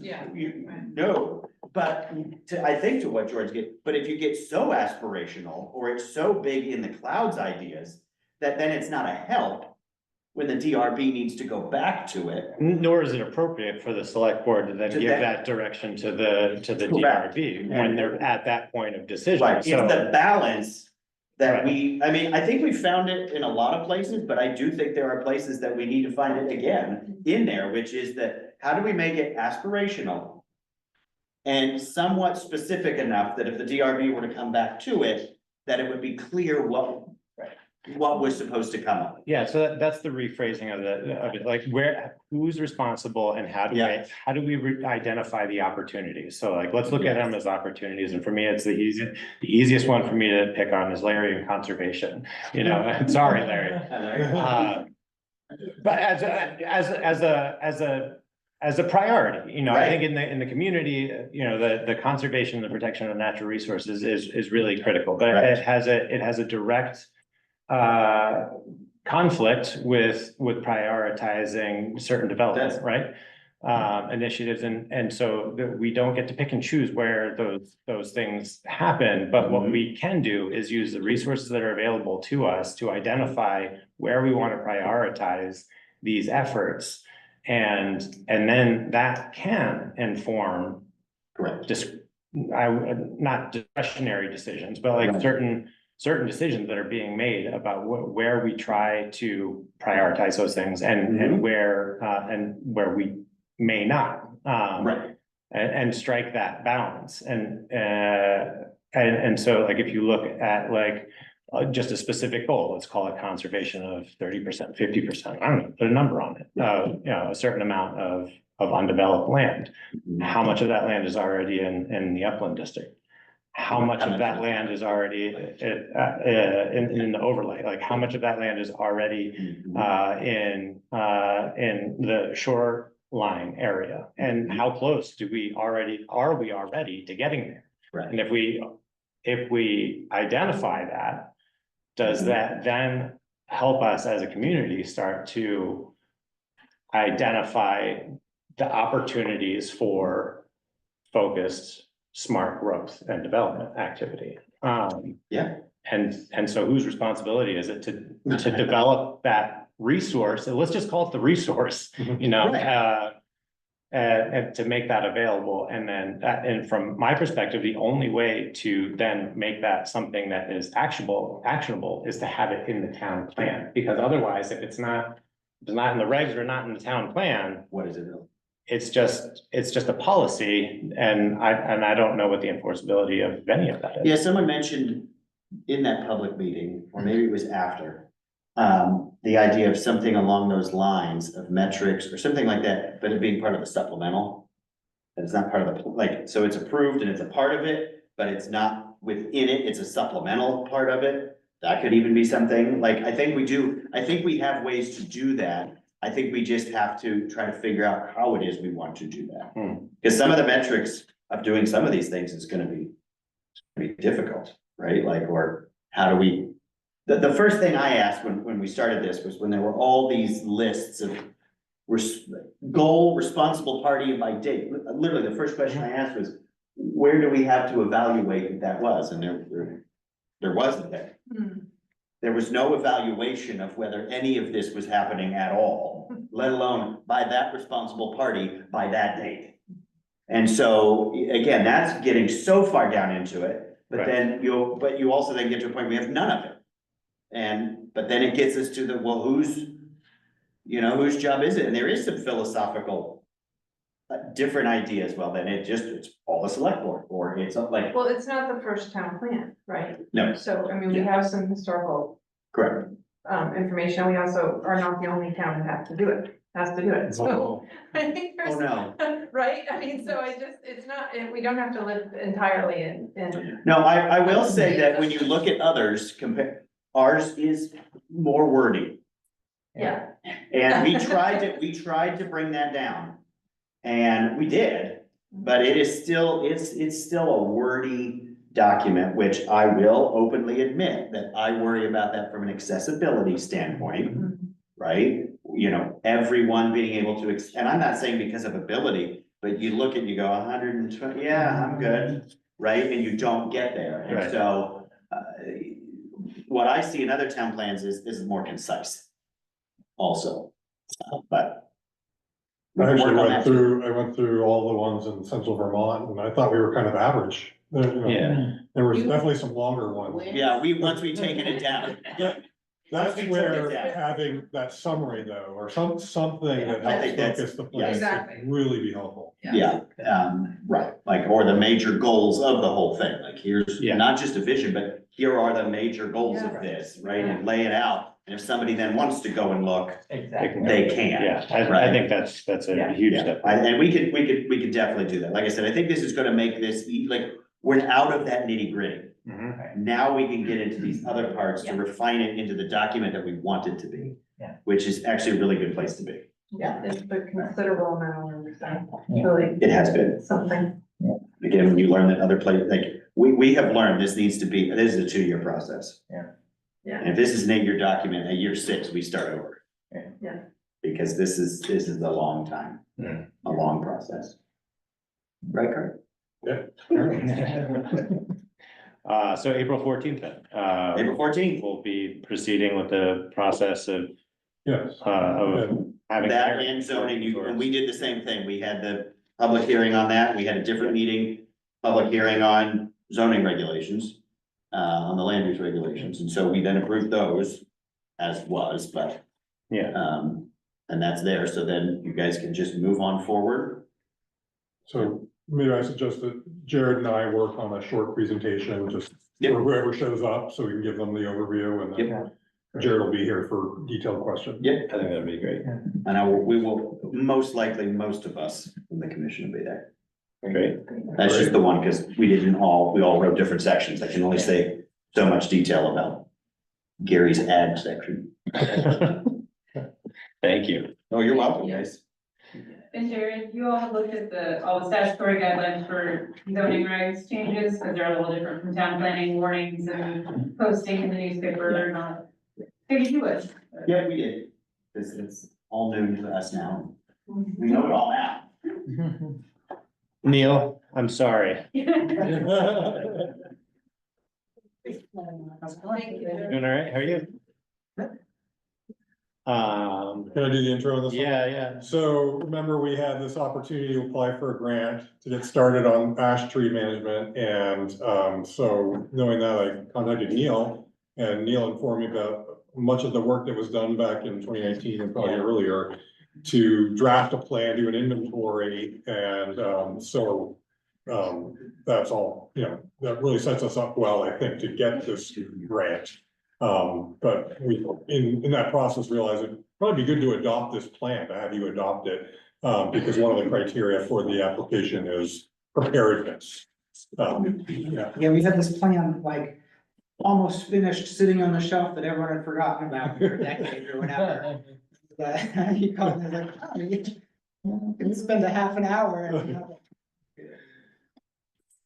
No, but I think to what George but if you get so aspirational or it's so big in the clouds ideas, that then it's not a help when the DRB needs to go back to it. Nor is it appropriate for the select board to then give that direction to the DRB when they're at that point of decision. Right, it's the balance that I think we found it in a lot of places, but I do think there are places that we need to find it again in there, which is that, how do we make it aspirational and somewhat specific enough that if the DRB were to come back to it, that it would be clear what was supposed to come up. Yeah, so that's the rephrasing of it, like who's responsible and how do we identify the opportunities? So like, let's look at them as opportunities. And for me, it's the easiest one for me to pick on is Larry and conservation, sorry, Larry. But as a priority, I think in the community, the conservation and the protection of natural resources is really critical, but it has a direct conflict with prioritizing certain development, initiatives, and so we don't get to pick and choose where those things happen, but what we can do is use the resources that are available to us to identify where we want to prioritize these efforts, and then that can inform not discretionary decisions, but like certain decisions that are being made about where we try to prioritize those things and where we may not, and strike that balance. And so like, if you look at like just a specific goal, let's call it conservation of 30%, 50%, I don't know, put a number on it, a certain amount of undeveloped land. How much of that land is already in the upland district? How much of that land is already in the overlay? Like, how much of that land is already in the shoreline area? And how close are we already to getting there? And if we identify that, does that then help us as a community start to identify the opportunities for focused smart growth and development activity? And so whose responsibility is it to develop that resource? And let's just call it the resource, and to make that available. And then and from my perspective, the only way to then make that something that is actionable is to have it in the town plan, because otherwise, if it's not it's not in the regs or not in the town plan. What is it? It's just a policy, and I don't know what the enforceability of any of that is. Yeah, someone mentioned in that public meeting, or maybe it was after, the idea of something along those lines of metrics or something like that, but it being part of the supplemental. And it's not part of the, like, so it's approved and it's a part of it, but it's not within it, it's a supplemental part of it. That could even be something, like, I think we have ways to do that. I think we just have to try to figure out how it is we want to do that. Because some of the metrics of doing some of these things is gonna be difficult, right? Like, or how do we, the first thing I asked when we started this was when there were all these lists of goal, responsible party, and by date. Literally, the first question I asked was, where do we have to evaluate that was? And there wasn't there. There was no evaluation of whether any of this was happening at all, let alone by that responsible party by that date. And so, again, that's getting so far down into it, but then you also then get to a point where we have none of it. But then it gets us to the, well, whose job is it? And there is some philosophical different ideas. Well, then it's all the select board, or it's like. Well, it's not the first town plan, right? No. So, I mean, we have some historical. Correct. Information. We also are not the only town that has to do it, so. I think there's. Oh, no. Right? I mean, so it's not, we don't have to live entirely in. No, I will say that when you look at others, ours is more wordy. Yeah. And we tried to bring that down. And we did, but it is still, it's still a wordy document, which I will openly admit that I worry about that from an accessibility standpoint, right? You know, everyone being able to, and I'm not saying because of ability, but you look and you go 120, yeah, I'm good, right? And you don't get there. And so what I see in other town plans is more concise also, but. I actually went through all the ones in central Vermont, and I thought we were kind of average. There was definitely some longer ones. Yeah, once we taken it down. That's where having that summary though, or something that helps focus the plan could really be helpful. Yeah, right, like, or the major goals of the whole thing, like here's not just a vision, but here are the major goals of this, right? And lay it out. And if somebody then wants to go and look, they can. Yeah, I think that's a huge step. And we could definitely do that. Like I said, I think this is gonna make this, like, we're out of that nitty gritty. Now we can get into these other parts to refine it into the document that we want it to be. Which is actually a really good place to be. Yeah, it's a considerable amount of really. It has been. Something. Again, when you learn that other places, like, we have learned this is a 2-year process. Yeah. And if this is an 8-year document, at year 6, we start over. Yeah. Because this is a long time, a long process. Right, Kurt? So April 14th then. April 14th. We'll be proceeding with the process of. Of having. That and zoning, and we did the same thing. We had the public hearing on that. We had a different meeting, public hearing on zoning regulations. On the land use regulations, and so we then approved those as was, but. And that's there, so then you guys can just move on forward. So maybe I suggest that Jared and I work on a short presentation, just for whoever shows up, so we can give them the overview, and then Jared will be here for detailed questions. Yeah, I think that'd be great. And we will, most likely, most of us from the commission will be there. Great. That's just the one, because we all wrote different sections. I can only say so much detail about Gary's ad section. Thank you. Oh, you're welcome, guys. And Jared, you all have looked at all the statutory guidelines for zoning regs changes, because they're a little different from town planning warnings and posting in the newspaper or not. Maybe you would. Yeah, we did. It's all new to us now. We know it all now. Neil, I'm sorry. Thank you. Doing all right? How are you? Can I do the intro on this one? Yeah. So remember, we had this opportunity to apply for a grant to get started on ash tree management, and so knowing that, I contacted Neil. And Neil informed me about much of the work that was done back in 2019 and probably earlier to draft a plan, do an inventory, and that's all, that really sets us up well, I think, to get this grant. But we, in that process, realized it'd probably be good to adopt this plan, to have you adopt it, because one of the criteria for the application is preparedness. Yeah, we had this plan like almost finished, sitting on the shelf that everyone had forgotten about for a decade or whatever. But he called me like, oh, you can spend a half an hour.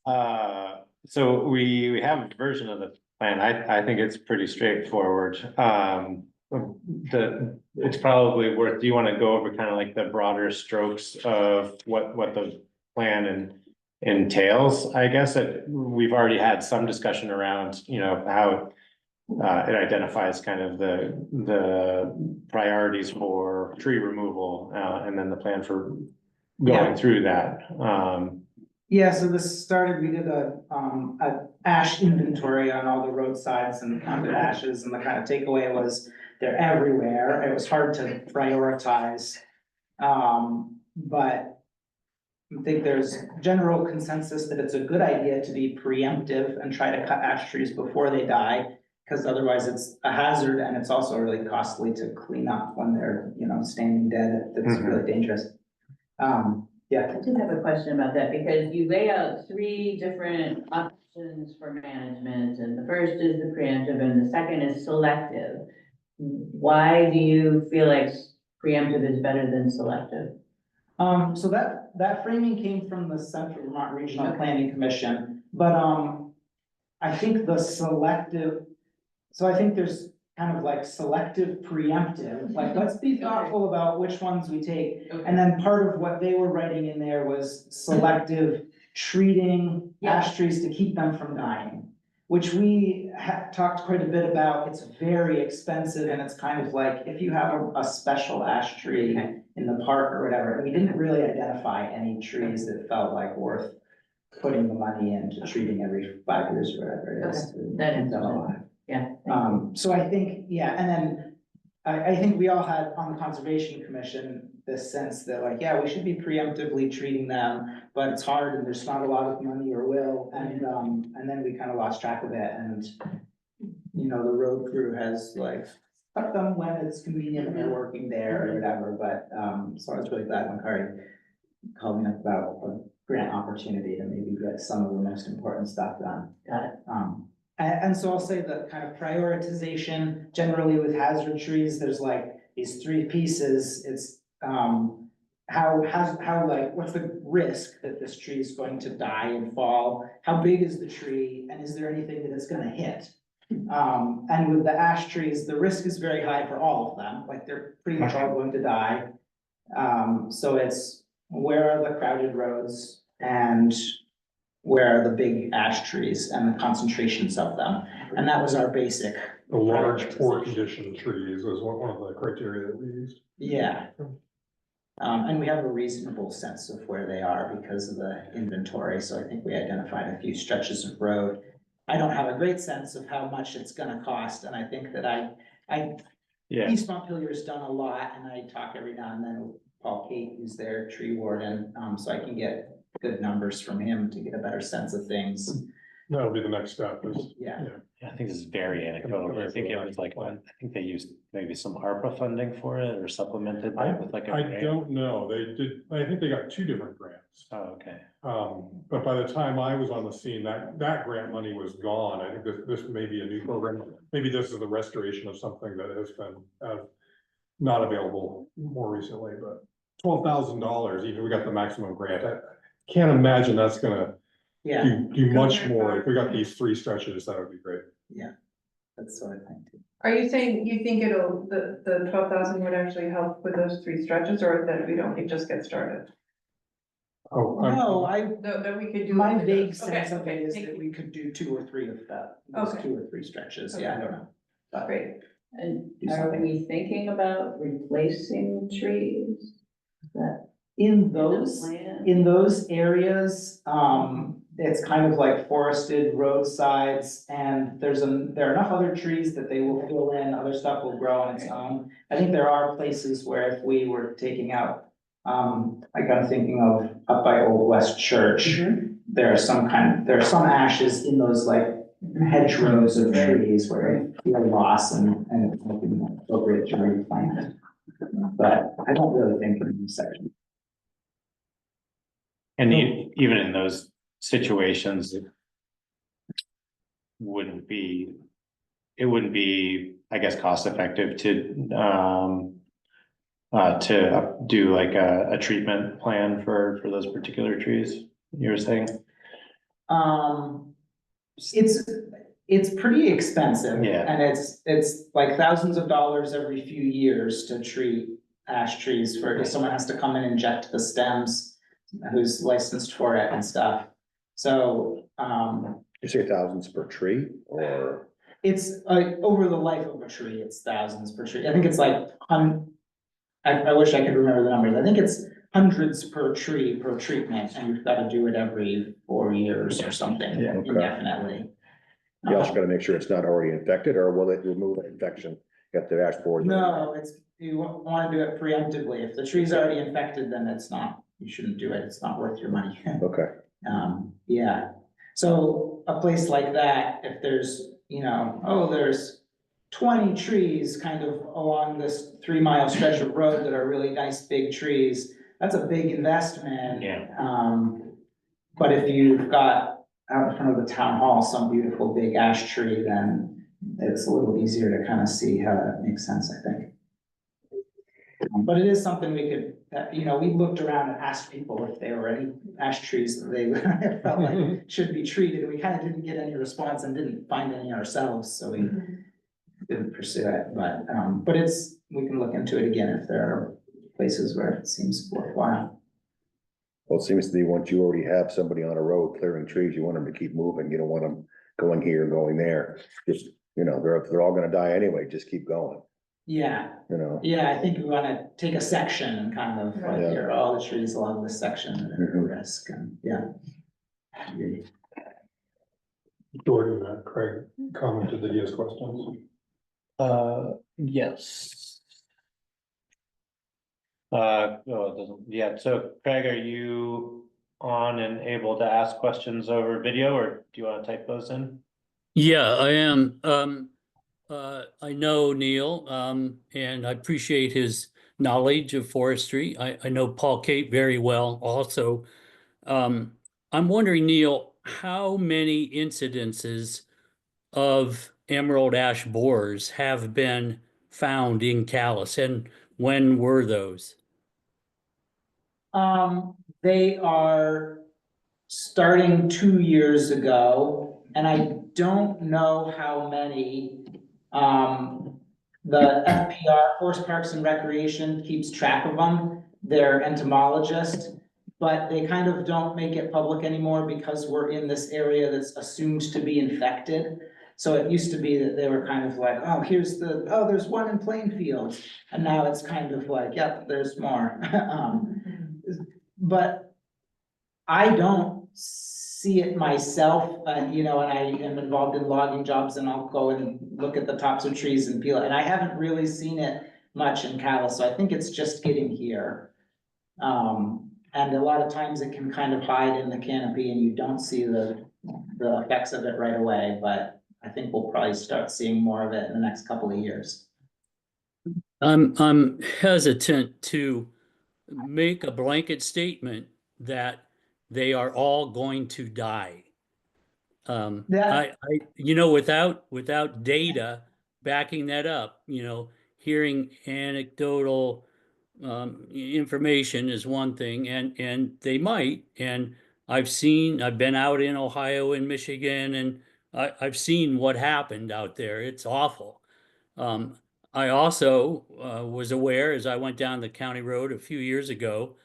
And, So we have a version of the plan. I think it's pretty straightforward. It's probably worth, do you want to go over kind of like the broader strokes of what the plan entails? I guess that we've already had some discussion around, how it identifies kind of the priorities for tree removal, and then the plan for going through that. yeah, so this started, we did a ash inventory on all the roadsides and counted ashes, and the kind of takeaway was they're everywhere. It was hard to prioritize. But I think there's general consensus that it's a good idea to be preemptive and try to cut ash trees before they die, because otherwise it's a hazard and it's also really costly to clean up when they're, standing dead. It's really dangerous. Yeah. I did have a question about that, because you lay out 3 different options for management, and the first is the preemptive and the second is selective. Why do you feel like preemptive is better than selective? So that framing came from the Central Vermont Regional Planning Commission, but I think the selective, so I think there's kind of like selective preemptive, like let's be thoughtful about which ones we take. And then part of what they were writing in there was selective treating ash trees to keep them from dying, which we talked quite a bit about. It's very expensive, and it's kind of like if you have a special ash tree in the park or whatever, we didn't really identify any trees that felt like worth putting the money into treating every 5 years or whatever it is. That is alive. Yeah. So I think, and then I think we all had on the Conservation Commission this sense that like, we should be preemptively treating them, but it's hard and there's not a lot of money or will, and then we kind of lost track of it, and the road crew has like cut them when it's convenient and they're working there or whatever, but so I was really glad when Kari called me up about a grant opportunity to maybe get some of the most important stuff done. Got it. And so I'll say the kind of prioritization, generally with hazard trees, there's like these 3 pieces. It's how like, what's the risk that this tree is going to die and fall? How big is the tree? And is there anything that it's gonna hit? And with the ash trees, the risk is very high for all of them. Like they're pretty much all going to die. So it's where are the crowded roads and where are the big ash trees and the concentrations of them? And that was our basic. The large poor condition trees was one of the criteria that we used. Yeah. And we have a reasonable sense of where they are because of the inventory. So I think we identified a few stretches of road. I don't have a great sense of how much it's gonna cost. And I think that East Montpelier's done a lot, and I talk every now and then with Paul Kate, who's their tree warden, so I can get good numbers from him to get a better sense of things. That'll be the next step is. Yeah. I think this is very anecdotal. I think it was like, I think they used maybe some ARPA funding for it or supplemented that with like a I grant. don't know. They did, I think they got 2 different grants. Oh, okay. But by the time I was on the scene, that grant money was gone. I think this may be a new program. Maybe this is the restoration of something that has been not available more recently, but $12,000, even we got the maximum grant. I can't imagine that's gonna do much more. If we got these 3 stretches, that would be great. Yeah, that's what I think too. Are you saying you think the 12,000 would actually help with those 3 stretches, or that we don't just get started? Oh, no, that we could do. My vague sense Okay, of it is thank that you. we could do 2 or 3 of that, those 2 or 3 stretches. Yeah, I don't know. But Great. And do are something. we thinking about replacing trees? Is that In the those, plan? in those areas, it's kind of like forested roadsides, and there are enough other trees that they will fill in, other stuff will grow on its own. I think there are places where if we were taking out, like I'm thinking of up by Old West Church, there are some ashes in those like hedgerows of trees where you feel loss and it's looking appropriate to replant. But I don't really think in this section. And even in those situations, it wouldn't be, I guess, cost effective to do like a treatment plan for those particular trees, you were saying? It's pretty expensive. Yeah. And it's like thousands of dollars every few years to treat ash trees if someone has to come and inject the stems, who's licensed for it and stuff. So, You say thousands per tree or? it's like over the life of a tree, it's thousands per tree. I think it's like, I wish I could remember the numbers. I think it's hundreds per tree per treatment, and you've got to do it every 4 years or something indefinitely. You also gotta make sure it's not already infected, or will it remove the infection at the ash board? No, you want to do it preemptively. If the tree's already infected, then you shouldn't do it. It's not worth your money. Okay. Yeah. So a place like that, if there's, there's 20 trees kind of along this 3-mile stretch of road that are really nice, big trees, that's a big investment. Yeah. But if you've got out in front of the town hall, some beautiful big ash tree, then it's a little easier to kind of see how that makes sense, I think. But it is something we looked around and asked people if there were any ash trees that they felt like should be treated. We kind of didn't get any response and didn't find any ourselves, so we didn't pursue it. But we can look into it again if there are places where it seems worthwhile. Well, it seems to me once you already have somebody on a road clearing trees, you want them to keep moving. You don't want them going here, going there. Just, they're all gonna die anyway. Just keep going. Yeah. Yeah, I think we want to take a section and kind of here are all the trees along this section that are at risk, and Jordan, Craig commented that he has questions. Yes. So Craig, are you on and able to ask questions over video, or do you want to type those in? Yeah, I am. I know Neil, and I appreciate his knowledge of forestry. I know Paul Kate very well also. I'm wondering, Neil, how many incidences of emerald ash borers have been found in Calais, and when were those? They are starting 2 years ago, and I don't know how many. The FPR, Forest Parks and Recreation, keeps track of them. They're entomologists, but they kind of don't make it public anymore because we're in this area that's assumed to be infected. So it used to be that they were kind of like, there's one in Plainfield. And now it's kind of like, yep, there's more. But I don't see it myself, and I am involved in logging jobs, and I'll go and look at the tops of trees and peel it. And I haven't really seen it much in Calais, so I think it's just getting here. And a lot of times it can kind of hide in the canopy and you don't see the effects of it right away, but I think we'll probably start seeing more of it in the next couple of years. I'm hesitant to make a blanket statement that they are all going to die. Without data backing that up, hearing anecdotal information is one thing, and they might. And I've been out in Ohio and Michigan, and I've seen what happened out there. It's awful. I also was aware as I went down the county road a few years ago,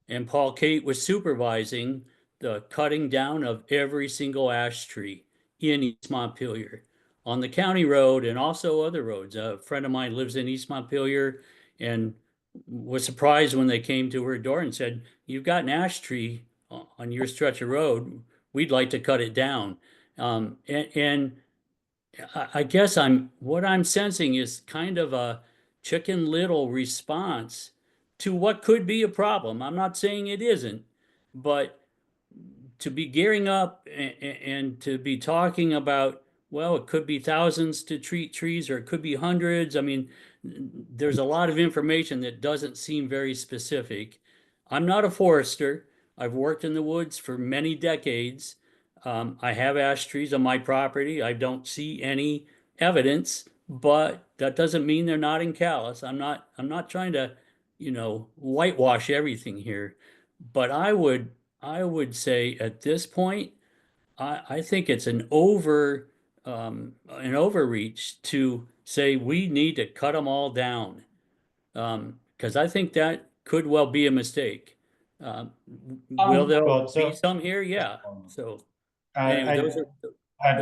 and Paul Kate was supervising the cutting down of every single ash tree in East Montpelier on the county road and also other roads. A friend of mine lives in East Montpelier and was surprised when they came to her door and said, "You've got an ash tree on your stretch of road. we'd like to cut it down. And I guess what I'm sensing is kind of a Chicken Little response to what could be a problem. I'm not saying it isn't, but to be gearing up and to be talking about, well, it could be thousands to treat trees, or it could be hundreds. I mean, there's a lot of information that doesn't seem very specific. I'm not a forester. I've worked in the woods for many decades. I have ash trees on my property. I don't see any evidence, but that doesn't mean they're not in Calais. I'm not trying to, whitewash everything here. But I would say at this point, I think it's an overreach to say we need to cut them all down. Because I think that could well be a mistake. Will there be some here? Yeah. So anyway, those are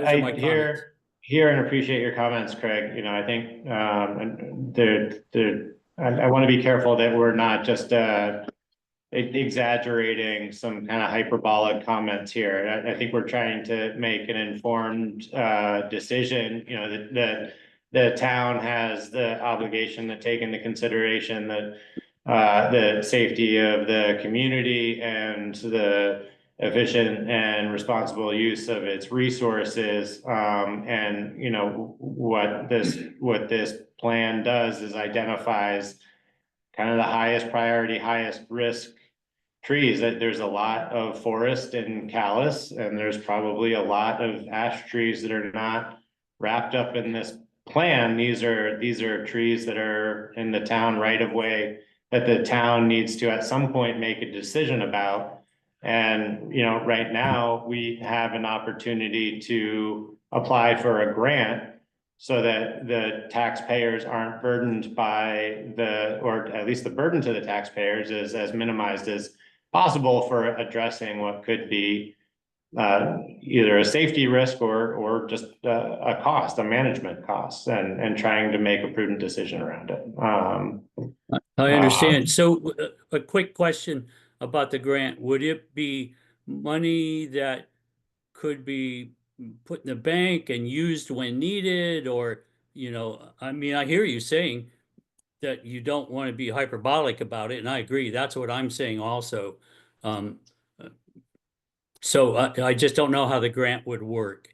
my comments. Hear and appreciate your comments, Craig. I think I want to be careful that we're not just exaggerating some kind of hyperbolic comments here. I think we're trying to make an informed decision. The town has the obligation to take into consideration that the safety of the community and the efficient and responsible use of its resources. And what this plan does is identifies kind of the highest priority, highest risk trees. That there's a lot of forest in Calais, and there's probably a lot of ash trees that are not wrapped up in this plan. These are trees that are in the town right of way that the town needs to at some point make a decision about. And right now we have an opportunity to apply for a grant so that the taxpayers aren't burdened by or at least the burden to the taxpayers is as minimized as possible for addressing what could be either a safety risk or just a cost, a management cost, and trying to make a prudent decision around it. I understand. So a quick question about the grant. Would it be money that could be put in the bank and used when needed? Or, I mean, I hear you saying that you don't want to be hyperbolic about it, and I agree. That's what I'm saying also. So I just don't know how the grant would work.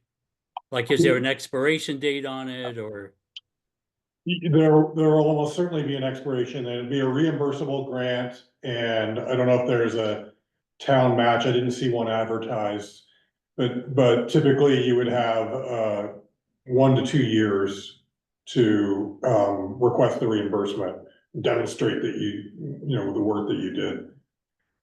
Like, is there an expiration date on it, or? There will almost certainly be an expiration, and it'd be a reimbursable grant, and I don't know if there's a town match. I didn't see one advertised. But typically you would have 1 to 2 years to request the reimbursement, demonstrate that the work that you did.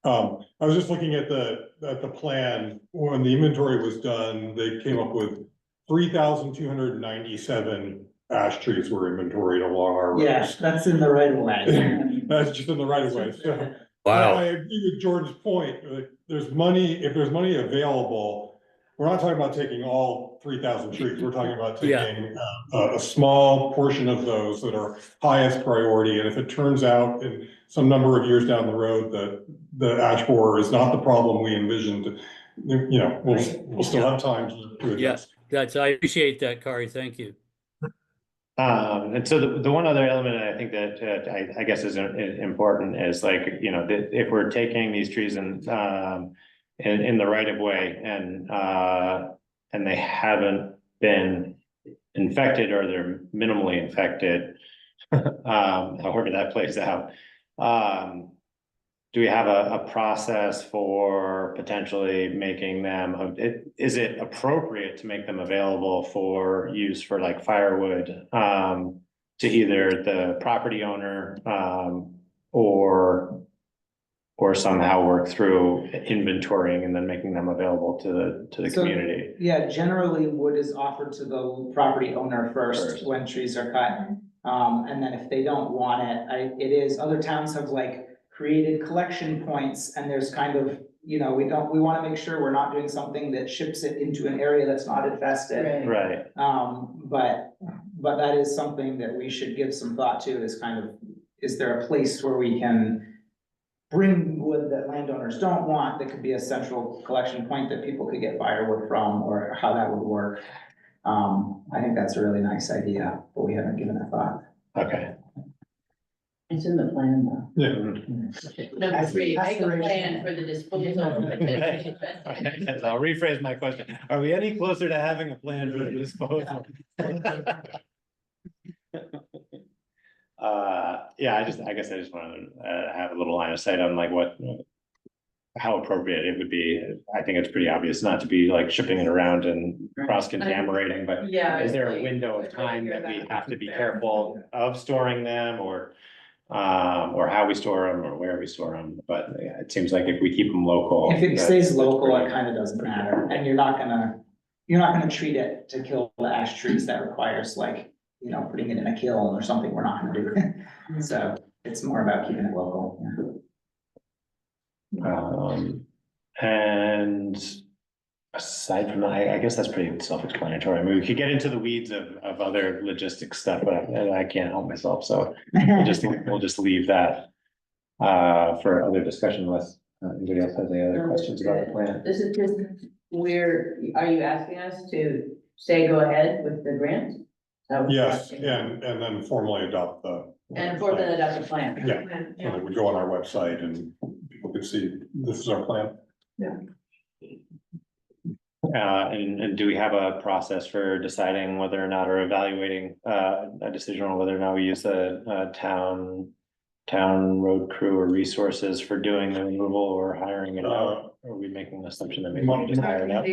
I was just looking at the plan. When the inventory was done, they came up with 3,297 ash trees were inventoried along our roads. Yes, that's in the right of way. That's just in the right of way. So wow. I agree with Jordan's point. If there's money available, we're not talking about taking all 3,000 trees. We're talking about taking a small portion of those that are highest priority. And if it turns out in some number of years down the road that the ash borer is not the problem we envisioned, we'll still have time to address. Yes, I appreciate that, Kari. Thank you. And so the one other element I think that I guess is important is if we're taking these trees in the right of way and they haven't been infected or they're minimally infected, however that plays out. Do we have a process for potentially making them, is it appropriate to make them available for use for like firewood to either the property owner or somehow work through inventorying and then making them available to the community? Yeah, generally wood is offered to the property owner first when trees are cut. And then if they don't want it, other towns have created collection points, and there's kind of, we want to make sure we're not doing something that ships it into an area that's not infested. Right. But that is something that we should give some thought to, is there a place where we can bring wood that landowners don't want, that could be a central collection point that people could get firewood from, or how that would work. I think that's a really nice idea, but we haven't given it thought. Okay. It's in the plan though. Yeah. Number three, make a plan for the disposal. I'll rephrase my question. Are we any closer to having a plan for the disposal? Yeah, I guess I just wanted to have a little line of sight on like how appropriate it would be. I think it's pretty obvious not to be like shipping it around and cross-contaminating, but Yeah. is there a window of time that we have to be careful of storing them, or how we store them, or where we store them? But yeah, it seems like if we keep them local. If it stays local, it kind of doesn't matter, and you're not gonna treat it to kill the ash trees. That requires like, you know, putting it in a kiln or something we're not gonna do. So it's more about keeping it local. And aside from that, I guess that's pretty self-explanatory. I mean, we could get into the weeds of other logistics stuff, but I can't help myself, so we'll just leave that for other discussion unless anybody else has any other questions about the plan. This is just are you asking us to say go ahead with the grant? Yes, and then formally adopt the. And for the adopted plan. Yeah, so it would go on our website and people could see this is our plan. Yeah. And do we have a process for deciding whether or not, or evaluating a decision on whether or not we use the town road crew or resources for doing the removal, or hiring it out? Or are we making an assumption that maybe we just hire it out?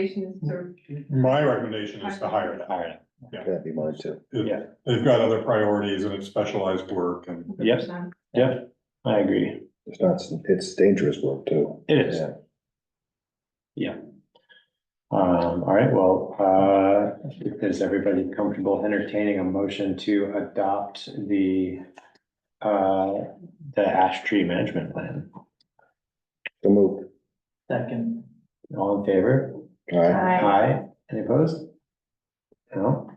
My recommendation is to hire it out. Hire it. Yeah. That'd be mine too. Yeah. They've got other priorities and it's specialized work and. Yep, yep, I agree. It's dangerous work too. It is. Yeah. Yeah. All right, well, is everybody comfortable entertaining a motion to adopt the ash tree management plan? So moved. Second. All in favor? All right. Aye. Any opposed? No.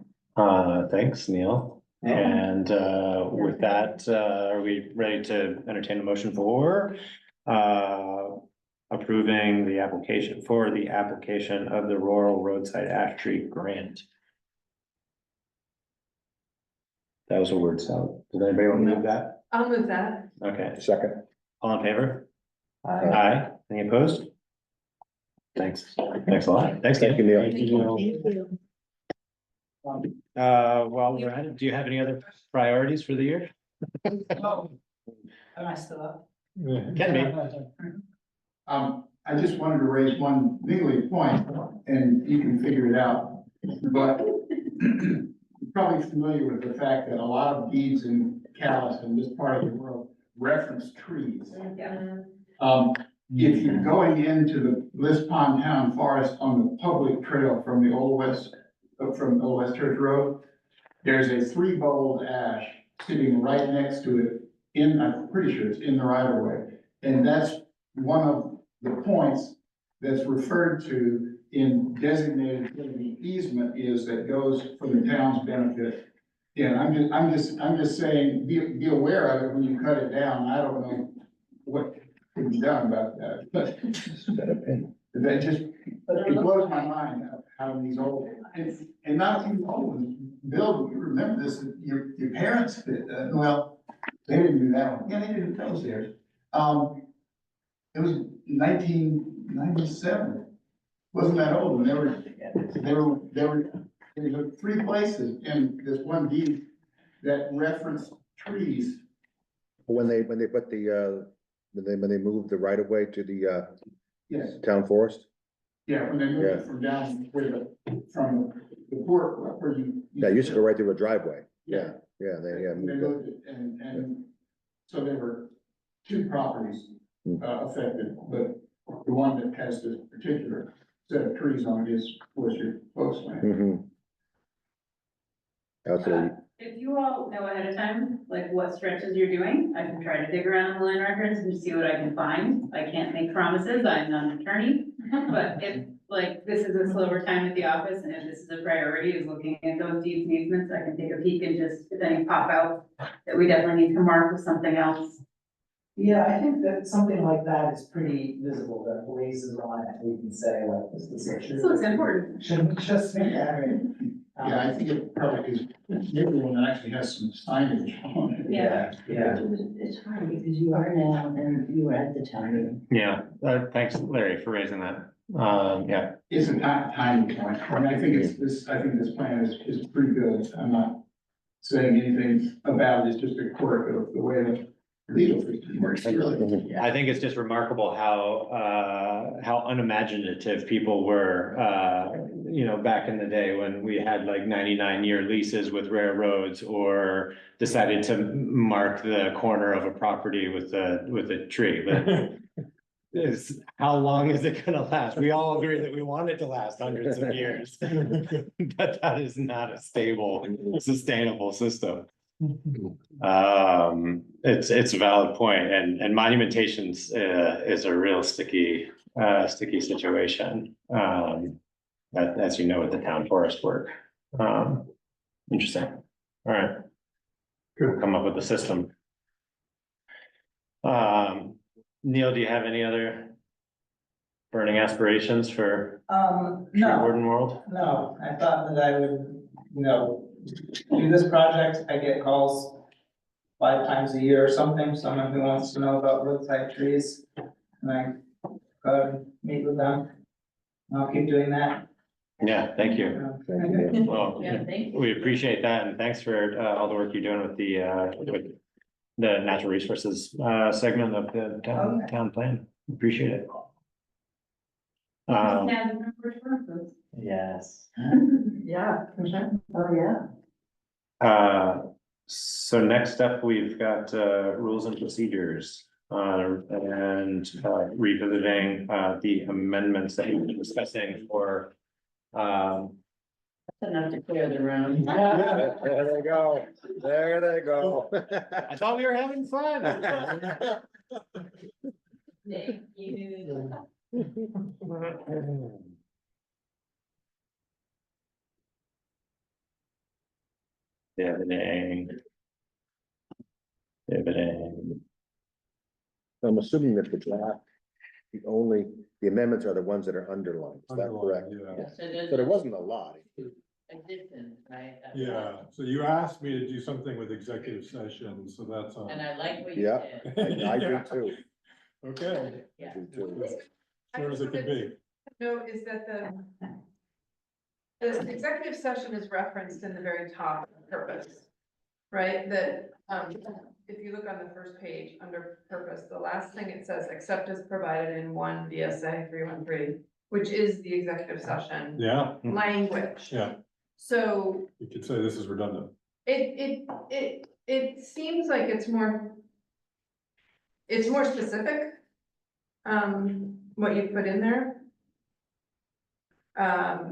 Thanks, Neil. And with that, are we ready to entertain a motion for approving the application of the rural roadside ash tree grant? That was a word salad. Did anybody want to move that? I'll move that. Okay, Second. all in favor? Aye. Aye. Any opposed? Thanks. Thanks a lot. Thanks, Thank you, Neil. Neil. Thank you. While we're at it, do you have any other priorities for the year? Am I still up? Can be. I just wanted to raise one legally point, and you can figure it out, but you're probably familiar with the fact that a lot of deeds in Calais and this part of the world reference trees. If you're going into the Bliss Pond Town Forest on the public trail from Old West Church Road, there's a 3-bold ash sitting right next to it I'm pretty sure it's in the right of way. And that's one of the points that's referred to in designated easement is that goes for the town's benefit. Yeah, I'm just saying, be aware of it when you cut it down. I don't know what can be done about that, but that just, it blows my mind how these old, and not even old ones, Bill, you remember this, your parents, well, they didn't do that one. Yeah, they did those theirs. It was 1997. Wasn't that old? And there were 3 places in this one deed that referenced trees. When they put when they moved the right of way to the Yes, town forest? yeah, when they moved it from down from the port where you. Yeah, it used to go right through a driveway. Yeah. Yeah, they They moved moved it, and so there were 2 properties affected, but the one that has this particular set of trees on it was your folks' land. Mm-hmm. Absolutely. If you all know ahead of time, like what stretches you're doing, I can try to dig around the land records and see what I can find. I can't make promises, I'm not an attorney, but if like this is a slower time at the office and if this is a priority is looking at those deeds and easements, I can take a peek and just, if any pop out, that we definitely need to mark with something else. Yeah, I think that something like that is pretty visible, that blazes on it, we can say like, this is a true. This looks important. Shouldn't just say that, right? Yeah, I think it probably is, the other one that actually has some signage on it. Yeah. It's hard because you are now, and you were at the town meeting. Yeah, thanks Larry for raising that. Yeah, It's a tiny point. I mean, I think I think this plan is pretty good. I'm not saying anything about it. It's just a quirk of the way that legal system works, really. I think it's just remarkable how unimaginative people were, back in the day when we had like 99-year leases with railroads or decided to mark the corner of a property with a tree. But how long is it gonna last? We all agree that we want it to last hundreds of years, but that is not a stable, sustainable system. It's a valid point, and monumentations is a real sticky situation. As you know, with the town forest work. Interesting. All right. We'll come up with a system. Neil, do you have any other burning aspirations for tree No, warden world? no, I thought that I would, do this project, I get calls 5 times a year or something, someone who wants to know about roadside trees. And I go and meet with them. I'll keep doing that. Yeah, thank you. Well, Yeah, thank you. we appreciate that, and thanks for all the work you're doing with the natural resources segment of the town plan. Appreciate it. Yes. Yeah, for sure. Oh, yeah. So next up, we've got rules and procedures and revisiting the amendments that we've been discussing for That's enough to clear the room. There they go. There they go. I thought we were having fun. Thank you. Dividend. I'm assuming that the draft, the amendments are the ones that are underlined, is that correct? Yeah. So there wasn't a lot. Addition, right? Yeah, so you asked me to do something with executive session, so that's on. And I like what you Yeah, did. I do too. Okay. Yeah. I do too. Short as it can be. No, is that the executive session is referenced in the very top of the purpose, right? That, if you look on the first page under purpose, the last thing it says, except as provided in 1 VSA 313, which is the executive session Yeah, language. yeah, So you could say this is redundant. it seems like it's more specific, what you put in there.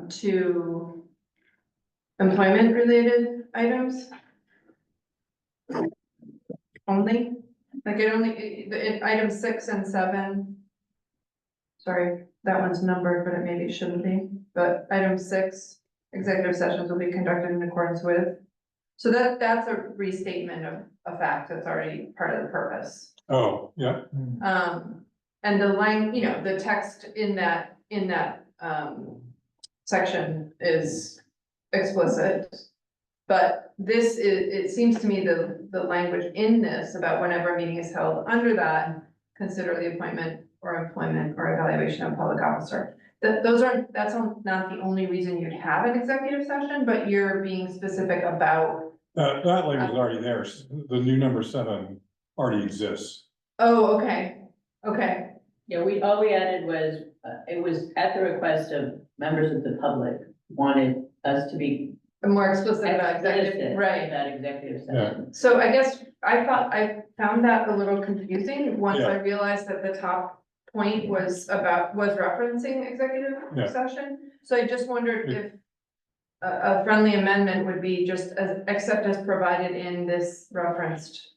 To employment related items. Only, like item 6 and 7. Sorry, that one's numbered, but it maybe shouldn't be, but item 6, executive sessions will be conducted in accordance with. So that's a restatement of a fact that's already part of the purpose. Oh, yeah, And the line, the text in that section is explicit. But this it seems to me the language in this about whenever a meeting is held under that, consider the appointment or employment or evaluation of public officer. That's not the only reason you'd have an executive session, but you're being specific about. that language is already there. The new number 7 already exists. Oh, okay, Yeah, all we added was, it was at the request of members of the public wanted us to be more explicit about executive, explicit right. about executive session. So I guess I found that a little confusing once Yeah. I realized that the top point was referencing executive Yeah. session. So I just wondered if a friendly amendment would be just except as provided in this referenced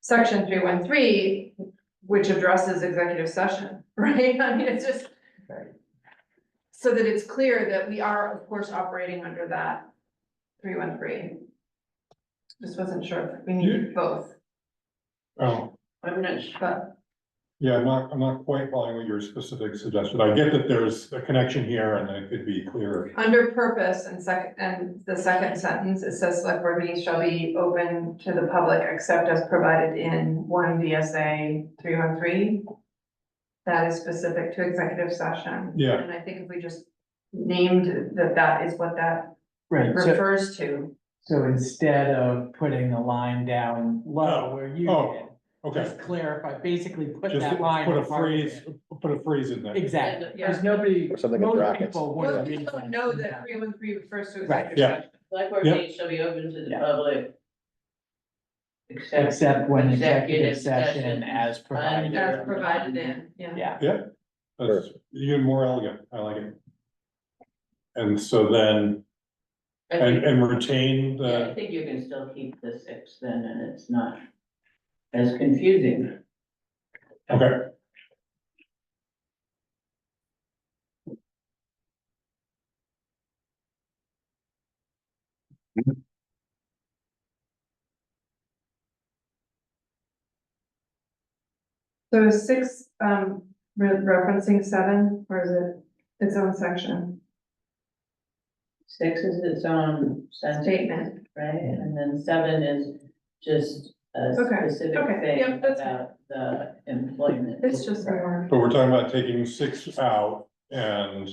section 313, which addresses executive session, right? I mean, it's just so that it's clear that we are, of course, operating under that 313. Just wasn't sure if we needed both. Oh, I'm not sure. Yeah, I'm not quite following what your specific suggestion. I get that there's a connection here and that it could be clearer. Under purpose and the second sentence, it says select board meetings shall be open to the public except as provided in one VSA 313. That is specific to executive session. Yeah. And I think if we just named that is what that Right, so, refers to. so instead of putting a line down low where you Oh, did, okay. just clarify, basically put Just that line. put a in front of phrase, it. put a phrase in there. Exactly, Yeah. because nobody, Or something in most brackets. people Well, wouldn't. people don't know that 313 refers to Right. executive Yeah. session. Select board Yep. meetings shall be open to the Yeah. public. Except when executive session as provided. As provided in, yeah. Yeah, Yeah, that's even more elegant. I like it. And so then, I think, and retain yeah, I the, think you can still keep the 6 then, and it's not as confusing. okay. So is 6, referencing 7, or is it its own section? 6 is its own sentence, Statement. right? And then 7 is just a Okay, specific okay, thing yep, that's about the employment. It's just more. But we're talking about taking 6 out and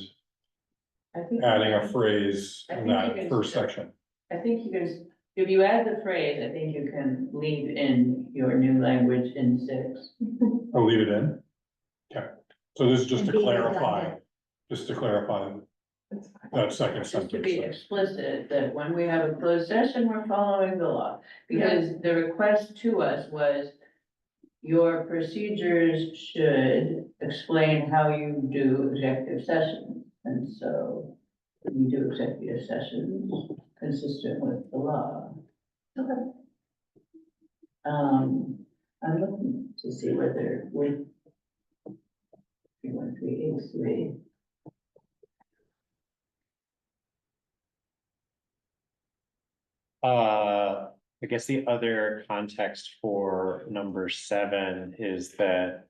I think. adding a phrase I in think you that can first still- section. I think you can, if you add the phrase, I think you can leave in your new language in 6. I'll leave it in. Okay, so this is just And to be clarify, redundant. just to clarify It's fine. that second Just to sentence. be explicit that when we have a closed session, we're following the law. Because the request to us was your procedures should explain how you do executive sessions. And so we do executive sessions consistent with the law. Okay. I'm looking to see whether we 31383. I guess the other context for number 7 is that,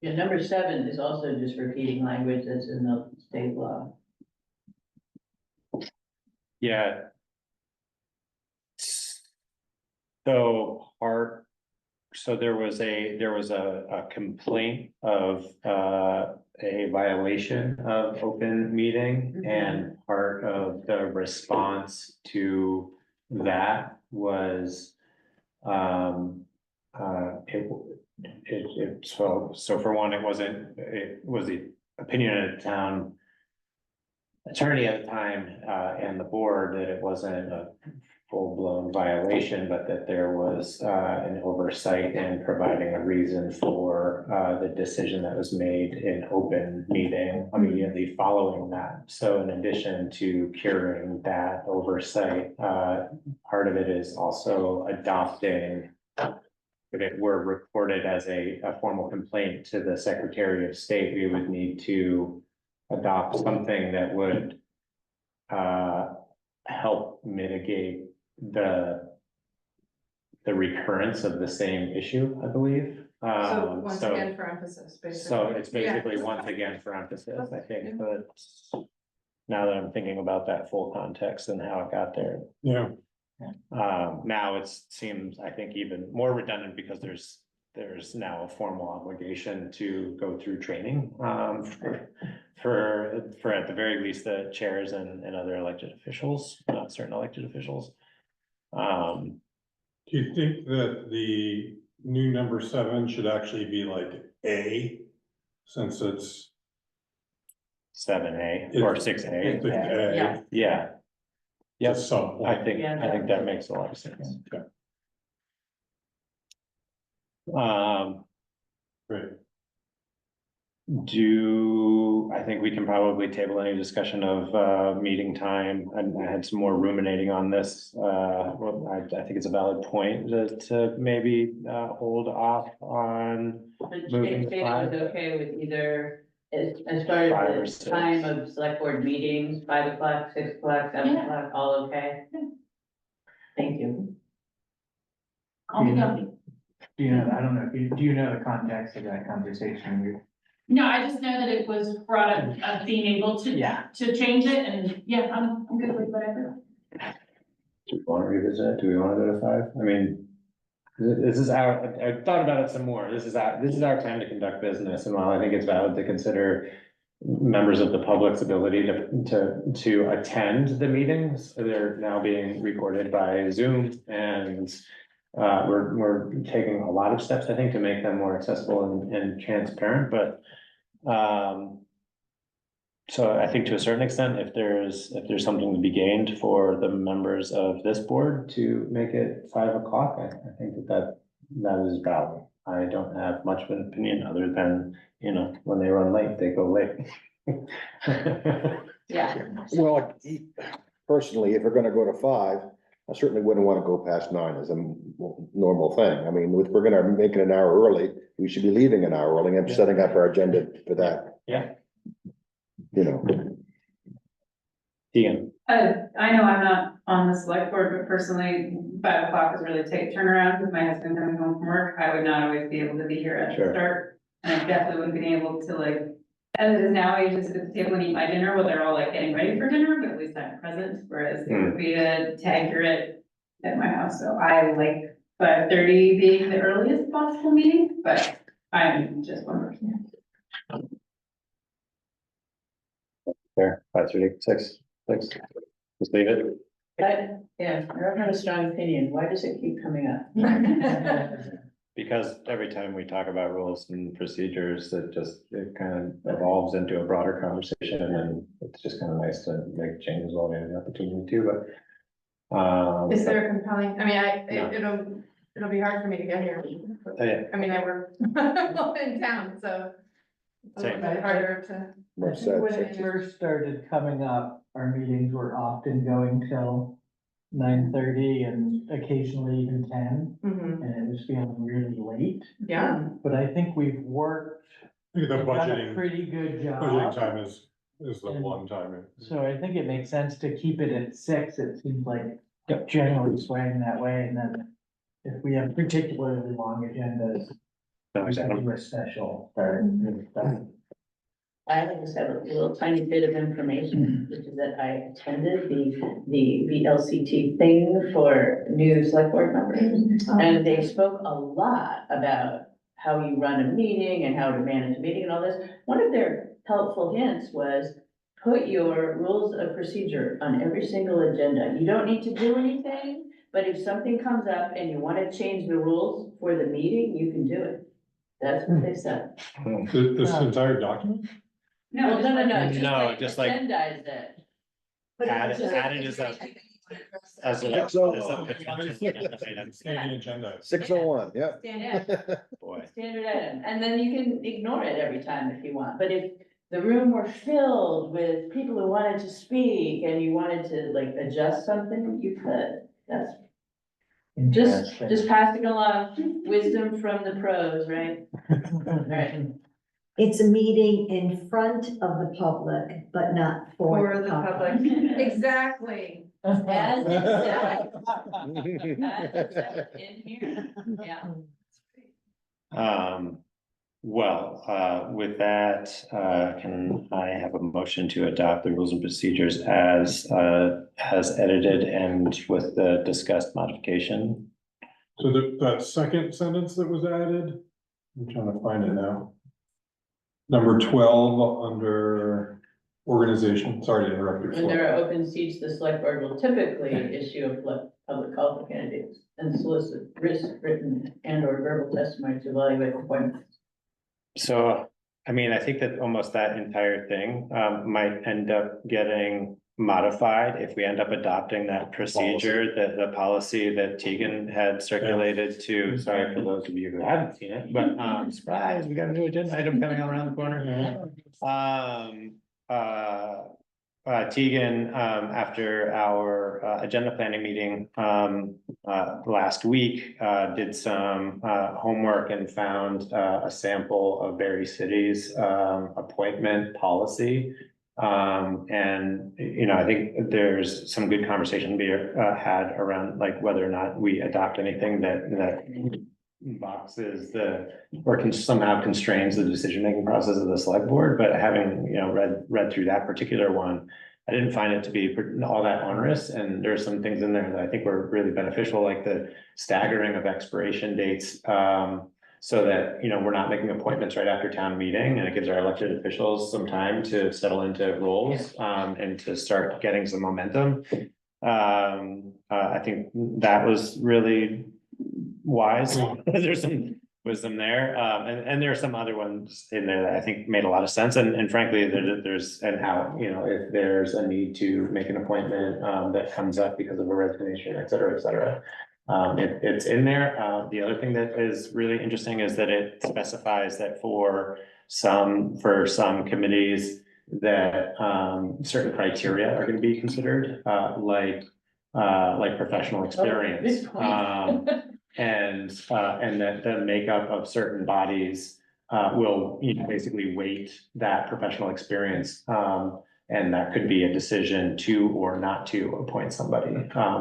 Yeah, number 7 is also just repeating language that's in the state law. yeah. So there was a complaint of, a violation of open meeting, and part of the response to that was, so for one, it was the opinion of the town attorney at the time, and the board, that it wasn't a full-blown violation, but that there was, an oversight in providing a reason for, the decision that was made in open meeting immediately following that. So in addition to curing that oversight, part of it is also adopting, if it were reported as a formal complaint to the Secretary of State, we would need to adopt something that would help mitigate the recurrence of the same issue, I believe. So once again, for emphasis, basically. So it's basically Yeah. once again for emphasis, I think, but now that I'm thinking about that full context and how it got there. Yeah, Now it seems, I think, even more redundant because there's now a formal obligation to go through training, for at the very least, the chairs and other elected officials, certain elected officials. do you think that the new number 7 should actually be like A, since it's 7A or 6A? 6A? Yeah. Yeah. Yep, At some point. I think that makes a lot of sense. Okay. Great. I think we can probably table any discussion of meeting time. I had some more ruminating on this. Well, I think it's a valid point to maybe hold off on But moving Jane five. was okay with either, as far 5 or as 6. the time of select board meetings, 5 o'clock, 6 o'clock, 7 Yeah. o'clock, all okay? I'll be going. Do you know, I don't know, do you know the context of that conversation? No, I just know that it was brought up of being able to, Yeah. to change it, and yeah, I'm good with whatever. Do we want to revisit it? Do we want to go to 5? I mean, this is I thought about it some more. This is our time to conduct business, and while I think it's valid to consider members of the public's ability to attend the meetings, they're now being recorded by Zoom, and we're taking a lot of steps, I think, to make them more accessible and transparent, but so I think to a certain extent, if there's something to be gained for the members of this board to make it 5 o'clock, I think that is valid. I don't have much of an opinion other than, you know, when they run late, they go late. Yeah. Well, personally, if we're gonna go to 5, I certainly wouldn't wanna go past 9 as a normal thing. I mean, if we're gonna make it an hour early, we should be leaving an hour early and setting up our agenda for that. Yeah. You know. Ian. I know I'm not on the select board, but personally, 5 o'clock is really tight turnaround with my husband coming home from work. I would not always be able to be here at the start. And I definitely wouldn't be able to, like, as it is now, I usually sit at the table and eat my dinner while they're all like getting ready for dinner, but at least I'm present, whereas it would be a tag you're at my house. So I like 5:30 being the earliest possible meeting, but I'm just one person. Fair, 5:30, 6. Just leave it. Yeah, I don't have a strong opinion. Why does it keep coming up? Because every time we talk about rules and procedures, it kind of evolves into a broader conversation, and it's just kind of nice to make changes while we have the opportunity to, but. Is there a compelling, I mean, No. it'll be hard for me to get here. Yeah. I mean, I work in town, so. It's a little Same. bit harder to. Well said. When it first started coming up, our meetings were often going till 9:30 and occasionally even 10, Mhm. and it was feeling really late. Yeah. But I think we've worked, I think the we've done a budgeting, pretty good job. budgeting time is the And- one time. So I think it makes sense to keep it at 6. It seems like generally swaying that way, and then if we have particularly long agendas, we can do a special. I just have a little tiny bit of information, which is that I attended the VLCT thing for new select board members. And they spoke a lot about how you run a meeting and how to manage a meeting and all this. One of their helpful hints was put your rules of procedure on every single agenda. You don't need to do anything, but if something comes up and you want to change the rules for the meeting, you can do it. That's what they said. This entire document? No, no, just like agendize it. add it as a. Agenda. 6:01, yeah. Standard item, and then you can ignore it every time if you want, but if the room were filled with people who wanted to speak and you wanted to like adjust something, you could. That's just passing along wisdom from the pros, right? Right. It's a meeting in front of the public, but not for the public. Exactly. As it said. As it said in here, yeah. With that, can I have a motion to adopt the rules and procedures as edited and with the discussed modification? So that second sentence that was added, I'm trying to find it now. Number 12 under organization, sorry to interrupt your When flow. there are open seats, the select board will typically issue a public call for candidates and solicit written and or verbal testimony to evaluate appointments. So, I mean, I think that almost that entire thing might end up getting modified if we end up adopting that procedure, the policy that Tegan had circulated to, sorry for those of you who haven't seen it, but surprise, we got a new agenda item coming around the corner. Tegan, after our agenda planning meeting last week, did some homework and found a sample of Berry City's appointment policy. And, I think there's some good conversation be had around like whether or not we adopt anything that boxes or can somehow constrains the decision-making process of the select board, but having, read through that particular one, I didn't find it to be all that onerous, and there's some things in there that I think were really beneficial, like the staggering of expiration dates, so that, we're not making appointments right after town meeting, and it gives our elected officials some time to settle into roles, and to start getting some momentum. I think that was really wise. There's some wisdom there. And there are some other ones in there that I think made a lot of sense. And frankly, there's an out, if there's a need to make an appointment that comes up because of a resignation, et cetera, et cetera. It's in there. The other thing that is really interesting is that it specifies that for some committees that certain criteria are going to be considered, like professional experience. And that the makeup of certain bodies will basically weight that professional experience. And that could be a decision to or not to appoint somebody,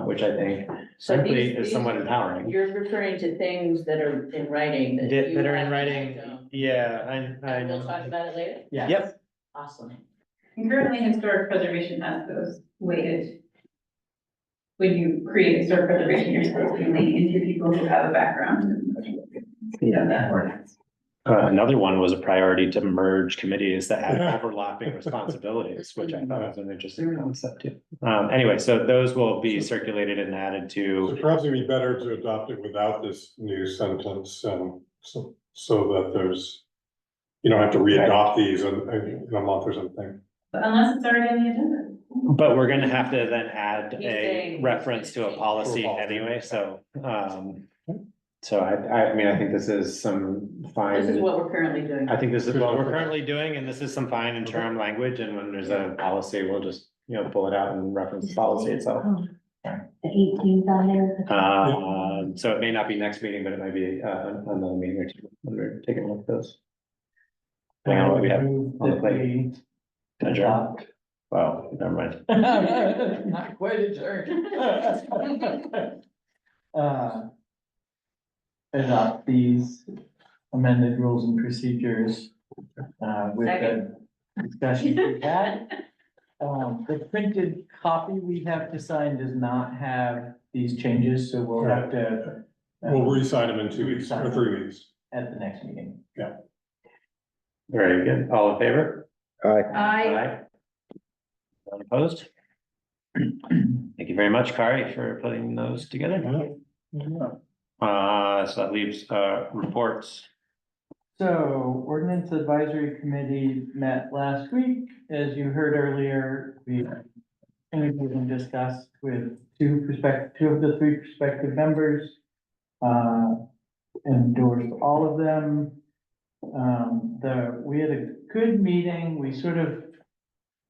which I think simply is somewhat empowering. You're referring to things that are in writing. That are in writing, yeah, And we'll talk about it later? Yeah. Yep. Awesome. And currently, historic preservation has those weighted. When you create historic preservation, you're supposed to be leaning into people who have a background. That ordinance. Another one was a priority to merge committees that have overlapping responsibilities, which I thought was an interesting concept too. Anyway, so those will be circulated and added So to. perhaps it'd be better to adopt it without this new sentence, so that there's, you don't have to re-adopt these in a month or something. Unless it's already on the agenda. But we're gonna have to then add He's a saying- reference to a policy anyway, so, I think this is some fine. This is what we're currently doing. I think this is what we're currently doing, and this is some fine and term language, and when there's a policy, we'll just, pull it out and reference the policy itself. The 18th on there. So it may not be next meeting, but it might be, another meeting or two, when we're taking a look at those. Depending on what we have on the plate. Adjourn. Wow, never mind. Not quite adjourned. Adopt these amended rules and procedures, with the discussion we had. The printed copy we have to sign does not have these changes, so we'll have to. We'll re-sign them in 2 weeks or 3 weeks. At the next meeting. Yeah. Very good. All in favor? Aye. Aye. None opposed? Thank you very much, Kari, for putting those together. So that leaves, reports. So Ordinance Advisory Committee met last week. As you heard earlier, we interviewed and discussed with two of the three prospective members. Endorsed all of them. We had a good meeting. We sort of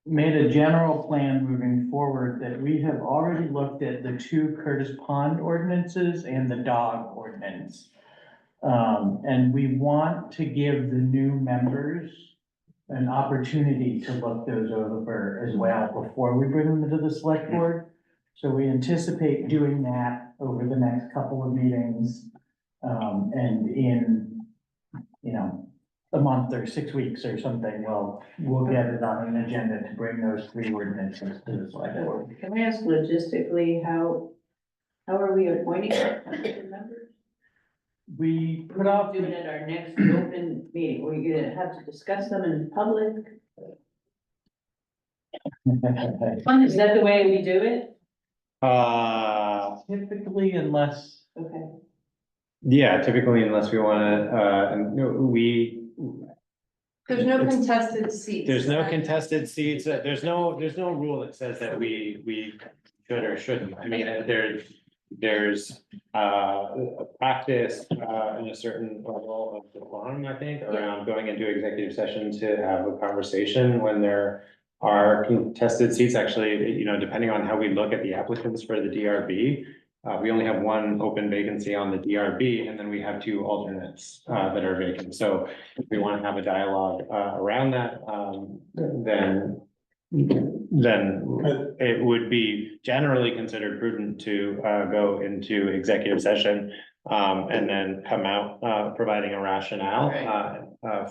made a general plan moving forward that we have already looked at the two Curtis Pond ordinances and the dog ordinance. And we want to give the new members an opportunity to look those over as well before we bring them into the select board. So we anticipate doing that over the next couple of meetings. And in, a month or 6 weeks or something, we'll get it on an agenda to bring those three ordinances to the select board. Can I ask logistically, how are we appointing members? We put off. Do it at our next open meeting. We're gonna have to discuss them in public. Is that the way we do it? Typically, unless. Okay. Yeah, typically unless we wanna, There's no contested seats. there's no contested seats, there's no rule that says that we should or shouldn't. I mean, there's a practice in a certain level of decorum, I think, around going into executive session to have a conversation when there are contested seats. Actually, depending on how we look at the applicants for the DRB, we only have one open vacancy on the DRB, and then we have two alternates that are vacant. So if we want to have a dialogue around that, then then it would be generally considered prudent to go into executive session. And then come out providing a rationale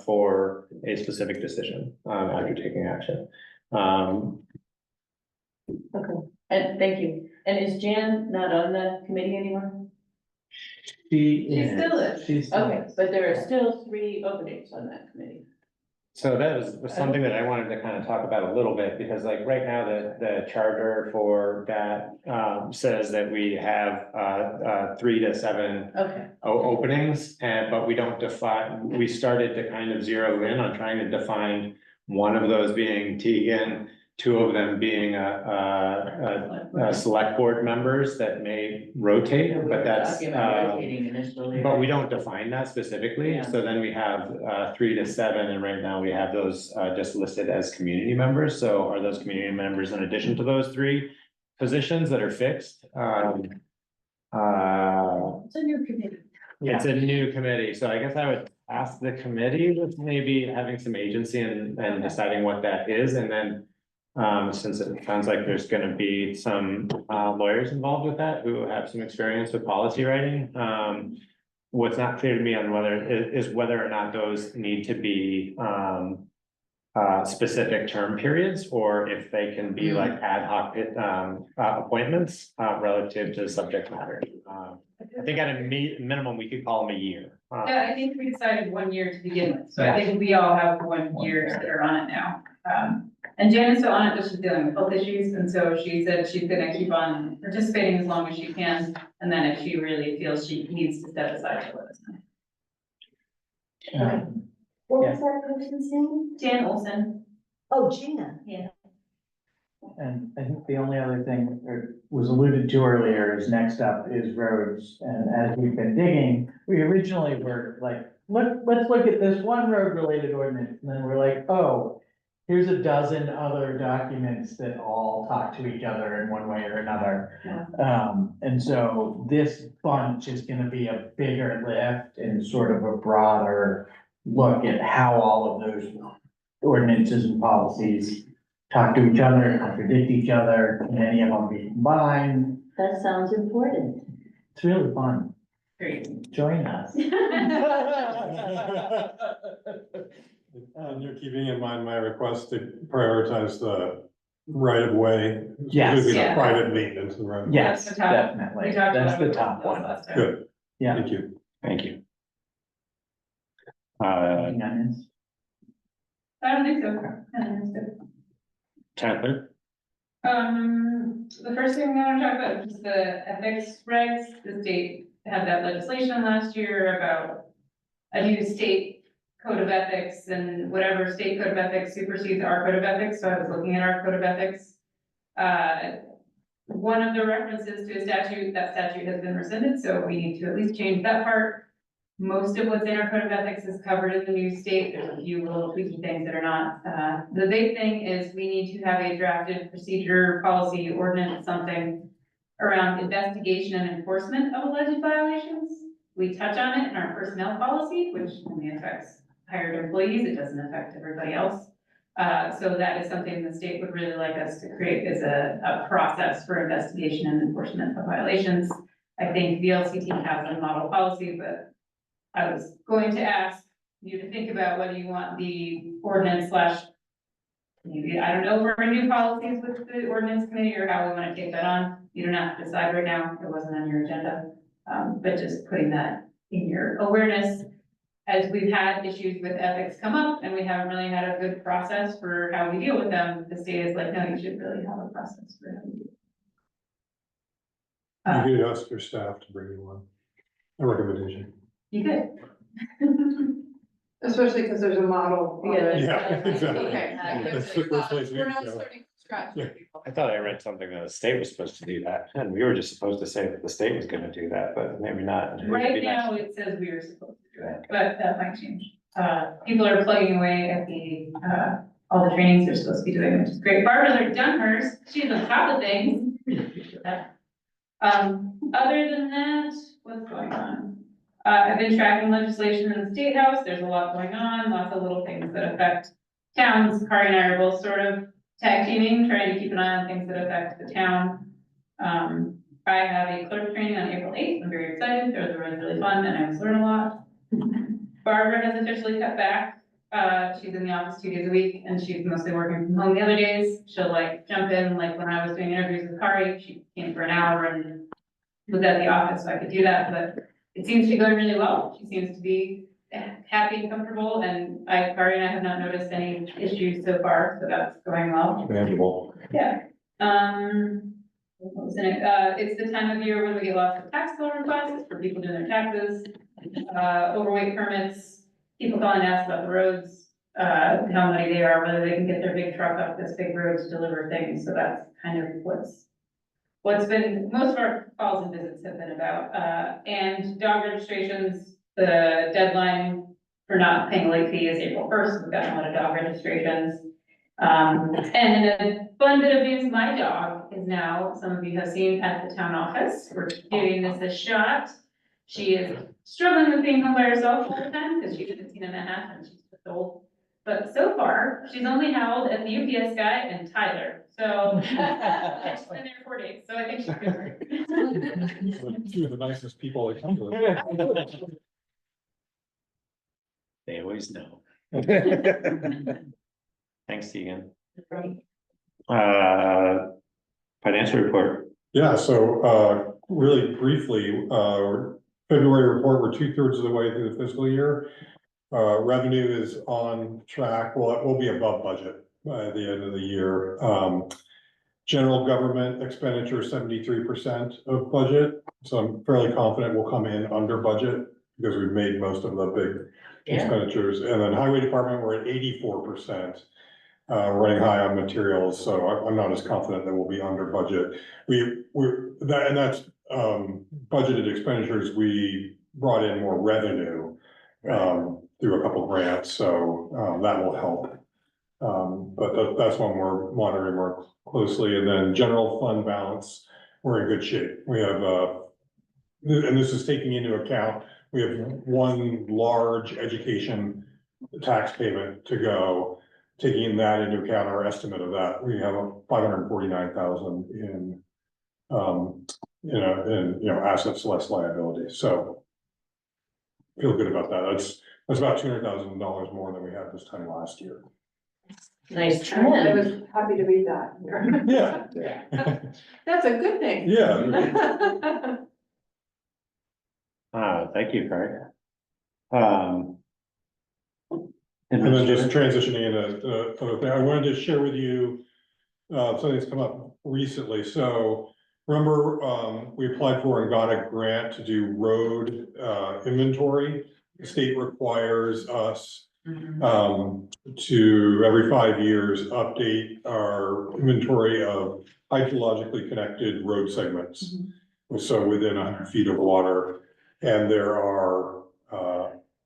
for a specific decision after taking action. Okay, and thank you. And is Jan not on the committee anymore? She still is. She's. Okay, but there are still 3 openings on that committee. So that was something that I wanted to kind of talk about a little bit, because like right now, the charter for that says that we have 3 to 7 Okay. openings, but we don't define, we started to kind of zero in on trying to define one of those being Tegan, 2 of them being a select board members that may rotate, but that's. Talking about rotating initially. But we don't define that specifically, Yeah. so then we have 3 to 7, and right now we have those just listed as community members. So are those community members in addition to those 3 positions that are fixed? It's a new committee. It's a new committee, so I guess I would ask the committee with maybe having some agency and deciding what that is, and then. Since it sounds like there's gonna be some lawyers involved with that who have some experience with policy writing. What's not clear to me on whether or not those need to be specific term periods, or if they can be like ad hoc appointments relative to subject matter. I think at a minimum, we could call them a year. Yeah, I think we decided 1 year to begin with, so I think we all have 1 year that are on it now. And Jan's still on it, but she's dealing with health issues, and so she said she's gonna keep on participating as long as she can, and then if she really feels she needs to step aside, she'll let us know. What was that person's name? Jan Olson. Oh, Gina. Yeah. And I think the only other thing that was alluded to earlier is next up is roads. And as we've been digging, we originally were like, let's look at this one road related ordinance. And then we're like, oh, here's a dozen other documents that all talk to each other in one way or another. And so this bunch is gonna be a bigger lift and sort of a broader look at how all of those ordinances and policies talk to each other, contradict each other, and any of them be combined. That sounds important. It's really fun. Great. Join us. And you're keeping in mind my request to prioritize the right of way. Yes. Specifically the Yeah. private maintenance and right of way. Yes, That's the top- definitely. we talked That's about the it top one. last time. Good, Yeah. thank you. Thank you. Any onions? I don't think so. I don't think so. Chandler? The first thing I want to talk about is the ethics regs. The state had that legislation last year about a new state code of ethics, and whatever state code of ethics supersedes our code of ethics. So I was looking at our code of ethics. One of the references to a statute, that statute has been rescinded, so we need to at least change that part. Most of what's in our code of ethics is covered in the new state. There's a few little tweaky things that are not. The big thing is we need to have a drafted procedure, policy, ordinance, something around investigation and enforcement of alleged violations. We touch on it in our personnel policy, which only affects hired employees. It doesn't affect everybody else. So that is something the state would really like us to create as a process for investigation and enforcement of violations. I think VLCT has a model policy, but I was going to ask you to think about whether you want the ordinance / maybe, I don't know, if we're gonna do policies with the ordinance committee or how we wanna take that on. You don't have to decide right now, it wasn't on your agenda. But just putting that in your awareness, as we've had issues with ethics come up and we haven't really had a good process for how we deal with them, the state is like, no, you should really have a process for how we do it. You could ask your staff to bring you one, a recommendation. You could. Especially because there's a model. already. Yeah, exactly. Okay. That's the first place we We're not go. starting from scratch. Yeah. I thought I read something that the state was supposed to do that, and we were just supposed to say that the state was gonna do that, but maybe not. It would Right be nice. now, it says we are supposed to do it, but that might change. People are plugging away at the, all the trainings they're supposed to be doing, which is great. Barbara's already done hers, she's on top of things. Other than that, what's going on? I've been tracking legislation in the State House, there's a lot going on, lots of little things that affect towns. Kari and I are both sort of tag teaming, trying to keep an eye on things that affect the town. I have a clerk training on April 8th. I'm very excited. Those are really fun and I was learning a lot. Barbara has officially cut back. She's in the office 2 days a week and she's mostly working from home the other days. She'll like jump in, like when I was doing interviews with Kari, she came for an hour and was at the office, so I could do that, but it seems to be going really well. She seems to be happy and comfortable and Kari and I have not noticed any issues so far, so that's going well. Manageable. Yeah. What was in it? It's the time of year when we get lots of tax bill requests for people doing their taxes, overweight permits, people calling to ask about the roads, how many they are, whether they can get their big truck up this big road to deliver things. So that's kind of what's been, most of our calls and visits have been about. And dog registrations, the deadline for not paying a late fee is April 1st. We've gotten a lot of dog registrations. And in a fun bit of news, my dog is now, some of you have seen at the town office. We're giving this a shot. She is struggling with being home by herself all the time because she's 15 and a half and she's just old. But so far, she's only howled at the UPS guy and Tyler. So she's been there 4 days. So I think she's good. Two of the nicest people that come to us. They always know. Thanks, Tegan. Financial report. Yeah, so, really briefly, February report, we're 2/3 of the way through the fiscal year. Revenue is on track. Well, it will be above budget by the end of the year. General government expenditure, 73% of budget. So I'm fairly confident we'll come in under budget because we've made most of the big expenditures. And then highway department, we're at 84%. Running high on materials, so I'm not as confident that we'll be under budget. That's budgeted expenditures. We brought in more revenue through a couple of grants, so that will help. But that's one we're monitoring more closely. And then general fund balance, we're in good shape. We have, and this is taking into account, we have one large education tax payment to go. Taking that into account, our estimate of that, we have $549,000 in assets less liabilities. So feel good about that. That's about $200,000 more than we had this time last year. Nice I trend. was happy to read that. Yeah. That's a good thing. Yeah. Thank you, Craig. And then just transitioning into other thing, I wanted to share with you something that's come up recently. So remember, we applied for and got a grant to do road inventory. The state requires us to every 5 years update our inventory of hydrologically connected road segments. So within 100 feet of water, and there are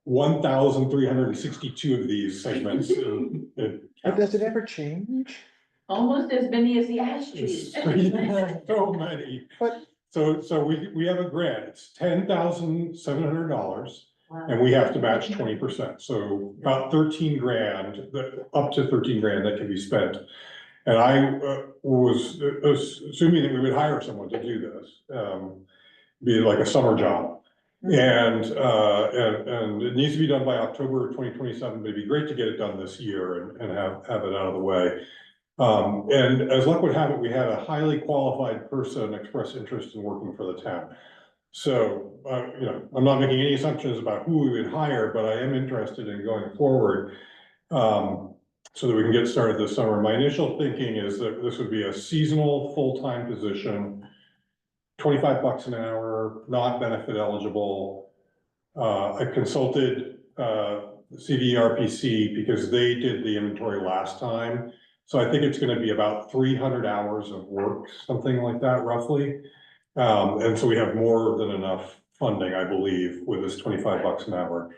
1,362 of these segments. Does it ever change? Almost as many as the ash trees. So many. So we have a grant. It's $10,700 and we have to match 20%. So about 13 grand, up to 13 grand that can be spent. And I was assuming that we would hire someone to do this, be like a summer job. And it needs to be done by October 2027. It'd be great to get it done this year and have it out of the way. And as luck would have it, we had a highly qualified person express interest in working for the town. So, I'm not making any assumptions about who we would hire, but I am interested in going forward so that we can get started this summer. My initial thinking is that this would be a seasonal, full-time position, $25 an hour, not benefit eligible. I consulted CVRPC because they did the inventory last time. So I think it's going to be about 300 hours of work, something like that, roughly. And so we have more than enough funding, I believe, with this $25 an hour.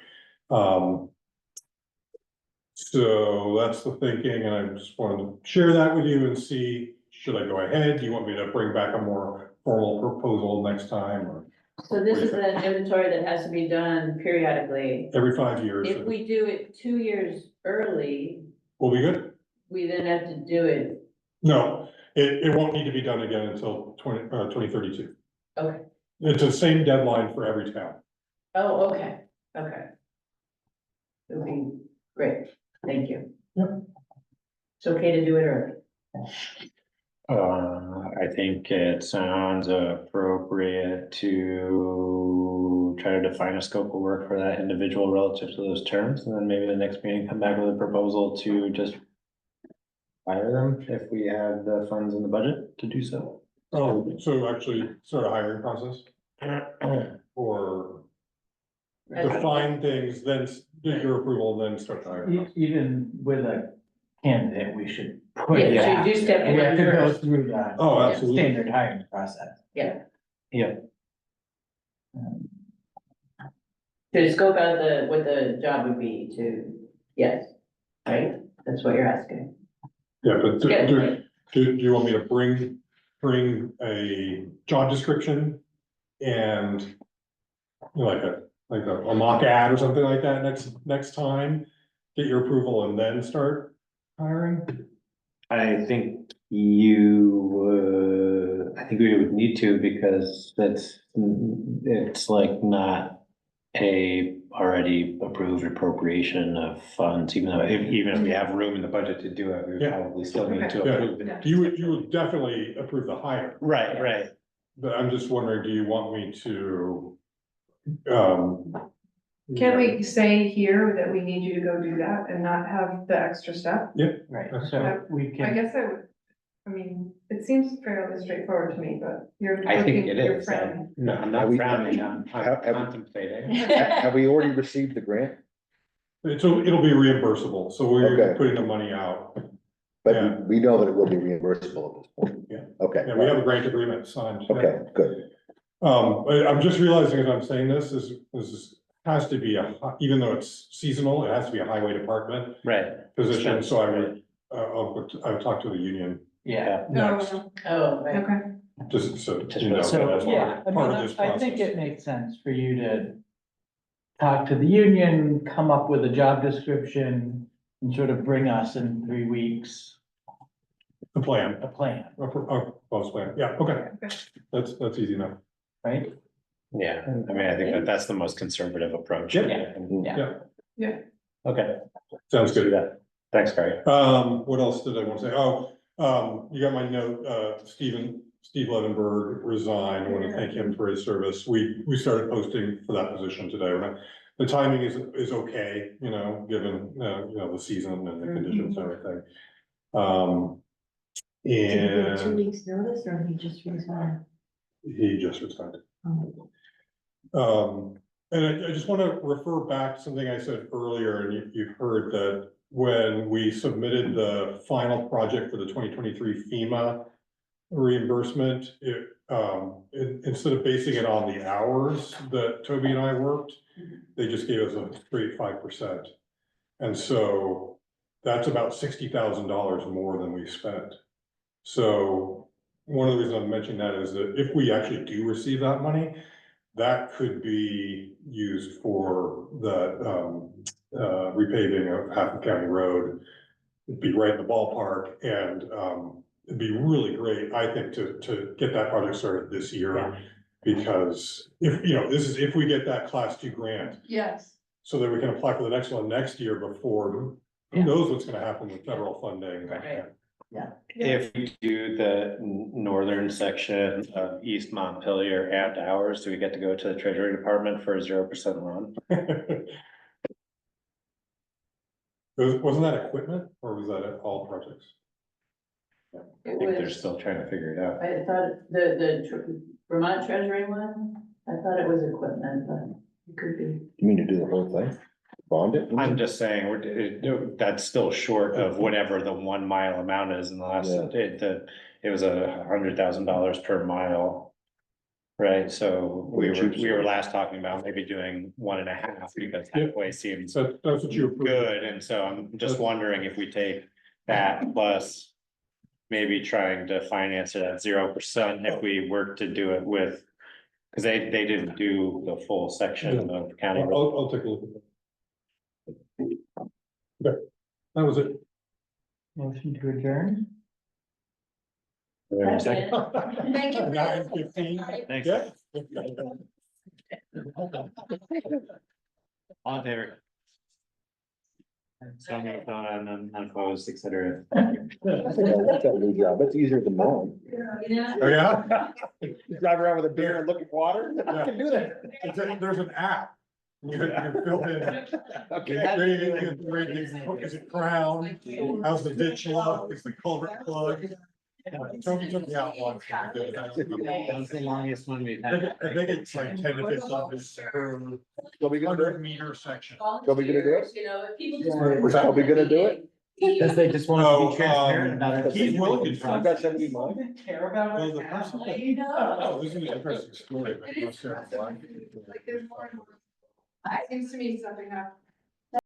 So that's the thinking, and I just wanted to share that with you and see, should I go ahead? Do you want me to bring back a more formal proposal next time? Or So this is an inventory that has to be done periodically. every 5 years? If we do it 2 years early, Will be good. we then have to do it, No, it won't need to be done again until 2032. okay, It's the same deadline for every town. oh, okay, okay. It would be great, thank you. Yep. It's okay to do it early. I think it sounds appropriate to try to define a scope of work for that individual relative to those terms, and then maybe the next meeting come back with a proposal to just hire them if we have the funds in the budget to do so. Oh, so actually start a hiring process or define things, then get your approval, then start the hiring. Even with a candidate, we should put Yeah, it so you out do step there. We have to one go first. through the Oh, absolutely. standard hiring process. Yeah, Yeah. to scope out what the job would be to, yes, right? That's what you're asking. Yeah, but Yeah. do you want me to bring a job description and you know, like a mock ad or something like that next time? Get your approval and then start hiring? I think I think we would need to, because it's like not a already approved appropriation of funds, even though, even if we have room in the budget to do it, we would Yeah. probably still need to Yeah. approve it. You would definitely approve the hire. Right, right. But I'm just wondering, do you want me to? Can we say here that we need you to go do that and not have the extra step? Right, so we I can, guess I mean, it seems fairly straightforward to me, but you're I think looking, it you're is. frowning. No, I'm not Have we- frowning, I'm have- contemplating. Have we already received the grant? It'll be reimbursable, so we're Okay. putting the money out. Yeah. But we know that it will be reimbursable at this point. Yeah. Okay. Yeah, we have a grant agreement signed. Yeah. Okay, good. I'm just realizing as I'm saying this has to be even though it's seasonal, it has to be a highway department Right. position, so I would, I'll talk to the union yeah. next, Oh, right. Okay. just so, Just you know, So, that's yeah, part of this I think process. it makes sense for you to talk to the union, come up with a job description, and sort of bring us in 3 weeks The plan, a plan, a proposed plan, yeah, okay, that's easy enough. right? Yeah, I mean, I think that's the most conservative approach. Yeah. Yeah. Yeah, Okay, sounds do good. that. Thanks, Barry. What else did I want to say? You got my note, Steve Levenberg resigned. I want to thank him for his service. We started posting for that position today. The timing is okay, you know, given, the season and the conditions and everything. Did he give 2 And weeks notice or he just resigned? he just resigned. Oh. And I just want to refer back to something I said earlier, and you've heard that when we submitted the final project for the 2023 FEMA reimbursement, instead of basing it on the hours that Toby and I worked, they just gave us a straight 5%. And so that's about $60,000 more than we spent. So one of the reasons I'm mentioning that is that if we actually do receive that money, that could be used for the repaving of Half County Road. It'd be right in the ballpark, and it'd be really great, I think, to get that project started this year. Because if we get that Class 2 grant, Yes. so that we can apply for the next one next year before, who knows what's gonna happen with federal funding. Right. If we do the northern section of East Montpelier and ours, do we get to go to the Treasury Department for a 0% loan? Wasn't that equipment, or was that at all projects? I think they're still trying to figure it out. I thought the Vermont Treasury one, I thought it was equipment, but it could be. You mean to do the whole thing? Bond it? I'm just saying, that's still short of whatever the 1 mile amount is in the last, it was $100,000 per mile. Right, so we were last talking about maybe doing 1.5 because halfway seems So that's what you approved. good, and so I'm just wondering if we take that plus maybe trying to finance it at 0% if we were to do it with, because they didn't do the full section of county road. I'll take a look at that. Okay, that was it. Motion to adjourn? Thank you. 9:15. Thanks. Yeah. All in favor? So I'm gonna go on unopposed, et cetera. That's that new job. That's easier than mine. Oh, yeah? Drive around with a beer and look at water. I can do that. There's an app. You can fill in. Is it crown? How's the ditch look? Is the culvert plug? Toby took me out once. That was the longest one we've I had. think it's like 10 to 15 per So we gonna do 100-meter section. So we gonna do it? Was that- Are we gonna do it? Because they just want to be transparent about it. Keith Wilkins. I've got somebody in mind. Well, the person. Oh, this is an interesting story. It is. Like there's more and more. It seems to me something happened.